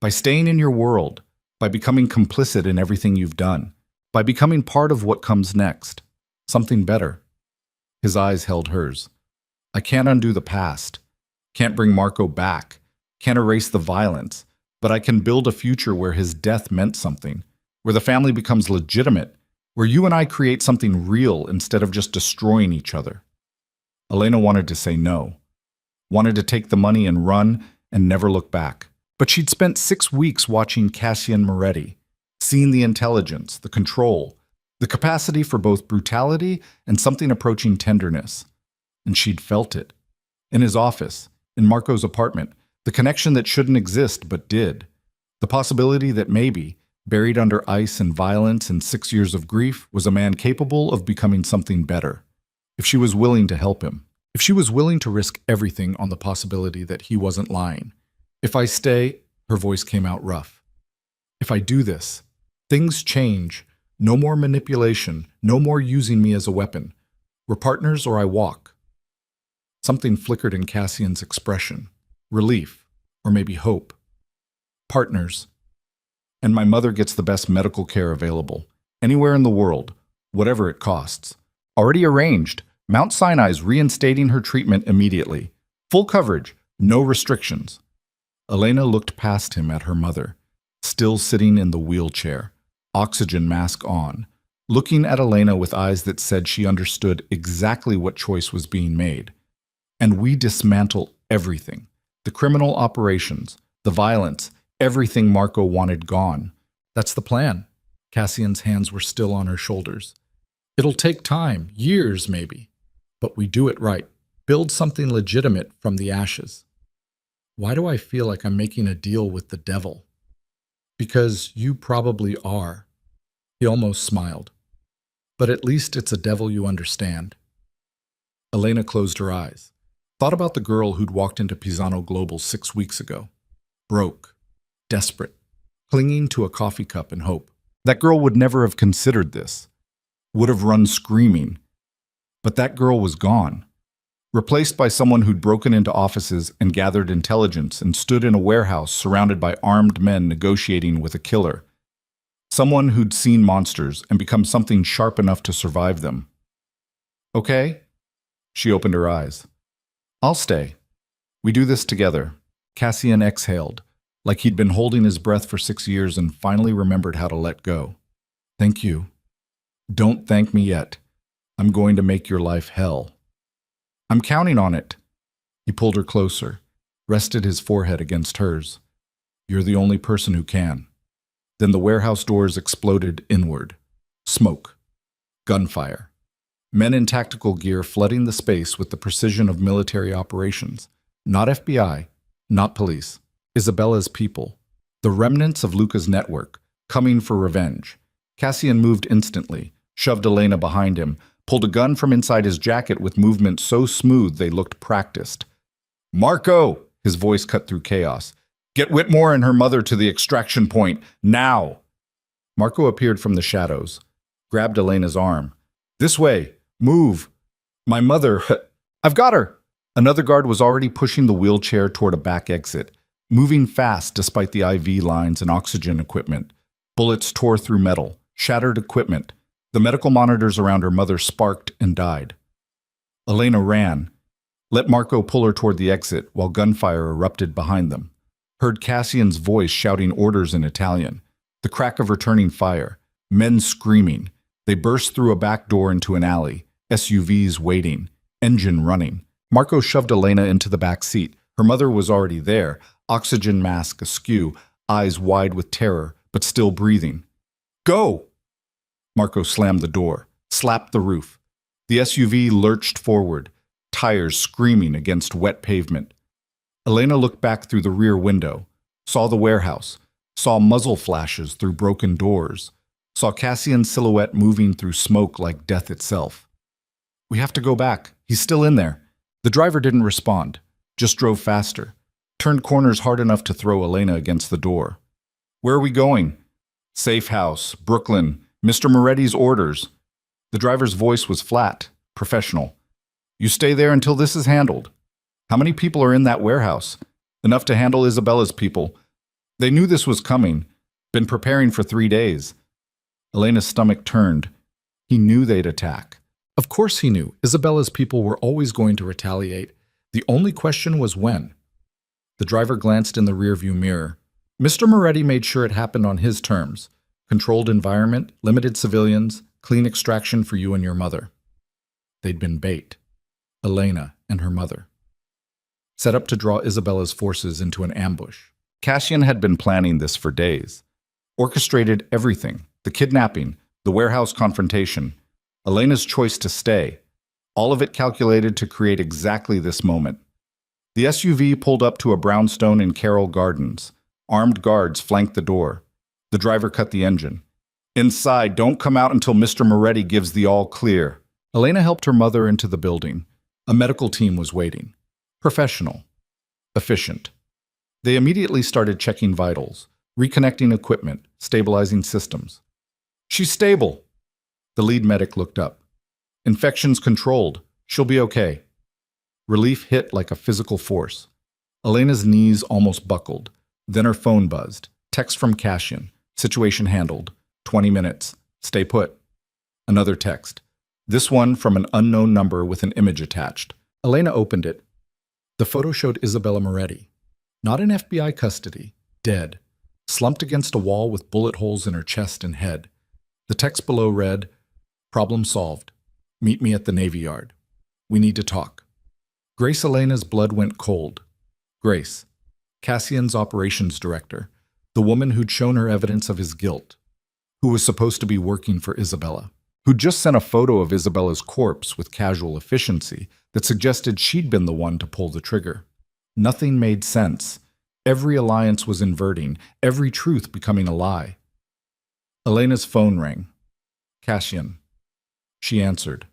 [SPEAKER 1] By staying in your world, by becoming complicit in everything you've done, by becoming part of what comes next. Something better. His eyes held hers. I can't undo the past. Can't bring Marco back. Can't erase the violence. But I can build a future where his death meant something. Where the family becomes legitimate. Where you and I create something real instead of just destroying each other. Elena wanted to say no. Wanted to take the money and run and never look back. But she'd spent 6 weeks watching Cassian Moretti, seen the intelligence, the control, the capacity for both brutality and something approaching tenderness. And she'd felt it. In his office, in Marco's apartment, the connection that shouldn't exist but did. The possibility that maybe, buried under ice and violence and 6 years of grief, was a man capable of becoming something better. If she was willing to help him. If she was willing to risk everything on the possibility that he wasn't lying. If I stay, her voice came out rough. If I do this, things change. No more manipulation. No more using me as a weapon. We're partners or I walk. Something flickered in Cassian's expression. Relief, or maybe hope. Partners. And my mother gets the best medical care available. Anywhere in the world. Whatever it costs. Already arranged. Mount Sinai's reinstating her treatment immediately. Full coverage. No restrictions. Elena looked past him at her mother, still sitting in the wheelchair, oxygen mask on, looking at Elena with eyes that said she understood exactly what choice was being made. And we dismantle everything. The criminal operations, the violence, everything Marco wanted gone. That's the plan. Cassian's hands were still on her shoulders. It'll take time, years maybe, but we do it right. Build something legitimate from the ashes. Why do I feel like I'm making a deal with the devil? Because you probably are. He almost smiled. But at least it's a devil you understand. Elena closed her eyes. Thought about the girl who'd walked into Pisano Global 6 weeks ago. Broke. Desperate. Clinging to a coffee cup in hope. That girl would never have considered this. Would have run screaming. But that girl was gone. Replaced by someone who'd broken into offices and gathered intelligence and stood in a warehouse surrounded by armed men negotiating with a killer. Someone who'd seen monsters and become something sharp enough to survive them. Okay? She opened her eyes. I'll stay. We do this together. Cassian exhaled, like he'd been holding his breath for 6 years and finally remembered how to let go. Thank you. Don't thank me yet. I'm going to make your life hell. I'm counting on it. He pulled her closer, rested his forehead against hers. You're the only person who can. Then the warehouse doors exploded inward. Smoke. Gunfire. Men in tactical gear flooding the space with the precision of military operations. Not FBI, not police. Isabella's people. The remnants of Luca's network, coming for revenge. Cassian moved instantly, shoved Elena behind him, pulled a gun from inside his jacket with movement so smooth they looked practiced. Marco! His voice cut through chaos. Get Whitmore and her mother to the extraction point, now! Marco appeared from the shadows, grabbed Elena's arm. This way! Move! My mother! I've got her! Another guard was already pushing the wheelchair toward a back exit, moving fast despite the IV lines and oxygen equipment. Bullets tore through metal, shattered equipment. The medical monitors around her mother sparked and died. Elena ran, let Marco pull her toward the exit while gunfire erupted behind them. Heard Cassian's voice shouting orders in Italian. The crack of returning fire. Men screaming. They burst through a back door into an alley. SUVs waiting. Engine running. Marco shoved Elena into the back seat. Her mother was already there, oxygen mask askew, eyes wide with terror, but still breathing. Go! Marco slammed the door, slapped the roof. The SUV lurched forward, tires screaming against wet pavement. Elena looked back through the rear window, saw the warehouse, saw muzzle flashes through broken doors, saw Cassian's silhouette moving through smoke like death itself. We have to go back. He's still in there. The driver didn't respond, just drove faster, turned corners hard enough to throw Elena against the door. Where are we going? Safe house, Brooklyn, Mr. Moretti's orders. The driver's voice was flat, professional. You stay there until this is handled. How many people are in that warehouse? Enough to handle Isabella's people. They knew this was coming, been preparing for 3 days. Elena's stomach turned. He knew they'd attack.
[SPEAKER 2] Of course he knew. Isabella's people were always going to retaliate. The only question was when. The driver glanced in the rearview mirror. Mr. Moretti made sure it happened on his terms. Controlled environment, limited civilians, clean extraction for you and your mother. They'd been bait. Elena and her mother. Set up to draw Isabella's forces into an ambush.
[SPEAKER 1] Cassian had been planning this for days. Orchestrated everything. The kidnapping, the warehouse confrontation, Elena's choice to stay. All of it calculated to create exactly this moment. The SUV pulled up to a brownstone in Carroll Gardens. Armed guards flanked the door. The driver cut the engine. Inside, don't come out until Mr. Moretti gives the all clear. Elena helped her mother into the building. A medical team was waiting. Professional. Efficient. They immediately started checking vitals, reconnecting equipment, stabilizing systems. She's stable. The lead medic looked up. Infections controlled. She'll be okay. Relief hit like a physical force. Elena's knees almost buckled. Then her phone buzzed. Text from Cassian. Situation handled. 20 minutes. Stay put. Another text. This one from an unknown number with an image attached. Elena opened it. The photo showed Isabella Moretti. Not in FBI custody. Dead. Slumped against a wall with bullet holes in her chest and head. The text below read, "Problem solved. Meet me at the Navy Yard. We need to talk." Grace Elena's blood went cold. Grace, Cassian's operations director, the woman who'd shown her evidence of his guilt, who was supposed to be working for Isabella, who'd just sent a photo of Isabella's corpse with casual efficiency that suggested she'd been the one to pull the trigger. Nothing made sense. Every alliance was inverting, every truth becoming a lie. Elena's phone rang. Cassian. She answered.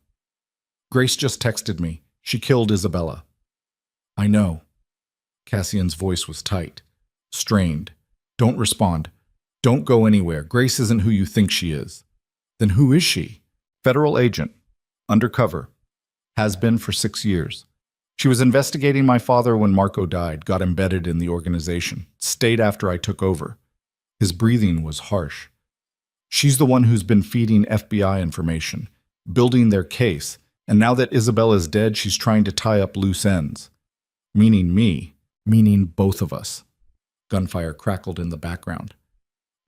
[SPEAKER 1] Grace just texted me. She killed Isabella. I know. Cassian's voice was tight, strained. Don't respond. Don't go anywhere. Grace isn't who you think she is. Then who is she? Federal agent. Undercover. Has been for 6 years. She was investigating my father when Marco died, got embedded in the organization, stayed after I took over. His breathing was harsh. She's the one who's been feeding FBI information, building their case, and now that Isabella's dead, she's trying to tie up loose ends. Meaning me, meaning both of us. Gunfire crackled in the background.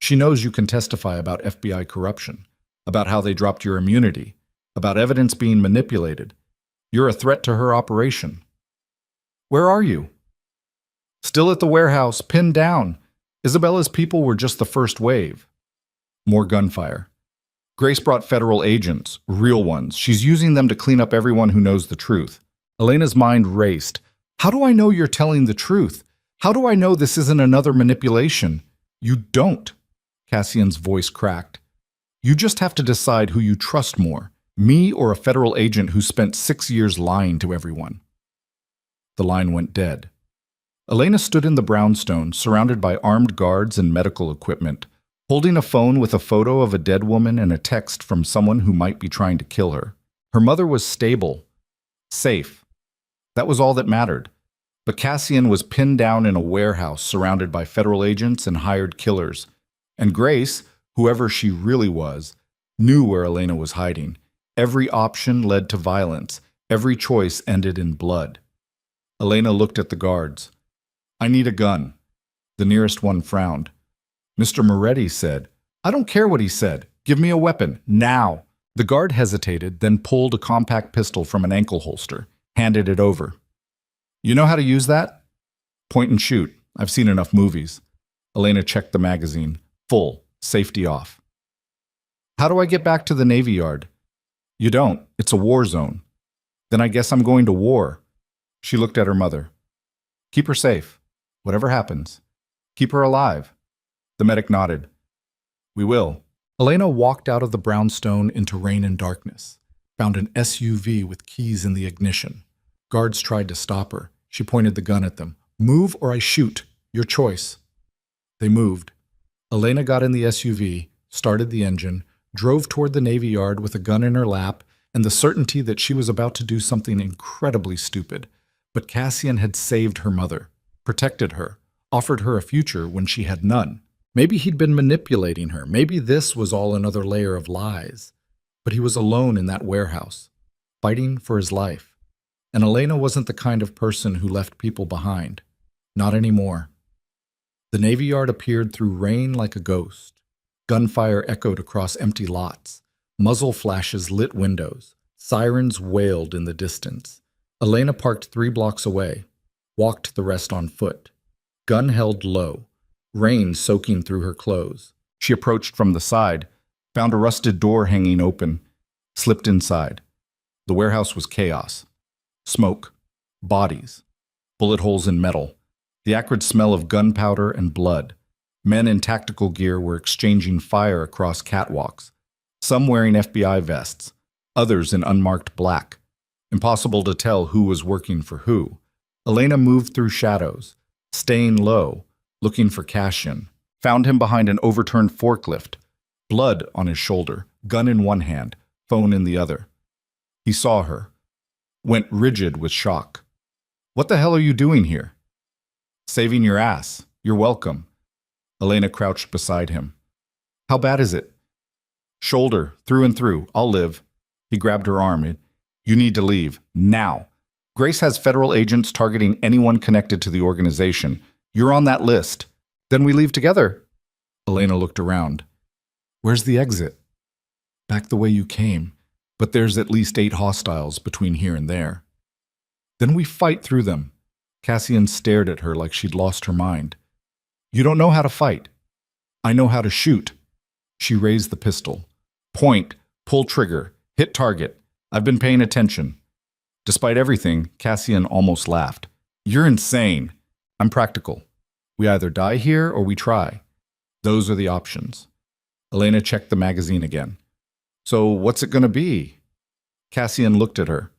[SPEAKER 1] She knows you can testify about FBI corruption, about how they dropped your immunity, about evidence being manipulated. You're a threat to her operation. Where are you? Still at the warehouse, pinned down. Isabella's people were just the first wave. More gunfire. Grace brought federal agents, real ones. She's using them to clean up everyone who knows the truth. Elena's mind raced. How do I know you're telling the truth? How do I know this isn't another manipulation? You don't. Cassian's voice cracked. You just have to decide who you trust more, me or a federal agent who spent 6 years lying to everyone. The line went dead. Elena stood in the brownstone, surrounded by armed guards and medical equipment, holding a phone with a photo of a dead woman and a text from someone who might be trying to kill her. Her mother was stable, safe. That was all that mattered. But Cassian was pinned down in a warehouse surrounded by federal agents and hired killers. And Grace, whoever she really was, knew where Elena was hiding. Every option led to violence. Every choice ended in blood. Elena looked at the guards. "I need a gun." The nearest one frowned. Mr. Moretti said, "I don't care what he said. Give me a weapon, now." The guard hesitated, then pulled a compact pistol from an ankle holster, handed it over. "You know how to use that?" "Point and shoot. I've seen enough movies." Elena checked the magazine. Full. Safety off. "How do I get back to the Navy Yard?" "You don't. It's a war zone." "Then I guess I'm going to war." She looked at her mother. "Keep her safe. Whatever happens. Keep her alive." The medic nodded. "We will." Elena walked out of the brownstone into rain and darkness, found an SUV with keys in the ignition. Guards tried to stop her. She pointed the gun at them. "Move or I shoot. Your choice." They moved. Elena got in the SUV, started the engine, drove toward the Navy Yard with a gun in her lap and the certainty that she was about to do something incredibly stupid. But Cassian had saved her mother, protected her, offered her a future when she had none. Maybe he'd been manipulating her. Maybe this was all another layer of lies. But he was alone in that warehouse, fighting for his life. And Elena wasn't the kind of person who left people behind. Not anymore. The Navy Yard appeared through rain like a ghost. Gunfire echoed across empty lots. Muzzle flashes lit windows. Sirens wailed in the distance. Elena parked 3 blocks away, walked the rest on foot. Gun held low, rain soaking through her clothes. She approached from the side, found a rusted door hanging open, slipped inside. The warehouse was chaos. Smoke, bodies, bullet holes in metal, the acrid smell of gunpowder and blood. Men in tactical gear were exchanging fire across catwalks, some wearing FBI vests, others in unmarked black. Impossible to tell who was working for who. Elena moved through shadows, staying low, looking for Cassian. Found him behind an overturned forklift, blood on his shoulder, gun in one hand, phone in the other. He saw her, went rigid with shock. "What the hell are you doing here?" "Saving your ass. You're welcome." Elena crouched beside him. "How bad is it?" "Shoulder, through and through. I'll live." He grabbed her arm. "You need to leave. Now. Grace has federal agents targeting anyone connected to the organization. You're on that list. Then we leave together." Elena looked around. "Where's the exit?" "Back the way you came. But there's at least 8 hostiles between here and there." "Then we fight through them." Cassian stared at her like she'd lost her mind. "You don't know how to fight." "I know how to shoot." She raised the pistol. "Point, pull trigger, hit target. I've been paying attention." Despite everything, Cassian almost laughed. "You're insane." "I'm practical. We either die here or we try. Those are the options." Elena checked the magazine again. "So what's it going to be?" Cassian looked at her.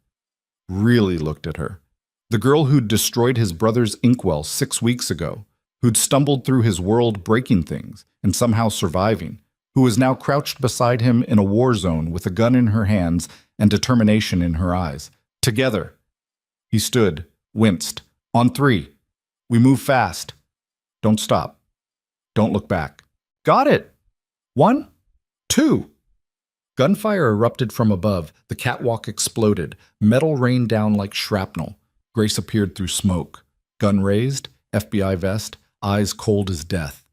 [SPEAKER 1] Really looked at her. The girl who'd destroyed his brother's inkwell 6 weeks ago, who'd stumbled through his world breaking things and somehow surviving, who was now crouched beside him in a war zone with a gun in her hands and determination in her eyes. Together. He stood, winced. "On 3. We move fast. Don't stop. Don't look back." "Got it. 1, 2. Gunfire erupted from above. The catwalk exploded. Metal rained down like shrapnel. Grace appeared through smoke. Gun raised, FBI vest, eyes cold as death.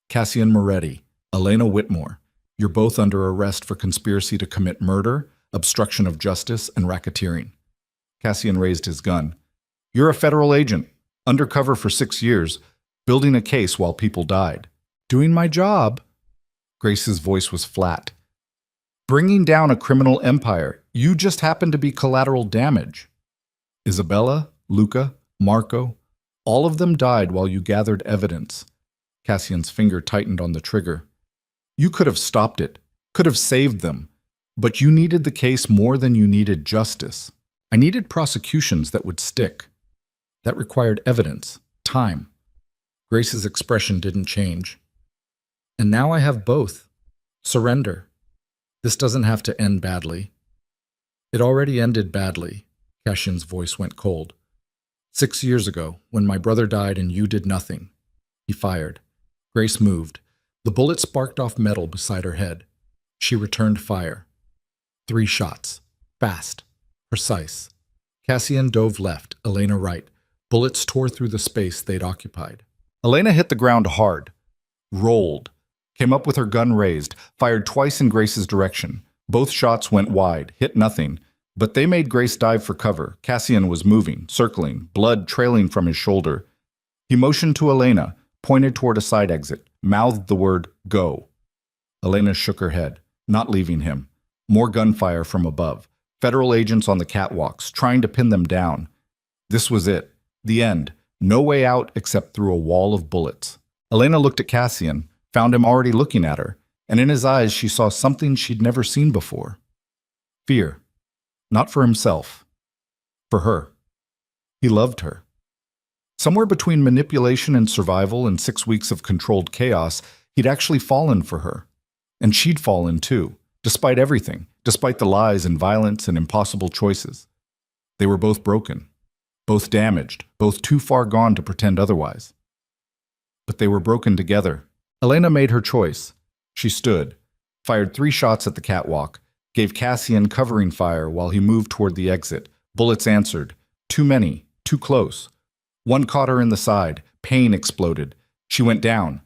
[SPEAKER 1] "Cassian Moretti, Elena Whitmore, you're both under arrest for conspiracy to commit murder, obstruction of justice, and racketeering." Cassian raised his gun. "You're a federal agent, undercover for 6 years, building a case while people died." "Doing my job." Grace's voice was flat. "Bringing down a criminal empire. You just happen to be collateral damage." "Isabella, Luca, Marco, all of them died while you gathered evidence." Cassian's finger tightened on the trigger. "You could have stopped it, could have saved them, but you needed the case more than you needed justice. I needed prosecutions that would stick. That required evidence, time." Grace's expression didn't change.
[SPEAKER 2] And now I have both. Surrender. This doesn't have to end badly. It already ended badly. Cassian's voice went cold. 6 years ago, when my brother died and you did nothing. He fired. Grace moved. The bullet sparked off metal beside her head. She returned fire. 3 shots. Fast. Precise. Cassian dove left, Elena right. Bullets tore through the space they'd occupied.
[SPEAKER 1] Elena hit the ground hard, rolled, came up with her gun raised, fired twice in Grace's direction. Both shots went wide, hit nothing, but they made Grace dive for cover. Cassian was moving, circling, blood trailing from his shoulder. He motioned to Elena, pointed toward a side exit, mouthed the word, "Go." Elena shook her head, not leaving him. More gunfire from above. Federal agents on the catwalks, trying to pin them down. This was it. The end. No way out except through a wall of bullets. Elena looked at Cassian, found him already looking at her, and in his eyes she saw something she'd never seen before. Fear. Not for himself. For her. He loved her. Somewhere between manipulation and survival and 6 weeks of controlled chaos, he'd actually fallen for her. And she'd fallen too, despite everything, despite the lies and violence and impossible choices. They were both broken. Both damaged, both too far gone to pretend otherwise. But they were broken together. Elena made her choice. She stood, fired 3 shots at the catwalk, gave Cassian covering fire while he moved toward the exit. Bullets answered. Too many, too close. One caught her in the side. Pain exploded. She went down.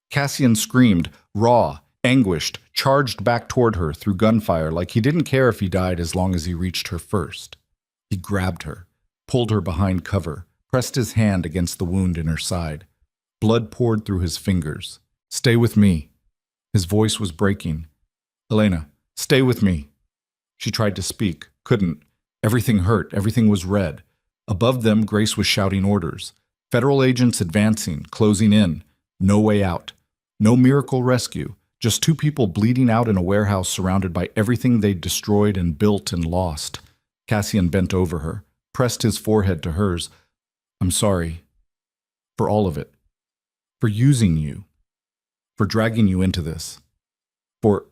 [SPEAKER 1] Cassian screamed, raw, anguished, charged back toward her through gunfire like he didn't care if he died as long as he reached her first. He grabbed her, pulled her behind cover, pressed his hand against the wound in her side. Blood poured through his fingers. Stay with me. His voice was breaking. Elena, stay with me. She tried to speak, couldn't. Everything hurt, everything was red. Above them, Grace was shouting orders. Federal agents advancing, closing in. No way out. No miracle rescue. Just 2 people bleeding out in a warehouse surrounded by everything they'd destroyed and built and lost. Cassian bent over her, pressed his forehead to hers. I'm sorry. For all of it. For using you. For dragging you into this. For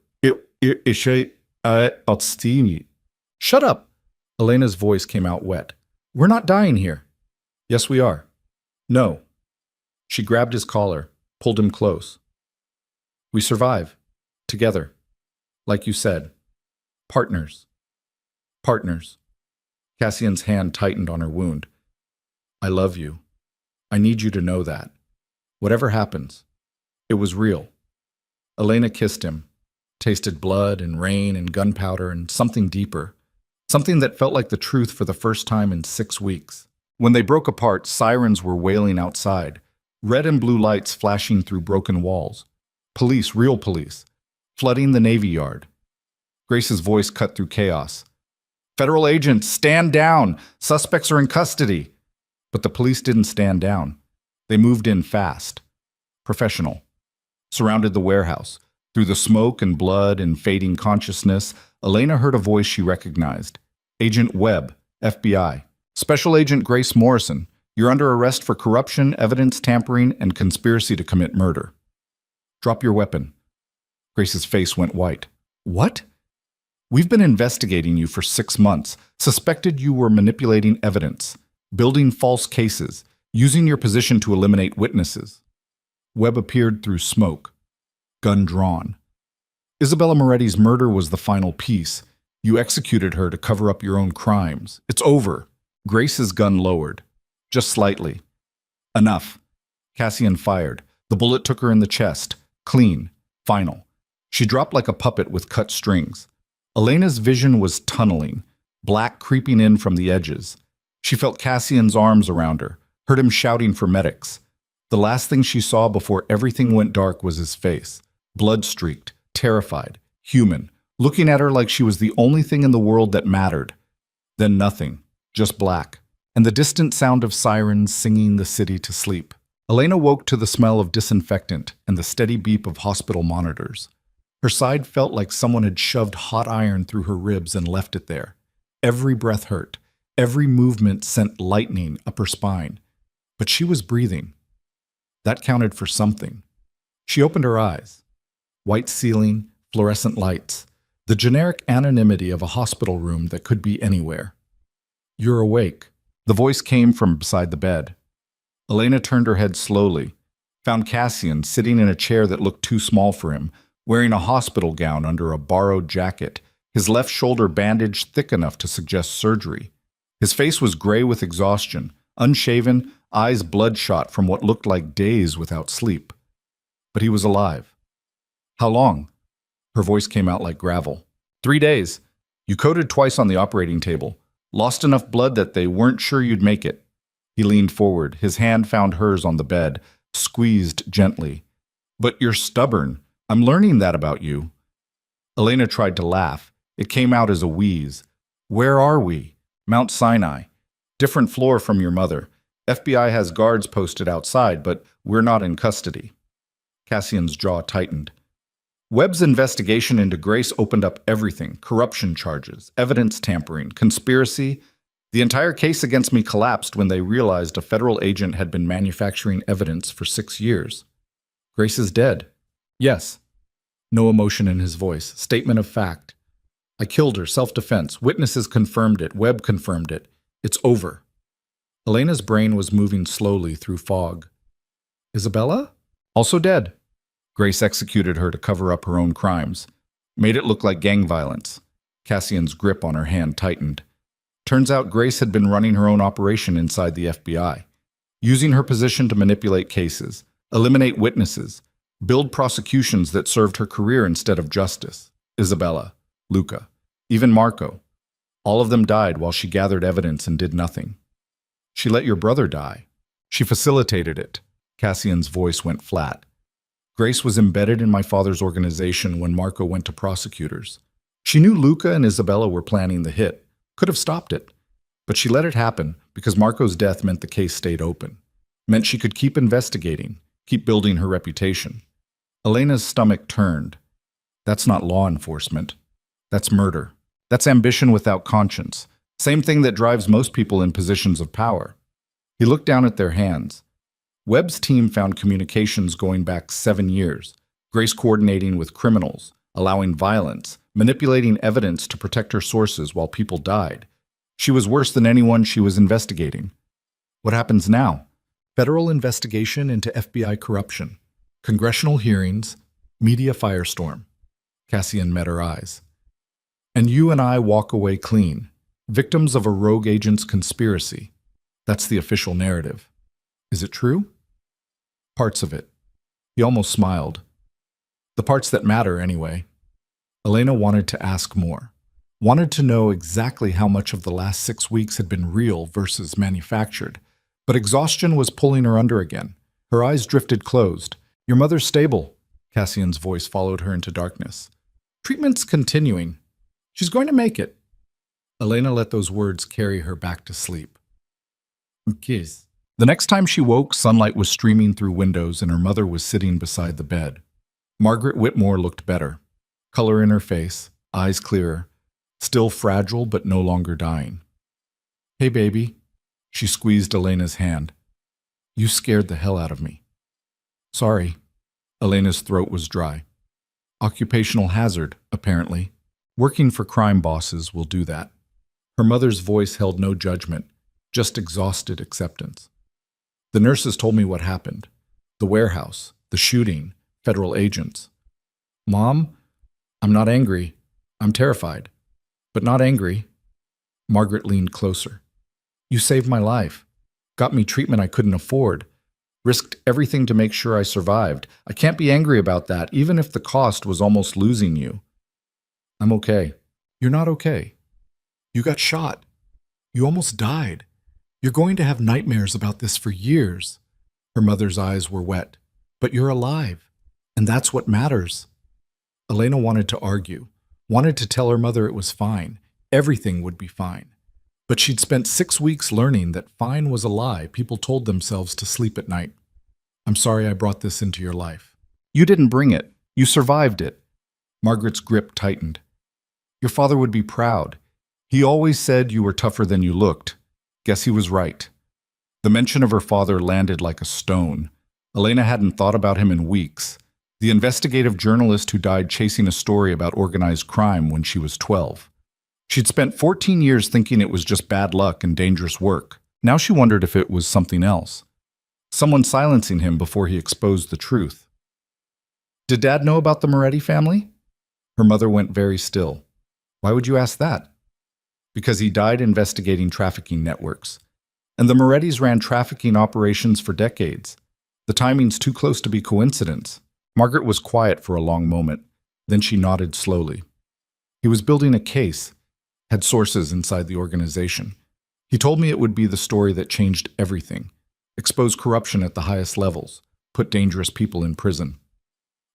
[SPEAKER 1] Shut up! Elena's voice came out wet. We're not dying here. Yes, we are. No. She grabbed his collar, pulled him close. We survive. Together. Like you said. Partners. Partners. Cassian's hand tightened on her wound. I love you. I need you to know that. Whatever happens. It was real. Elena kissed him, tasted blood and rain and gunpowder and something deeper. Something that felt like the truth for the first time in 6 weeks. When they broke apart, sirens were wailing outside, red and blue lights flashing through broken walls. Police, real police, flooding the Navy Yard. Grace's voice cut through chaos. Federal agents, stand down! Suspects are in custody! But the police didn't stand down. They moved in fast. Professional. Surrounded the warehouse. Through the smoke and blood and fading consciousness, Elena heard a voice she recognized. Agent Webb, FBI. Special Agent Grace Morrison, you're under arrest for corruption, evidence tampering, and conspiracy to commit murder. Drop your weapon. Grace's face went white. What? We've been investigating you for 6 months, suspected you were manipulating evidence, building false cases, using your position to eliminate witnesses. Webb appeared through smoke, gun drawn. Isabella Moretti's murder was the final piece. You executed her to cover up your own crimes. It's over. Grace's gun lowered. Just slightly. Enough. Cassian fired. The bullet took her in the chest. Clean. Final. She dropped like a puppet with cut strings. Elena's vision was tunneling, black creeping in from the edges. She felt Cassian's arms around her, heard him shouting for medics. The last thing she saw before everything went dark was his face, blood-streaked, terrified, human, looking at her like she was the only thing in the world that mattered. Then nothing, just black, and the distant sound of sirens singing the city to sleep. Elena woke to the smell of disinfectant and the steady beep of hospital monitors. Her side felt like someone had shoved hot iron through her ribs and left it there. Every breath hurt. Every movement sent lightning up her spine. But she was breathing. That counted for something. She opened her eyes.
[SPEAKER 2] White ceiling, fluorescent lights. The generic anonymity of a hospital room that could be anywhere. "You're awake."
[SPEAKER 1] The voice came from beside the bed. Elena turned her head slowly, found Cassian sitting in a chair that looked too small for him, wearing a hospital gown under a borrowed jacket, his left shoulder bandaged thick enough to suggest surgery. His face was gray with exhaustion, unshaven, eyes bloodshot from what looked like days without sleep. But he was alive. "How long?" Her voice came out like gravel. 3 days. You coded twice on the operating table. Lost enough blood that they weren't sure you'd make it." He leaned forward. His hand found hers on the bed, squeezed gently. "But you're stubborn. I'm learning that about you." Elena tried to laugh. It came out as a wheeze. "Where are we?" "Mount Sinai. Different floor from your mother. FBI has guards posted outside, but we're not in custody." Cassian's jaw tightened. Webb's investigation into Grace opened up everything: corruption charges, evidence tampering, conspiracy. The entire case against me collapsed when they realized a federal agent had been manufacturing evidence for 6 years. "Grace is dead." "Yes." No emotion in his voice. Statement of fact. "I killed her, self-defense. Witnesses confirmed it. Webb confirmed it. It's over." Elena's brain was moving slowly through fog. "Isabella? Also dead." Grace executed her to cover up her own crimes. Made it look like gang violence. Cassian's grip on her hand tightened. Turns out Grace had been running her own operation inside the FBI, using her position to manipulate cases, eliminate witnesses, build prosecutions that served her career instead of justice. Isabella, Luca, even Marco. All of them died while she gathered evidence and did nothing. "She let your brother die. She facilitated it." Cassian's voice went flat. "Grace was embedded in my father's organization when Marco went to prosecutors. She knew Luca and Isabella were planning the hit, could have stopped it. But she let it happen because Marco's death meant the case stayed open. Meant she could keep investigating, keep building her reputation." Elena's stomach turned. "That's not law enforcement. That's murder. That's ambition without conscience. Same thing that drives most people in positions of power." He looked down at their hands. Webb's team found communications going back 7 years, Grace coordinating with criminals, allowing violence, manipulating evidence to protect her sources while people died. She was worse than anyone she was investigating. What happens now? Federal investigation into FBI corruption, congressional hearings, media firestorm. Cassian met her eyes. "And you and I walk away clean, victims of a rogue agent's conspiracy. That's the official narrative. Is it true?" "Parts of it." He almost smiled. "The parts that matter, anyway." Elena wanted to ask more. Wanted to know exactly how much of the last 6 weeks had been real versus manufactured. But exhaustion was pulling her under again. Her eyes drifted closed. "Your mother's stable." Cassian's voice followed her into darkness. "Treatment's continuing. She's going to make it." Elena let those words carry her back to sleep. Kiss. The next time she woke, sunlight was streaming through windows and her mother was sitting beside the bed. Margaret Whitmore looked better. Color in her face, eyes clearer, still fragile but no longer dying. "Hey, baby." She squeezed Elena's hand. "You scared the hell out of me." "Sorry." Elena's throat was dry. "Occupational hazard, apparently. Working for crime bosses will do that." Her mother's voice held no judgment, just exhausted acceptance. "The nurses told me what happened. The warehouse, the shooting, federal agents." "Mom, I'm not angry. I'm terrified, but not angry." Margaret leaned closer. "You saved my life, got me treatment I couldn't afford, risked everything to make sure I survived. I can't be angry about that, even if the cost was almost losing you." "I'm okay." "You're not okay. You got shot. You almost died. You're going to have nightmares about this for years." Her mother's eyes were wet. "But you're alive, and that's what matters." Elena wanted to argue, wanted to tell her mother it was fine, everything would be fine. But she'd spent 6 weeks learning that fine was a lie people told themselves to sleep at night. "I'm sorry I brought this into your life." "You didn't bring it. You survived it." Margaret's grip tightened. "Your father would be proud. He always said you were tougher than you looked. Guess he was right." The mention of her father landed like a stone. Elena hadn't thought about him in weeks. The investigative journalist who died chasing a story about organized crime when she was 12. She'd spent 14 years thinking it was just bad luck and dangerous work. Now she wondered if it was something else. Someone silencing him before he exposed the truth. Did Dad know about the Moretti family? Her mother went very still. Why would you ask that? Because he died investigating trafficking networks. And the Morettis ran trafficking operations for decades. The timing's too close to be coincidence. Margaret was quiet for a long moment. Then she nodded slowly. He was building a case, had sources inside the organization. He told me it would be the story that changed everything, exposed corruption at the highest levels, put dangerous people in prison.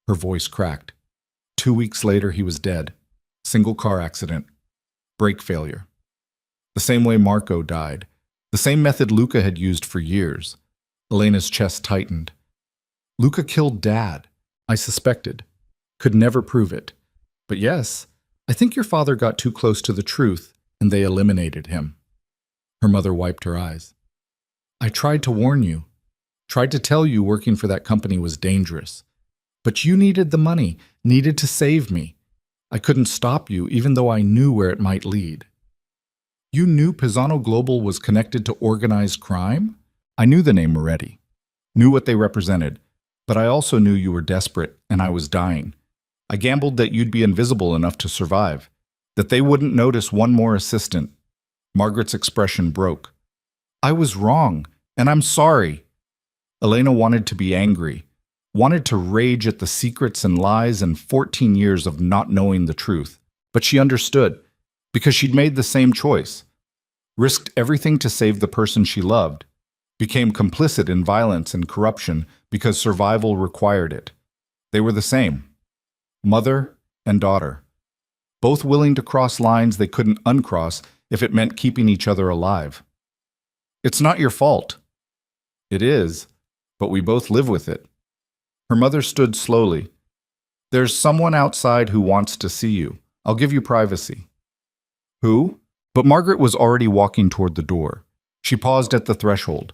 [SPEAKER 1] Her voice cracked. 2 weeks later, he was dead. Single car accident. Brake failure. The same way Marco died. The same method Luca had used for years. Elena's chest tightened. Luca killed Dad. I suspected. Could never prove it. But yes, I think your father got too close to the truth, and they eliminated him. Her mother wiped her eyes. I tried to warn you. Tried to tell you working for that company was dangerous. But you needed the money, needed to save me. I couldn't stop you, even though I knew where it might lead. You knew Pisano Global was connected to organized crime? I knew the name Moretti, knew what they represented, but I also knew you were desperate and I was dying. I gambled that you'd be invisible enough to survive, that they wouldn't notice one more assistant. Margaret's expression broke. I was wrong, and I'm sorry. Elena wanted to be angry, wanted to rage at the secrets and lies and 14 years of not knowing the truth. But she understood, because she'd made the same choice. Risked everything to save the person she loved. Became complicit in violence and corruption because survival required it. They were the same. Mother and daughter. Both willing to cross lines they couldn't uncross if it meant keeping each other alive. It's not your fault. It is, but we both live with it. Her mother stood slowly. There's someone outside who wants to see you. I'll give you privacy. Who? But Margaret was already walking toward the door. She paused at the threshold.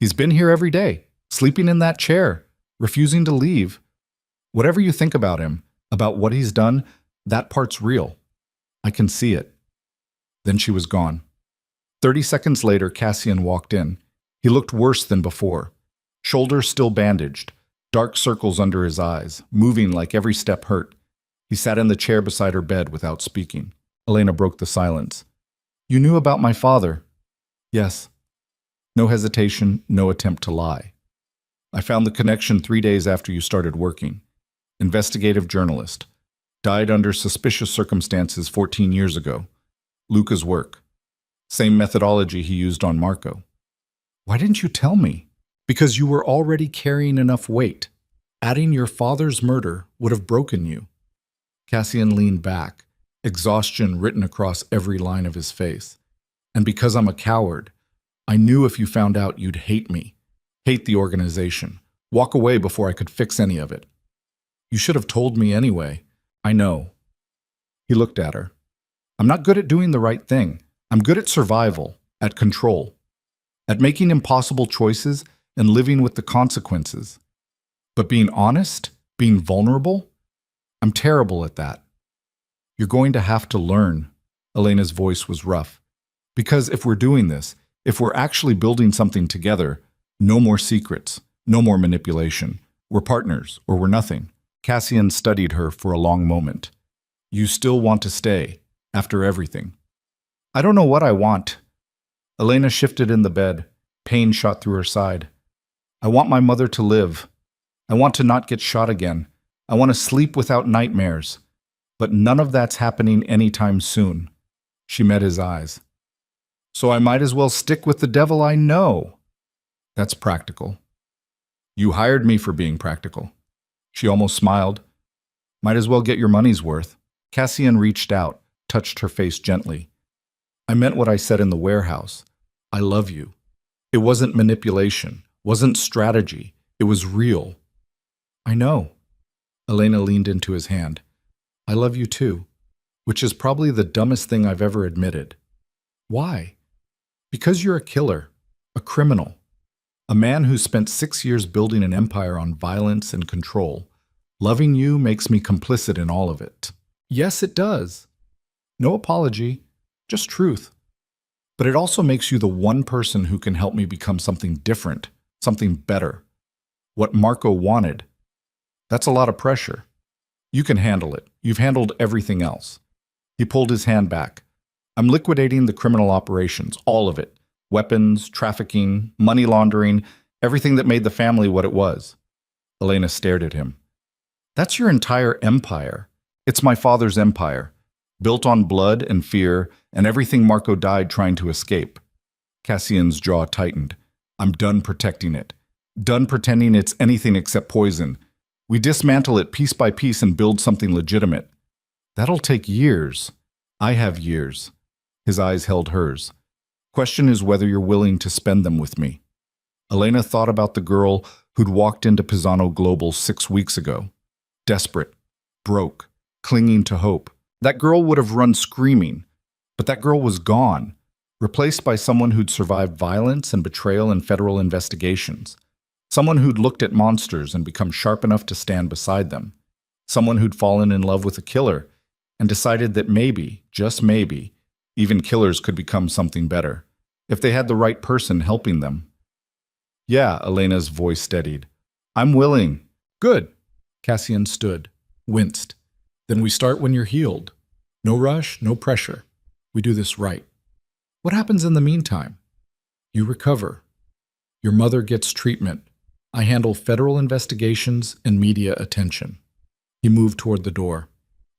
[SPEAKER 1] He's been here every day, sleeping in that chair, refusing to leave. Whatever you think about him, about what he's done, that part's real. I can see it. Then she was gone. 30 seconds later, Cassian walked in. He looked worse than before. Shoulders still bandaged, dark circles under his eyes, moving like every step hurt. He sat in the chair beside her bed without speaking. Elena broke the silence. You knew about my father? Yes. No hesitation, no attempt to lie. I found the connection 3 days after you started working. Investigative journalist. Died under suspicious circumstances 14 years ago. Luca's work. Same methodology he used on Marco. Why didn't you tell me? Because you were already carrying enough weight. Adding your father's murder would have broken you. Cassian leaned back, exhaustion written across every line of his face. And because I'm a coward, I knew if you found out you'd hate me, hate the organization, walk away before I could fix any of it. You should have told me anyway. I know. He looked at her. I'm not good at doing the right thing. I'm good at survival, at control, at making impossible choices and living with the consequences. But being honest, being vulnerable, I'm terrible at that. You're going to have to learn. Elena's voice was rough. Because if we're doing this, if we're actually building something together, no more secrets, no more manipulation. We're partners, or we're nothing. Cassian studied her for a long moment. You still want to stay, after everything. I don't know what I want. Elena shifted in the bed. Pain shot through her side. I want my mother to live. I want to not get shot again. I want to sleep without nightmares. But none of that's happening anytime soon. She met his eyes. So I might as well stick with the devil I know. That's practical. You hired me for being practical. She almost smiled. Might as well get your money's worth. Cassian reached out, touched her face gently. I meant what I said in the warehouse. I love you. It wasn't manipulation, wasn't strategy. It was real. I know. Elena leaned into his hand. I love you too, which is probably the dumbest thing I've ever admitted. Why? Because you're a killer, a criminal, a man who spent 6 years building an empire on violence and control, Loving you makes me complicit in all of it. Yes, it does. No apology, just truth. But it also makes you the one person who can help me become something different, something better. What Marco wanted. That's a lot of pressure. You can handle it. You've handled everything else. He pulled his hand back. I'm liquidating the criminal operations, all of it. Weapons, trafficking, money laundering, everything that made the family what it was. Elena stared at him. That's your entire empire. It's my father's empire, built on blood and fear and everything Marco died trying to escape. Cassian's jaw tightened. I'm done protecting it. Done pretending it's anything except poison. We dismantle it piece by piece and build something legitimate. That'll take years. I have years. His eyes held hers. Question is whether you're willing to spend them with me. Elena thought about the girl who'd walked into Pisano Global 6 weeks ago. Desperate, broke, clinging to hope. That girl would have run screaming, but that girl was gone, replaced by someone who'd survived violence and betrayal in federal investigations. Someone who'd looked at monsters and become sharp enough to stand beside them. Someone who'd fallen in love with a killer and decided that maybe, just maybe, even killers could become something better, if they had the right person helping them. Yeah, Elena's voice steadied. I'm willing. Good. Cassian stood, winced. Then we start when you're healed. No rush, no pressure. We do this right. What happens in the meantime? You recover. Your mother gets treatment. I handle federal investigations and media attention. He moved toward the door.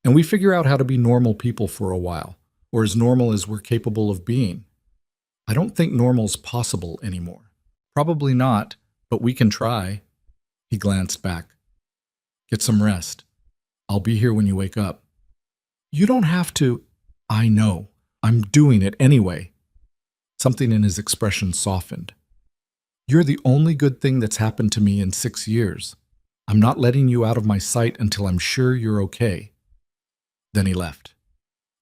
[SPEAKER 1] And we figure out how to be normal people for a while, or as normal as we're capable of being. I don't think normal's possible anymore. Probably not, but we can try. He glanced back. Get some rest. I'll be here when you wake up. You don't have to. I know. I'm doing it anyway. Something in his expression softened. You're the only good thing that's happened to me in 6 years. I'm not letting you out of my sight until I'm sure you're okay. Then he left.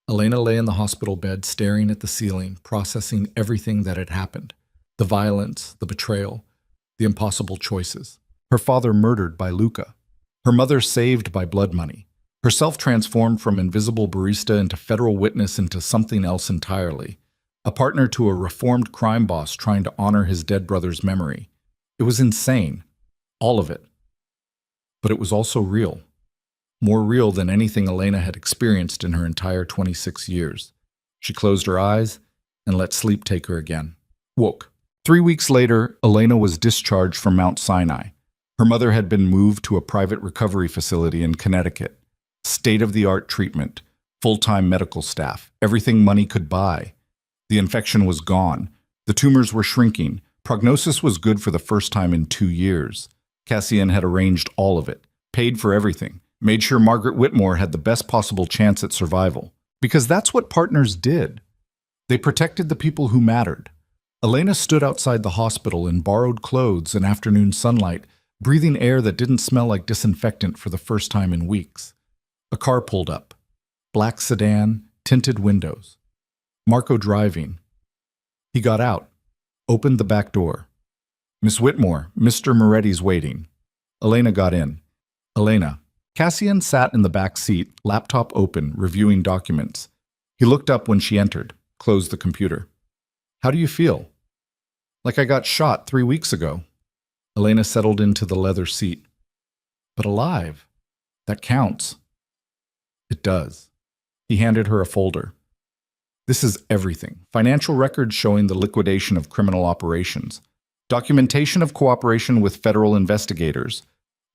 [SPEAKER 1] Elena lay in the hospital bed, staring at the ceiling, processing everything that had happened. The violence, the betrayal, the impossible choices. Her father murdered by Luca. Her mother saved by blood money. Herself transformed from invisible barista into federal witness into something else entirely. A partner to a reformed crime boss trying to honor his dead brother's memory. It was insane. All of it. But it was also real. More real than anything Elena had experienced in her entire 26 years. She closed her eyes and let sleep take her again. Woke. 3 weeks later, Elena was discharged from Mount Sinai. Her mother had been moved to a private recovery facility in Connecticut. State-of-the-art treatment, full-time medical staff, everything money could buy. The infection was gone. The tumors were shrinking. Prognosis was good for the first time in 2 years. Cassian had arranged all of it, paid for everything, made sure Margaret Whitmore had the best possible chance at survival. Because that's what partners did. They protected the people who mattered. Elena stood outside the hospital in borrowed clothes and afternoon sunlight, breathing air that didn't smell like disinfectant for the first time in weeks. A car pulled up. Black sedan, tinted windows. Marco driving. He got out, opened the back door. Miss Whitmore, Mr. Moretti's waiting. Elena got in. Elena. Cassian sat in the back seat, laptop open, reviewing documents. He looked up when she entered, closed the computer. How do you feel? Like I got shot 3 weeks ago. Elena settled into the leather seat. But alive. That counts. It does. He handed her a folder. This is everything. Financial records showing the liquidation of criminal operations. Documentation of cooperation with federal investigators.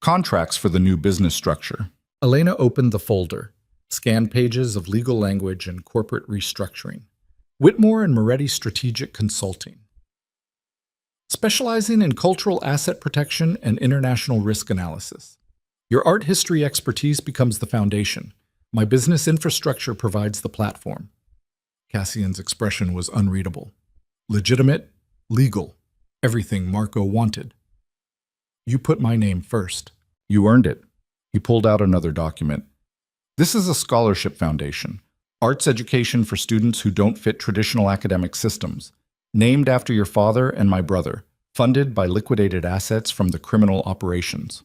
[SPEAKER 1] Contracts for the new business structure. Elena opened the folder. Scanned pages of legal language and corporate restructuring. Whitmore and Moretti Strategic Consulting. Specializing in cultural asset protection and international risk analysis. Your art history expertise becomes the foundation. My business infrastructure provides the platform. Cassian's expression was unreadable. Legitimate, legal, everything Marco wanted. You put my name first. You earned it. He pulled out another document. This is a scholarship foundation. Arts education for students who don't fit traditional academic systems. Named after your father and my brother. Funded by liquidated assets from the criminal operations.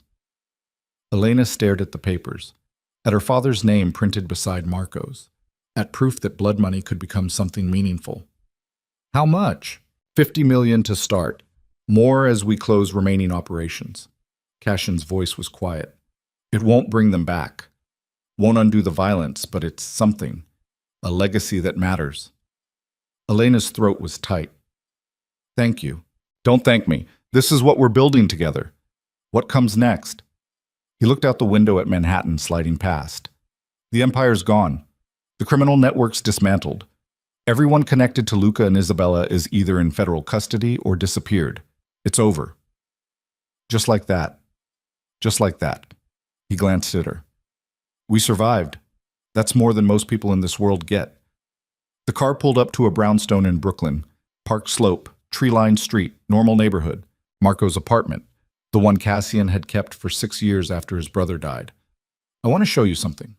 [SPEAKER 1] Elena stared at the papers, at her father's name printed beside Marco's, at proof that blood money could become something meaningful. How much? 50 million to start. More as we close remaining operations. Cashin's voice was quiet. It won't bring them back. Won't undo the violence, but it's something. A legacy that matters. Elena's throat was tight. Thank you. Don't thank me. This is what we're building together. What comes next? He looked out the window at Manhattan sliding past. The empire's gone. The criminal network's dismantled. Everyone connected to Luca and Isabella is either in federal custody or disappeared. It's over. Just like that. Just like that. He glanced at her. We survived. That's more than most people in this world get. The car pulled up to a brownstone in Brooklyn. Park Slope, tree-lined street, normal neighborhood. Marco's apartment, the one Cassian had kept for 6 years after his brother died. I want to show you something.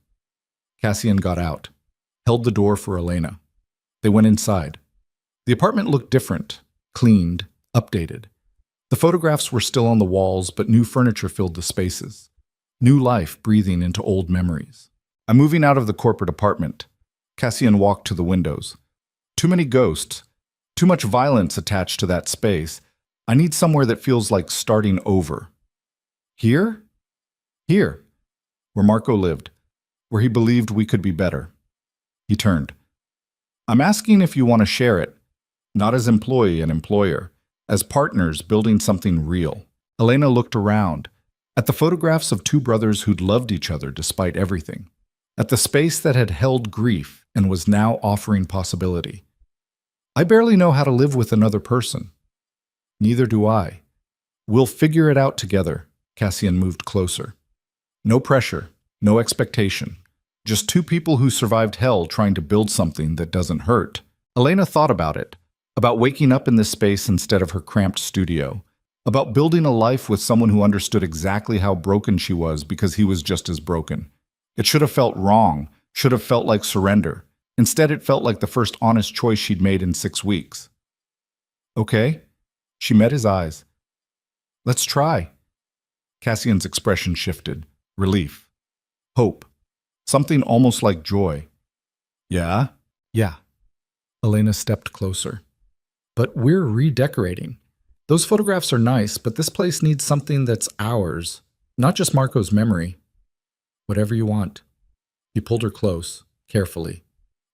[SPEAKER 1] Cassian got out, held the door for Elena. They went inside. The apartment looked different, cleaned, updated. The photographs were still on the walls, but new furniture filled the spaces. New life breathing into old memories. I'm moving out of the corporate apartment. Cassian walked to the windows. Too many ghosts. Too much violence attached to that space. I need somewhere that feels like starting over. Here? Here. Where Marco lived. Where he believed we could be better. He turned. I'm asking if you want to share it. Not as employee and employer. As partners building something real. Elena looked around. At the photographs of two brothers who'd loved each other despite everything. At the space that had held grief and was now offering possibility. I barely know how to live with another person. Neither do I. We'll figure it out together. Cassian moved closer. No pressure, no expectation. Just two people who survived hell trying to build something that doesn't hurt. Elena thought about it. About waking up in this space instead of her cramped studio. About building a life with someone who understood exactly how broken she was because he was just as broken. It should have felt wrong, should have felt like surrender. Instead, it felt like the first honest choice she'd made in 6 weeks. Okay? She met his eyes. Let's try. Cassian's expression shifted. Relief. Hope. Something almost like joy. Yeah? Yeah. Elena stepped closer. But we're redecorating. Those photographs are nice, but this place needs something that's ours, not just Marco's memory. Whatever you want. He pulled her close, carefully,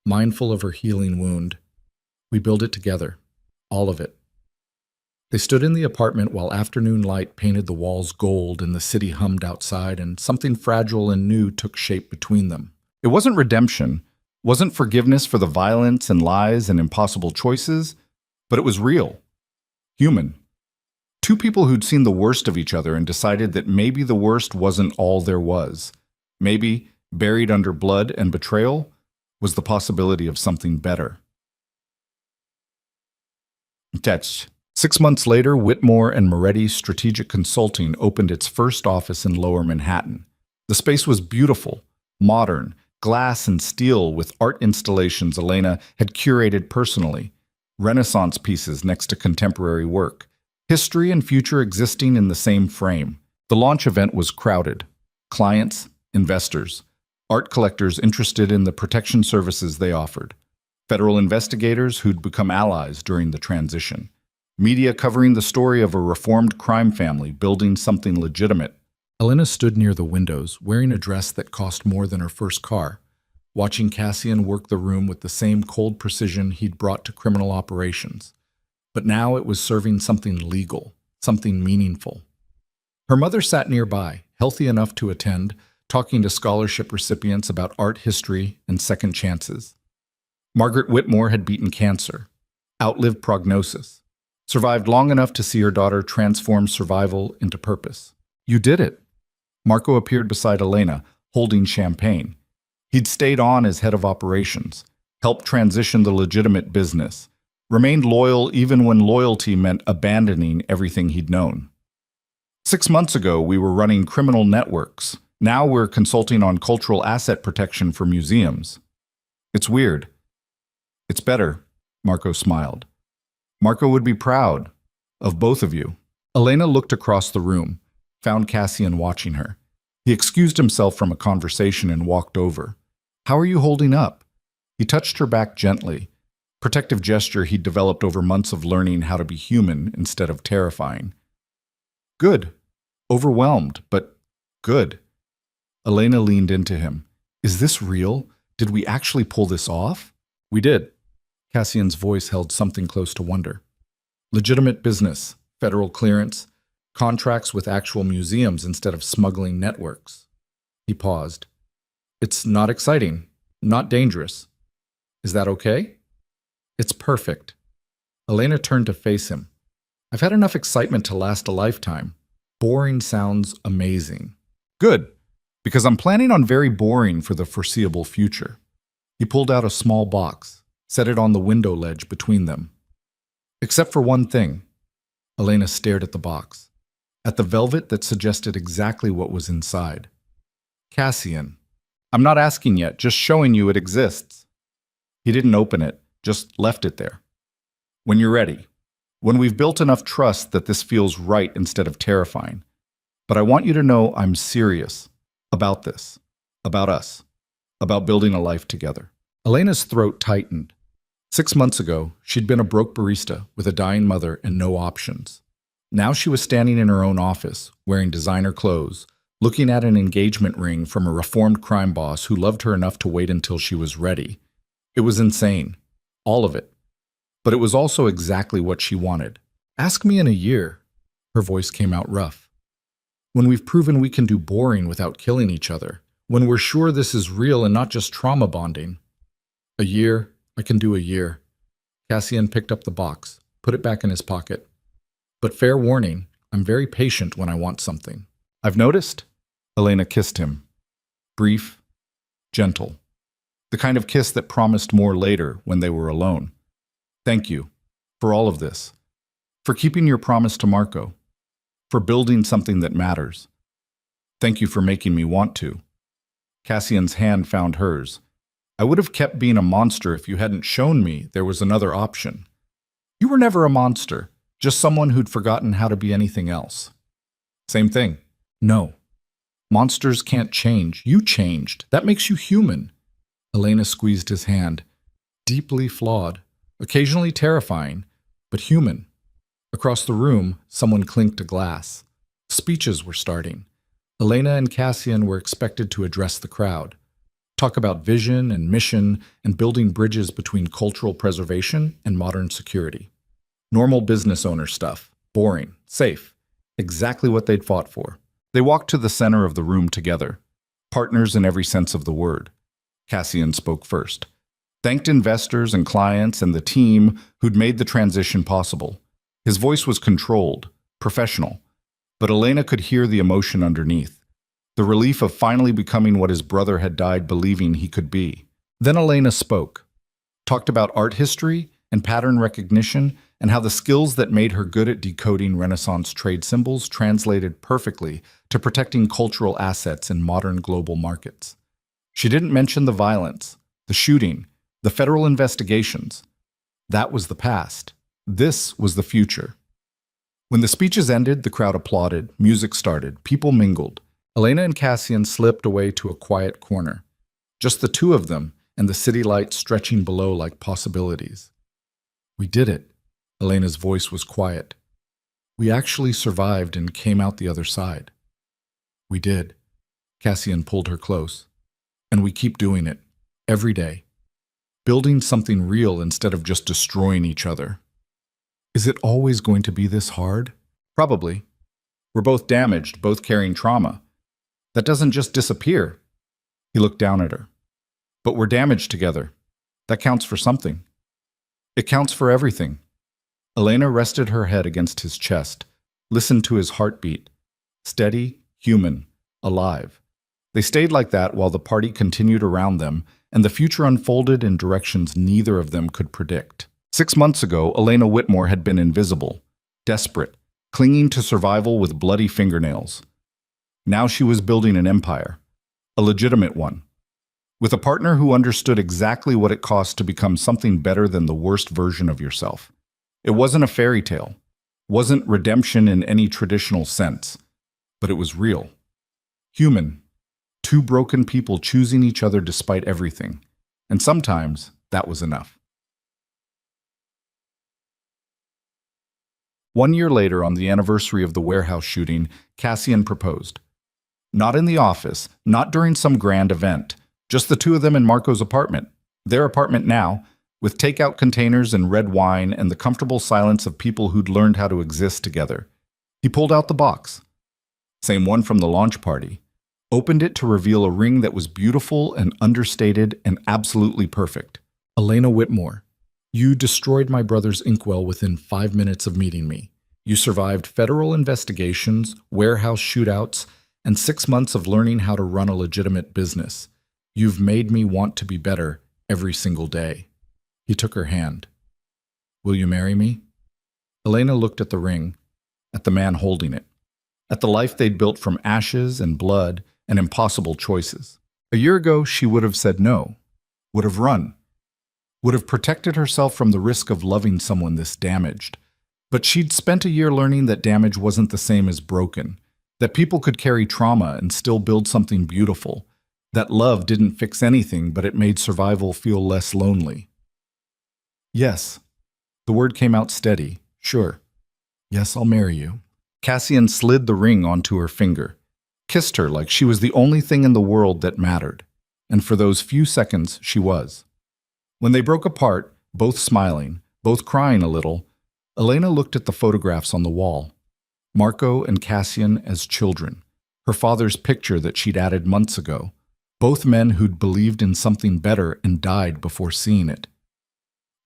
[SPEAKER 1] mindful of her healing wound. We build it together. All of it. They stood in the apartment while afternoon light painted the walls gold and the city hummed outside, and something fragile and new took shape between them. It wasn't redemption, wasn't forgiveness for the violence and lies and impossible choices, but it was real. Human. Two people who'd seen the worst of each other and decided that maybe the worst wasn't all there was. Maybe, buried under blood and betrayal, was the possibility of something better. That's 6 months later, Whitmore and Moretti Strategic Consulting opened its first office in Lower Manhattan. The space was beautiful, modern, glass and steel with art installations Elena had curated personally, Renaissance pieces next to contemporary work, history and future existing in the same frame. The launch event was crowded. Clients, investors, art collectors interested in the protection services they offered, federal investigators who'd become allies during the transition, media covering the story of a reformed crime family building something legitimate. Elena stood near the windows, wearing a dress that cost more than her first car, watching Cassian work the room with the same cold precision he'd brought to criminal operations. But now it was serving something legal, something meaningful. Her mother sat nearby, healthy enough to attend, talking to scholarship recipients about art history and second chances. Margaret Whitmore had beaten cancer, outlived prognosis, survived long enough to see her daughter transform survival into purpose. You did it. Marco appeared beside Elena, holding champagne. He'd stayed on as head of operations, helped transition the legitimate business, remained loyal even when loyalty meant abandoning everything he'd known. 6 months ago, we were running criminal networks. Now we're consulting on cultural asset protection for museums. It's weird. It's better, Marco smiled. Marco would be proud of both of you. Elena looked across the room, found Cassian watching her. He excused himself from a conversation and walked over. How are you holding up? He touched her back gently, protective gesture he'd developed over months of learning how to be human instead of terrifying. Good. Overwhelmed, but good. Elena leaned into him. Is this real? Did we actually pull this off? We did. Cassian's voice held something close to wonder. Legitimate business, federal clearance, contracts with actual museums instead of smuggling networks. He paused. It's not exciting, not dangerous. Is that okay? It's perfect. Elena turned to face him. I've had enough excitement to last a lifetime. Boring sounds amazing. Good, because I'm planning on very boring for the foreseeable future. He pulled out a small box, set it on the window ledge between them. Except for one thing. Elena stared at the box, at the velvet that suggested exactly what was inside. Cassian. I'm not asking yet, just showing you it exists. He didn't open it, just left it there. When you're ready. When we've built enough trust that this feels right instead of terrifying. But I want you to know I'm serious about this, about us, about building a life together. Elena's throat tightened. 6 months ago, she'd been a broke barista with a dying mother and no options. Now she was standing in her own office, wearing designer clothes, looking at an engagement ring from a reformed crime boss who loved her enough to wait until she was ready. It was insane. All of it. But it was also exactly what she wanted. Ask me in a year. Her voice came out rough. When we've proven we can do boring without killing each other. When we're sure this is real and not just trauma bonding. A year. I can do a year. Cassian picked up the box, put it back in his pocket. But fair warning, I'm very patient when I want something. I've noticed. Elena kissed him. Brief, gentle. The kind of kiss that promised more later when they were alone. Thank you for all of this. For keeping your promise to Marco. For building something that matters. Thank you for making me want to. Cassian's hand found hers. I would have kept being a monster if you hadn't shown me there was another option. You were never a monster, just someone who'd forgotten how to be anything else. Same thing. No. Monsters can't change. You changed. That makes you human. Elena squeezed his hand. Deeply flawed, occasionally terrifying, but human. Across the room, someone clinked a glass. Speeches were starting. Elena and Cassian were expected to address the crowd. Talk about vision and mission and building bridges between cultural preservation and modern security. Normal business owner stuff. Boring. Safe. Exactly what they'd fought for. They walked to the center of the room together. Partners in every sense of the word. Cassian spoke first. Thanked investors and clients and the team who'd made the transition possible. His voice was controlled, professional, but Elena could hear the emotion underneath. The relief of finally becoming what his brother had died believing he could be. Then Elena spoke. Talked about art history and pattern recognition and how the skills that made her good at decoding Renaissance trade symbols translated perfectly to protecting cultural assets in modern global markets. She didn't mention the violence, the shooting, the federal investigations. That was the past. This was the future. When the speeches ended, the crowd applauded, music started, people mingled. Elena and Cassian slipped away to a quiet corner. Just the two of them and the city lights stretching below like possibilities. We did it. Elena's voice was quiet. We actually survived and came out the other side. We did. Cassian pulled her close. And we keep doing it. Every day. Building something real instead of just destroying each other. Is it always going to be this hard? Probably. We're both damaged, both carrying trauma. That doesn't just disappear. He looked down at her. But we're damaged together. That counts for something. It counts for everything. Elena rested her head against his chest, listened to his heartbeat. Steady, human, alive. They stayed like that while the party continued around them, and the future unfolded in directions neither of them could predict. 6 months ago, Elena Whitmore had been invisible, desperate, clinging to survival with bloody fingernails. Now she was building an empire, a legitimate one, with a partner who understood exactly what it cost to become something better than the worst version of yourself. It wasn't a fairy tale, wasn't redemption in any traditional sense, but it was real. Human. Two broken people choosing each other despite everything. And sometimes that was enough. 1 year later, on the anniversary of the warehouse shooting, Cassian proposed. Not in the office, not during some grand event, just the two of them in Marco's apartment. Their apartment now, with takeout containers and red wine and the comfortable silence of people who'd learned how to exist together. He pulled out the box. Same one from the launch party. Opened it to reveal a ring that was beautiful and understated and absolutely perfect.
[SPEAKER 2] Elena Whitmore, you destroyed my brother's inkwell within 5 minutes of meeting me. You survived federal investigations, warehouse shootouts, and 6 months of learning how to run a legitimate business. You've made me want to be better every single day. He took her hand. Will you marry me? Elena looked at the ring, at the man holding it, at the life they'd built from ashes and blood and impossible choices. A year ago, she would have said no, would have run, would have protected herself from the risk of loving someone this damaged. But she'd spent a year learning that damage wasn't the same as broken, that people could carry trauma and still build something beautiful, that love didn't fix anything, but it made survival feel less lonely. Yes. The word came out steady. Sure. Yes, I'll marry you. Cassian slid the ring onto her finger, kissed her like she was the only thing in the world that mattered. And for those few seconds, she was. When they broke apart, both smiling, both crying a little, Elena looked at the photographs on the wall. Marco and Cassian as children, her father's picture that she'd added months ago, both men who'd believed in something better and died before seeing it.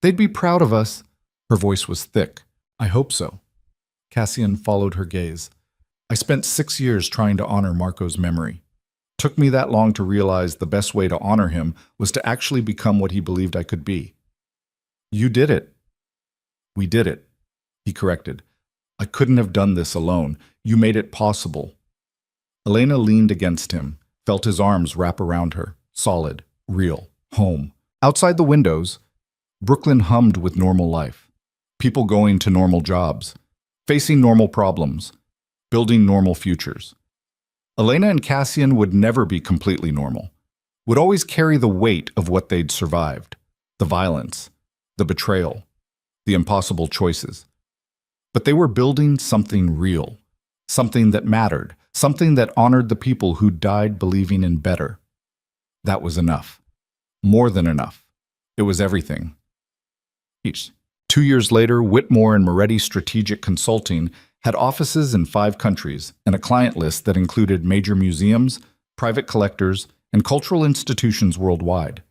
[SPEAKER 2] They'd be proud of us. Her voice was thick. I hope so. Cassian followed her gaze. I spent 6 years trying to honor Marco's memory. Took me that long to realize the best way to honor him was to actually become what he believed I could be. You did it. We did it, he corrected. I couldn't have done this alone. You made it possible. Elena leaned against him, felt his arms wrap around her, solid, real, home. Outside the windows, Brooklyn hummed with normal life. People going to normal jobs, facing normal problems, building normal futures. Elena and Cassian would never be completely normal, would always carry the weight of what they'd survived, the violence, the betrayal, the impossible choices. But they were building something real, something that mattered, something that honored the people who died believing in better. That was enough. More than enough. It was everything. 2 years later, Whitmore and Moretti Strategic Consulting had offices in 5 countries and a client list that included major museums, private collectors, and cultural institutions worldwide.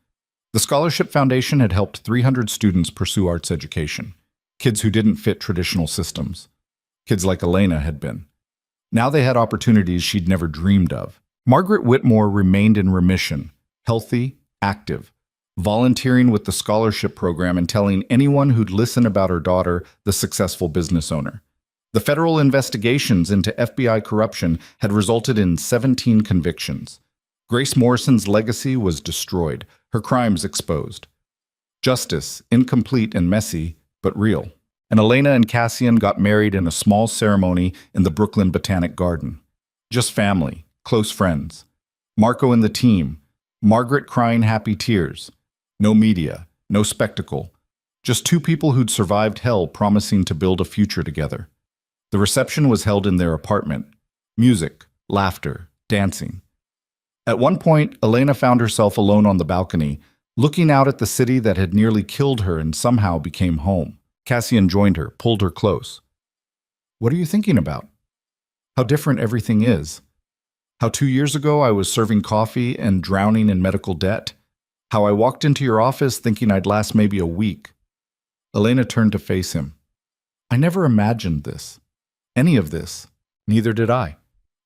[SPEAKER 2] The Scholarship Foundation had helped 300 students pursue arts education, kids who didn't fit traditional systems. Kids like Elena had been. Now they had opportunities she'd never dreamed of. Margaret Whitmore remained in remission, healthy, active, volunteering with the scholarship program and telling anyone who'd listen about her daughter, the successful business owner. The federal investigations into FBI corruption had resulted in 17 convictions. Grace Morrison's legacy was destroyed, her crimes exposed. Justice, incomplete and messy, but real. And Elena and Cassian got married in a small ceremony in the Brooklyn Botanic Garden. Just family, close friends. Marco and the team, Margaret crying happy tears. No media, no spectacle. Just 2 people who'd survived hell promising to build a future together. The reception was held in their apartment. Music, laughter, dancing. At one point, Elena found herself alone on the balcony, looking out at the city that had nearly killed her and somehow became home. Cassian joined her, pulled her close. What are you thinking about? How different everything is. How 2 years ago I was serving coffee and drowning in medical debt. How I walked into your office thinking I'd last maybe a week. Elena turned to face him. I never imagined this. Any of this. Neither did I.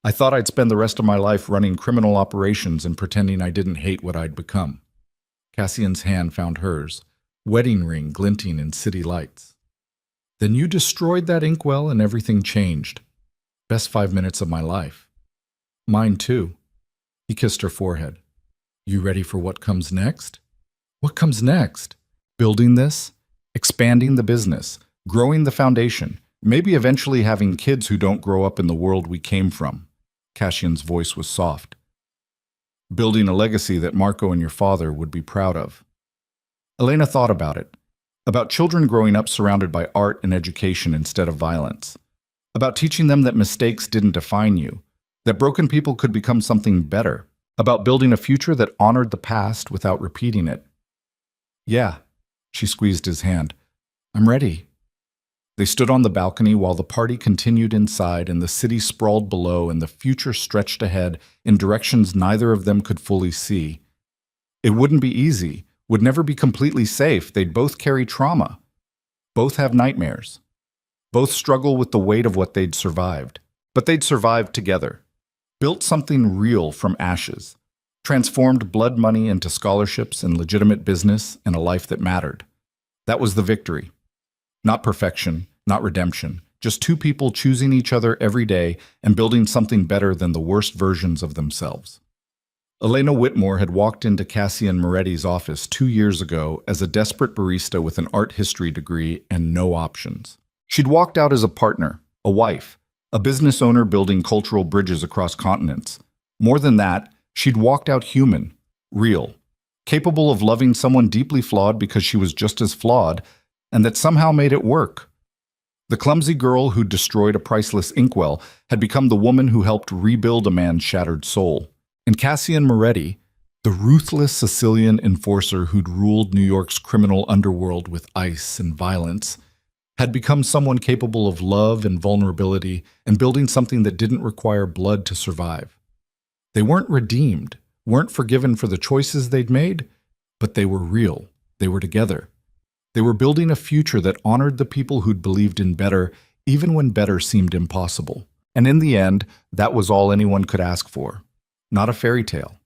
[SPEAKER 2] I thought I'd spend the rest of my life running criminal operations and pretending I didn't hate what I'd become. Cassian's hand found hers, wedding ring glinting in city lights. Then you destroyed that inkwell and everything changed. Best 5 minutes of my life. Mine too. He kissed her forehead. You ready for what comes next? What comes next? Building this, expanding the business, growing the foundation, maybe eventually having kids who don't grow up in the world we came from.
[SPEAKER 1] Cassian's voice was soft. Building a legacy that Marco and your father would be proud of. Elena thought about it. About children growing up surrounded by art and education instead of violence. About teaching them that mistakes didn't define you, that broken people could become something better. About building a future that honored the past without repeating it. Yeah, she squeezed his hand. I'm ready. They stood on the balcony while the party continued inside and the city sprawled below and the future stretched ahead in directions neither of them could fully see. It wouldn't be easy, would never be completely safe. They'd both carry trauma. Both have nightmares. Both struggle with the weight of what they'd survived. But they'd survived together. Built something real from ashes. Transformed blood money into scholarships and legitimate business and a life that mattered. That was the victory. Not perfection, not redemption, just two people choosing each other every day and building something better than the worst versions of themselves. Elena Whitmore had walked into Cassian Moretti's office 2 years ago as a desperate barista with an art history degree and no options. She'd walked out as a partner, a wife, a business owner building cultural bridges across continents. More than that, she'd walked out human, real, capable of loving someone deeply flawed because she was just as flawed, and that somehow made it work. The clumsy girl who destroyed a priceless inkwell had become the woman who helped rebuild a man's shattered soul. And Cassian Moretti, the ruthless Sicilian enforcer who'd ruled New York's criminal underworld with ice and violence, had become someone capable of love and vulnerability and building something that didn't require blood to survive. They weren't redeemed, weren't forgiven for the choices they'd made, but they were real. They were together. They were building a future that honored the people who'd believed in better, even when better seemed impossible. And in the end, that was all anyone could ask for. Not a fairy tale.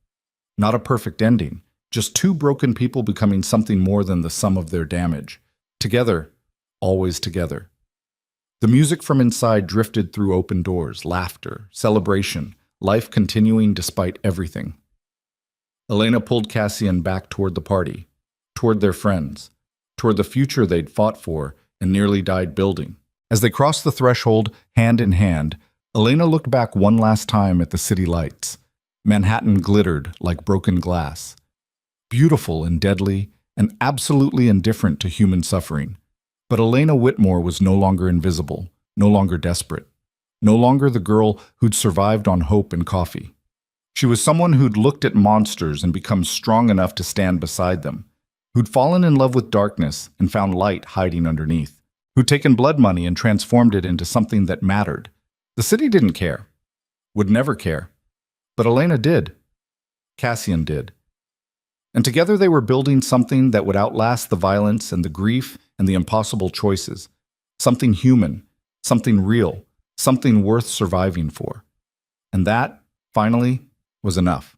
[SPEAKER 1] Not a perfect ending. Just two broken people becoming something more than the sum of their damage. Together, always together. The music from inside drifted through open doors, laughter, celebration, life continuing despite everything. Elena pulled Cassian back toward the party, toward their friends, toward the future they'd fought for and nearly died building. As they crossed the threshold, hand in hand, Elena looked back one last time at the city lights. Manhattan glittered like broken glass. Beautiful and deadly, and absolutely indifferent to human suffering. But Elena Whitmore was no longer invisible, no longer desperate, no longer the girl who'd survived on hope and coffee. She was someone who'd looked at monsters and become strong enough to stand beside them, who'd fallen in love with darkness and found light hiding underneath, who'd taken blood money and transformed it into something that mattered. The city didn't care, would never care, but Elena did. Cassian did. And together they were building something that would outlast the violence and the grief and the impossible choices, something human, something real, something worth surviving for. And that, finally, was enough.